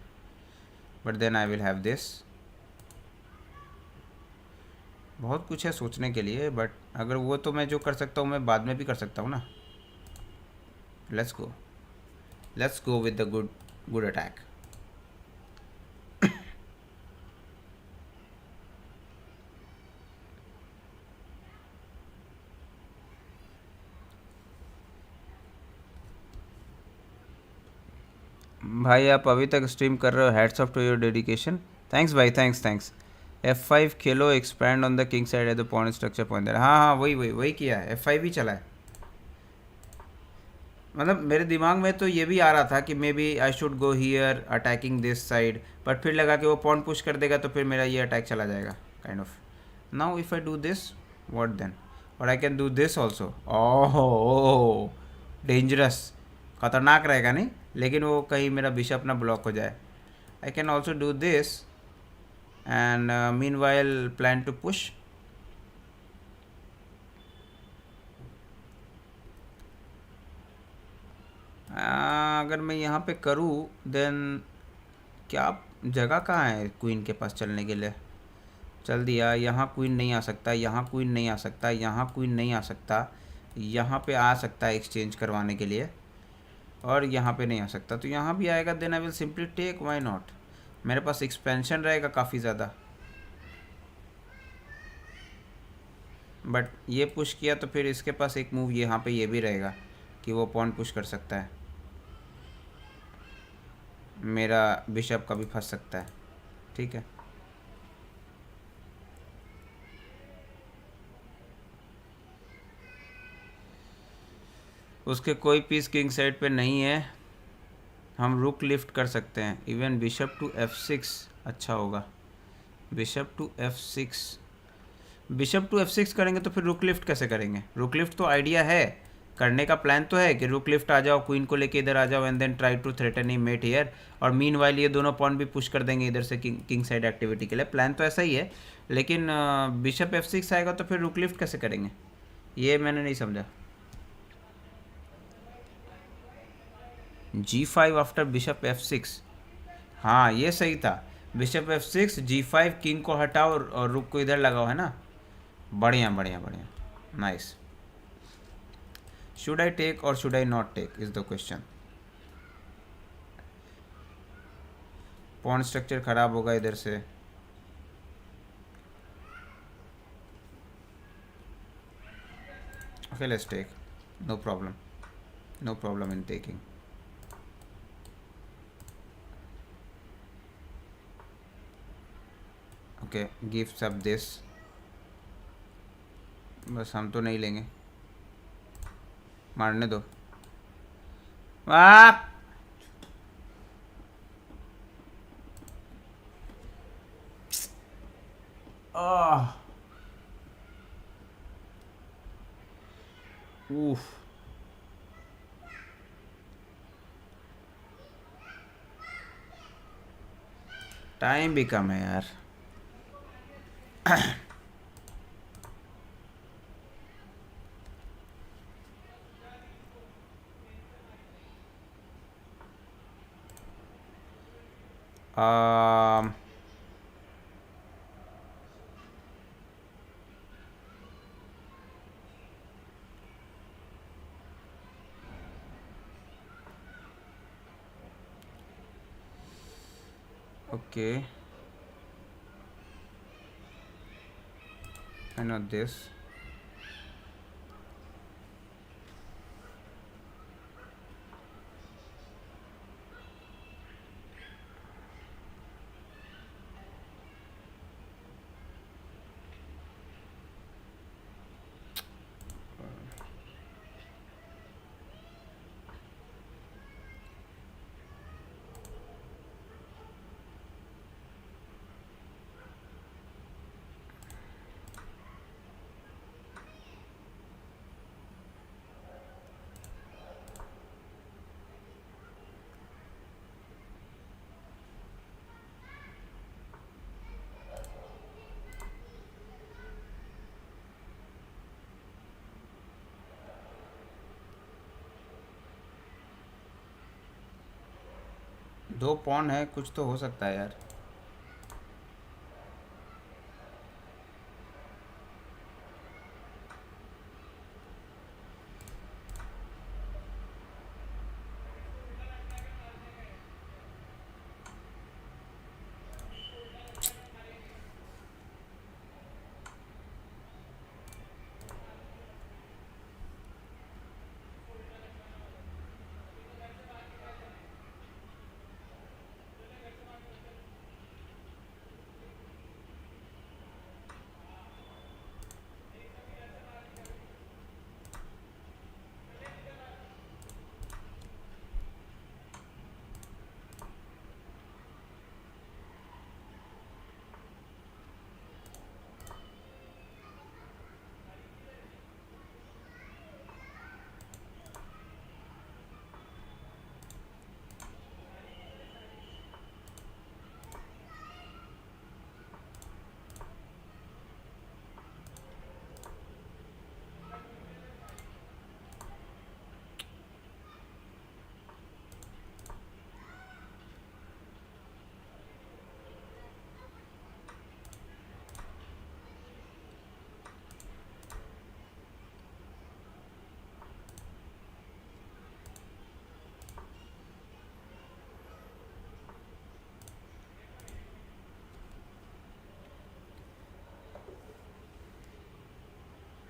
But then I will have this. बहुत कुछ है सोचने के लिए बट अगर वो तो मैं जो कर सकता हूँ मैं बाद में भी कर सकता हूँ ना. Let's go with the good attack. भाई आप अभी तक स्ट्रीम कर रहे हो, hats off to your dedication. Thanks भाई, थैंक्स. F5 खेलो, expand on the king side है द पॉन स्ट्रक्चर पॉइंट. हाँ हाँ, वही किया है. F5 ही चला है. मतलब मेरे दिमाग में तो ये भी आ रहा था कि maybe I should go here attacking this side but फिर लगा कि वो पॉन पुश कर देगा तो फिर मेरा ये अटैक चला जाएगा kind of. Now if I do this what then? और I can do this also. Oh dangerous, खतरनाक रहेगा नहीं, लेकिन वो कहीं मेरा बिशप ना ब्लॉक हो जाए. I can also do this and meanwhile plan to push. अगर मैं यहाँ पे करूँ देन क्या जगह कहाँ है क्वीन के पास चलने के लिए? चल दिया. यहाँ क्वीन नहीं आ सकता, यहाँ क्वीन नहीं आ सकता, यहाँ क्वीन नहीं आ सकता. यहाँ पे आ सकता है एक्सचेंज करवाने के लिए और यहाँ पे नहीं आ सकता. तो यहाँ भी आएगा then I will simply take. Why not? मेरे पास एक्सपेंशन रहेगा काफ़ी ज़्यादा. बट ये पुश किया तो फिर इसके पास एक मूव यहाँ पे ये भी रहेगा कि वो पॉन पुश कर सकता है. मेरा बिशप कभी फंस सकता है. ठीक है, उसके कोई पीस किंग साइड पे नहीं है. हम रुक लिफ्ट कर सकते हैं. इवन बिशप टू F6 अच्छा होगा. बिशप टू F6 करेंगे तो फिर रुक लिफ्ट कैसे करेंगे? रुक लिफ्ट तो आइडिया है, करने का प्लान तो है कि रुक लिफ्ट आ जाओ, क्वीन को लेके इधर आ जाओ and then try to threaten he mate here. और मीन वाइल ये दोनों पॉन भी पुश कर देंगे इधर से किंग साइड एक्टिविटी के लिए. प्लान तो ऐसा ही है, लेकिन बिशप F6 आएगा तो फिर रुक लिफ्ट कैसे करेंगे? ये मैंने नहीं समझा. G5 after bishop F6. हाँ ये सही था. बिशप F6 G5, किंग को हटाओ और रुक को इधर लगाओ, है ना? बढ़िया बढ़िया बढ़िया, नाइस. शुड आई टेक और should I not take is the question. Pawn structure खराब होगा इधर से. Okay let's take. No problem in taking. Okay give सब दिस. बस हम तो नहीं लेंगे, मारने दो. आप उफ, टाइम भी कम है यार। um, okay, I know this. दो पॉन है, कुछ तो हो सकता है यार।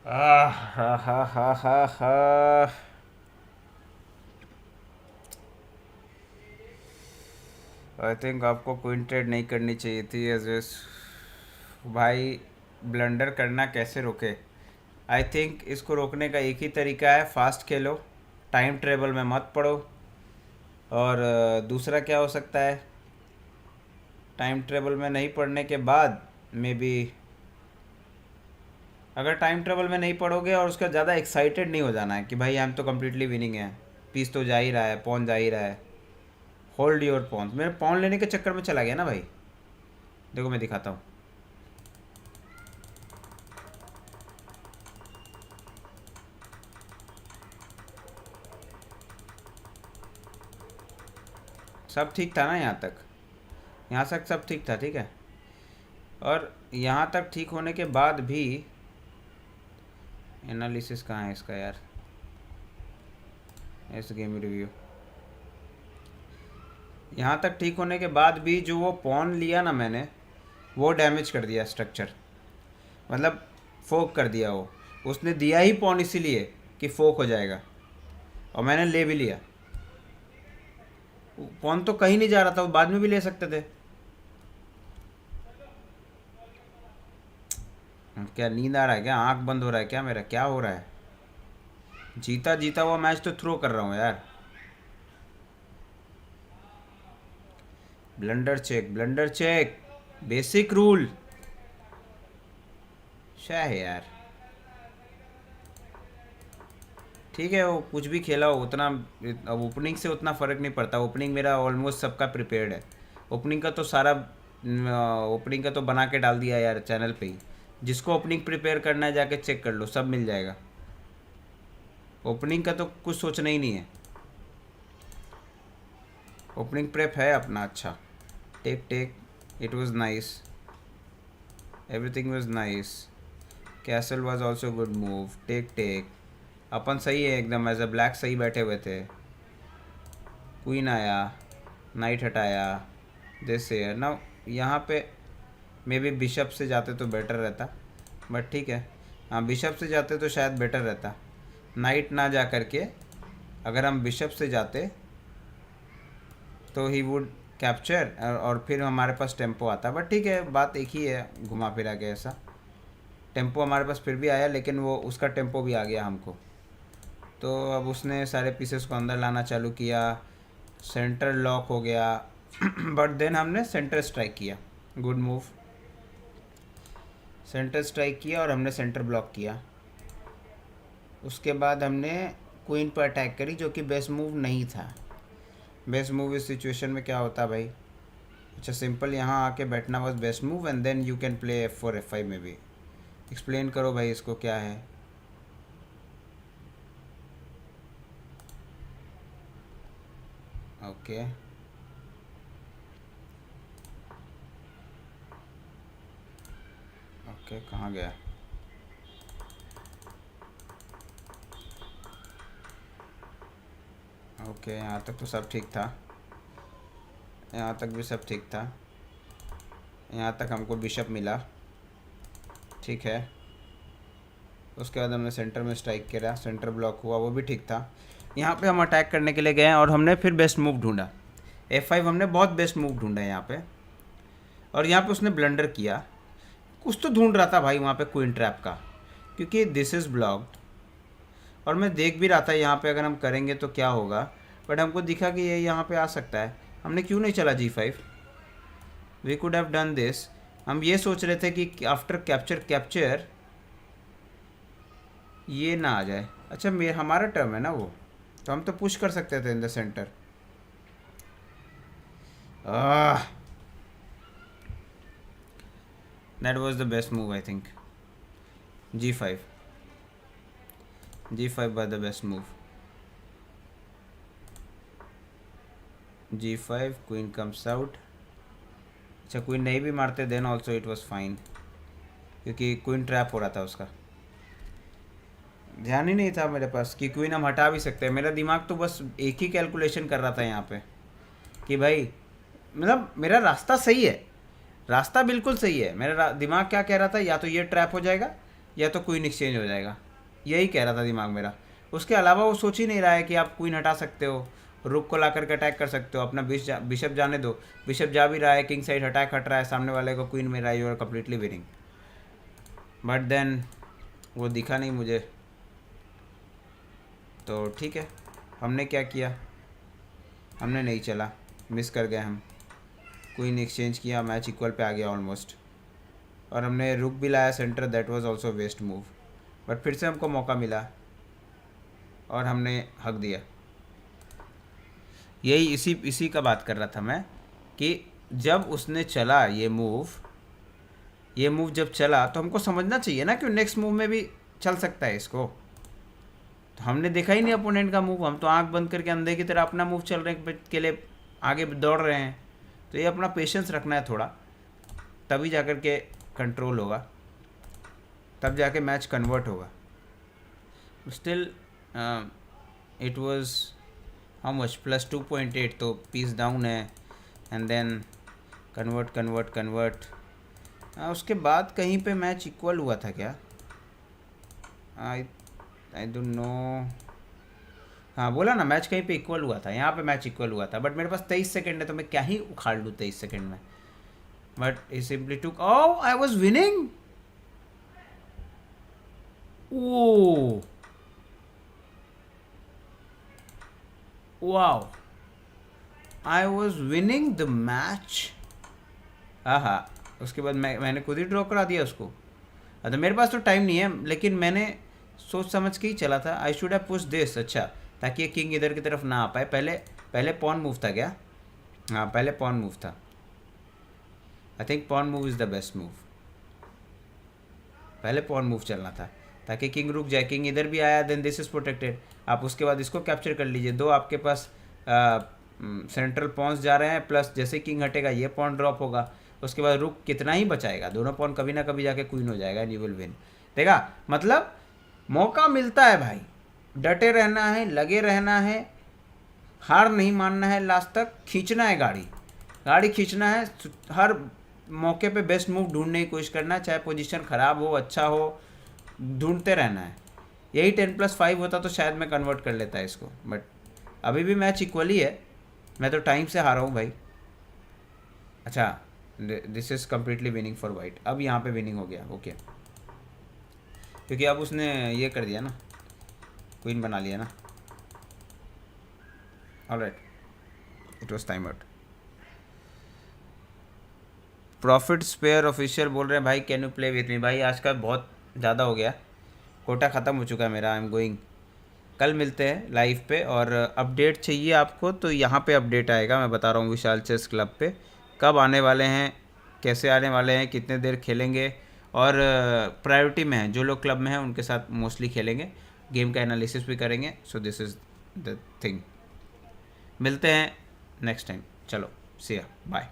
हा हा हा हा हा। आई थिंक आपको क्वीन ट्रेड नहीं करनी चाहिए थी एज एस। भाई, ब्लंडर करना कैसे रोके? आई थिंक इसको रोकने का एक ही तरीका है, फास्ट खेलो, टाइम ट्रेवल में मत पड़ो। और दूसरा क्या हो सकता है? टाइम ट्रेवल में नहीं पढ़ने के बाद मे बी, अगर टाइम ट्रेवल में नहीं पढ़ोगे और उसका ज़्यादा एक्साइटेड नहीं हो जाना है कि भाई हम तो कम्प्लीटली विनिंग है, पीस तो जा ही रहा है, पॉन जा ही रहा है। होल्ड योर पॉन, मेरे पॉन लेने के चक्कर में चला गया ना भाई। देखो मैं दिखाता हूँ। सब ठीक था ना यहाँ तक? यहाँ तक सब ठीक था, ठीक है। और यहाँ तक ठीक होने के बाद भी एनालिसिस कहाँ है इसका यार? इस गेम रिव्यू। यहाँ तक ठीक होने के बाद भी जो वो पॉन लिया ना मैंने, वो डैमेज कर दिया स्ट्रक्चर। मतलब फोक कर दिया वो। उसने दिया ही पॉन इसीलिए कि फोक हो जाएगा, और मैंने ले भी लिया। पॉन तो कहीं नहीं जा रहा था, वो बाद में भी ले सकते थे। क्या नींद आ रहा है क्या? आंख बंद हो रहा है क्या मेरा? क्या हो रहा है? जीता जीता हुआ मैच तो थ्रो कर रहा हूँ यार। Blunder check, blunder check, basic rule. क्या है यार? ठीक है, वो कुछ भी खेला हो उतना, अब ओपनिंग से उतना फ़र्क नहीं पड़ता। ओपनिंग मेरा ऑलमोस्ट सबका प्रिपेयर्ड है। ओपनिंग का तो सारा ओपनिंग का तो बना के डाल दिया यार चैनल पे ही। जिसको ओपनिंग प्रिपेयर करना है जाके चेक कर लो, सब मिल जाएगा। ओपनिंग का तो कुछ सोचना ही नहीं है, ओपनिंग प्रेप है अपना। अच्छा, take take, it was nice, everything was nice, castle was also good move, take take, अपन सही है एकदम, एज अ ब्लैक सही बैठे हुए थे। क्वीन आया, नाइट हटाया, जैसे है ना। यहाँ पे मे बी बिशप से जाते तो बेटर रहता, बट ठीक है। हाँ, बिशप से जाते तो शायद बेटर रहता। नाइट ना जा करके अगर हम बिशप से जाते तो ही वुड कैप्चर, और फिर हमारे पास टेम्पो आता। बट ठीक है, बात एक ही है, घुमा फिरा के ऐसा। टेम्पो हमारे पास फिर भी आया, लेकिन वो उसका टेम्पो भी आ गया हमको। तो अब उसने सारे पीसेस को अंदर लाना चालू किया, सेंटर लॉक हो गया। बट देन हमने सेंटर स्ट्राइक किया, गुड मूव। सेंटर स्ट्राइक किया और हमने सेंटर ब्लॉक किया। उसके बाद हमने क्वीन पर अटैक करी, जो कि बेस्ट मूव नहीं था। बेस्ट मूव इस सिचुएशन में क्या होता भाई? अच्छा, सिंपल यहाँ आके बैठना was best move, and then you can play F4 F5 में भी। एक्सप्लेन करो भाई इसको क्या है। ओके, ओके, कहाँ गया? ओके, यहाँ तक तो सब ठीक था, यहाँ तक भी सब ठीक था। यहाँ तक हमको बिशप मिला, ठीक है। उसके बाद हमने सेंटर में स्ट्राइक किया, सेंटर ब्लॉक हुआ, वो भी ठीक था। यहाँ पे हम अटैक करने के लिए गए और हमने फिर बेस्ट मूव ढूंढा। F5 हमने बहुत बेस्ट मूव ढूंढा यहाँ पे, और यहाँ पे उसने ब्लंडर किया। कुछ तो ढूंढ रहा था भाई वहाँ पे क्वीन ट्रैप का, क्योंकि दिस इज़ ब्लॉक्ड, और मैं देख भी रहा था यहाँ पे अगर हम करेंगे तो क्या होगा। बट हमको दिखा कि ये यहाँ पे आ सकता है। हमने क्यों नहीं चला G5? We could have done this. हम ये सोच रहे थे कि आफ्टर कैप्चर ये ना आ जाए। अच्छा, हमारा टर्म है ना वो, तो हम तो पुश कर सकते थे in the centre. That was the best move I think. G5, G5 was the best move. G5, queen comes out. अच्छा, क्वीन नहीं भी मारते then also it was fine, क्योंकि क्वीन ट्रैप हो रहा था उसका। ध्यान ही नहीं था मेरे पास कि क्वीन हम हटा भी सकते हैं। मेरा दिमाग तो बस एक ही कैलकुलेशन कर रहा था यहाँ पे कि भाई, मतलब मेरा रास्ता सही है, रास्ता बिल्कुल सही है। मेरा दिमाग क्या कह रहा था, या तो ये ट्रैप हो जाएगा या तो क्वीन एक्सचेंज हो जाएगा, यही कह रहा था दिमाग मेरा। उसके अलावा वो सोच ही नहीं रहा है कि आप क्वीन हटा सकते हो, रुक को ला करके अटैक कर सकते हो, अपना बिशप जाने दो। बिशप जा भी रहा है, किंग साइड अटैक हट रहा है, सामने वाले को क्वीन मिल रहा है, you are completely winning. But then वो दिखा नहीं मुझे, तो ठीक है। हमने क्या किया, हमने नहीं चला, मिस कर गए हम। क्वीन एक्सचेंज किया, मैच इक्वल पे आ गया ऑलमोस्ट, और हमने रुक भी लाया center, that was also waste move. But फिर से हमको मौका मिला और हमने हक दिया। यही इसी का बात कर रहा था मैं, कि जब उसने चला ये मूव जब चला तो हमको समझना चाहिए ना कि नेक्स्ट मूव में भी चल सकता है इसको। तो हमने देखा ही नहीं अपोनेंट का मूव, हम तो आंख बंद करके अंधे की तरह अपना मूव चल रहे के लिए आगे दौड़ रहे हैं। तो ये अपना पेशेंस रखना है थोड़ा, तभी जाकर के कंट्रोल होगा, तब जाके मैच कन्वर्ट होगा। Still it was how much, plus 2.8, तो पीस डाउन है। And then convert. उसके बाद कहीं पे मैच इक्वल हुआ था क्या? I don't know. हाँ, बोला ना मैच कहीं पे इक्वल हुआ था, यहाँ पे मैच इक्वल हुआ था। बट मेरे पास 23 सेकंड है, तो मैं क्या ही उखाड़ लूँ 23 सेकंड में। But he simply took, oh I was winning. Oh wow, I was winning the match. हाँ, उसके बाद मैंने खुद ही ड्रॉ करा दिया उसको। अच्छा, मेरे पास तो टाइम नहीं है, लेकिन मैंने सोच समझ के ही चला था। आई शुड हैव पुश दिस, अच्छा, ताकि ये किंग इधर की तरफ ना आ पाए। पहले पहले पॉन मूव था क्या? हाँ पहले पॉन मूव था। I think pawn move is the best move. पहले पॉन मूव चलना था ताकि किंग रुक जाए। किंग इधर भी आया, देन दिस इज प्रोटेक्टेड। आप उसके बाद इसको कैप्चर कर लीजिए। दो आपके पास सेंट्रल पॉन्स जा रहे हैं, प्लस जैसे किंग हटेगा ये पॉन ड्रॉप होगा। उसके बाद रुक कितना ही बचाएगा, दोनों पॉन कभी ना कभी जाके क्वीन हो जाएगा एंड यू विल विन। देखा, मतलब मौका मिलता है भाई, डटे रहना है, लगे रहना है, हार नहीं मानना है, लास्ट तक खींचना है गाड़ी, गाड़ी खींचना है। हर मौके पे बेस्ट मूव ढूंढने की कोशिश करना है, चाहे पोजीशन ख़राब हो अच्छा हो, ढूंढते रहना है। यही 10+5 होता तो शायद मैं कन्वर्ट कर लेता है इसको, बट अभी भी मैच इक्वली है। मैं तो टाइम से हारा हूँ भाई। अच्छा, this is completely winning for white. अब यहाँ पे विनिंग हो गया, ओके, क्योंकि अब उसने ये कर दिया ना, क्वीन बना लिया ना। Alright, it was time out. Profit spare official बोल रहे हैं भाई can you play with me. भाई आज का बहुत ज़्यादा हो गया, कोटा ख़त्म हो चुका है मेरा। I am going. कल मिलते हैं लाइव पे, और अपडेट चाहिए आपको तो यहाँ पे अपडेट आएगा। मैं बता रहा हूँ विशाल चेस क्लब पे कब आने वाले हैं, कैसे आने वाले हैं, कितने देर खेलेंगे, और प्रायोरिटी में है जो लोग क्लब में हैं उनके साथ मोस्टली खेलेंगे, गेम का एनालिसिस भी करेंगे। So this is the thing. मिलते हैं नेक्स्ट टाइम। चलो, सी या, बाय।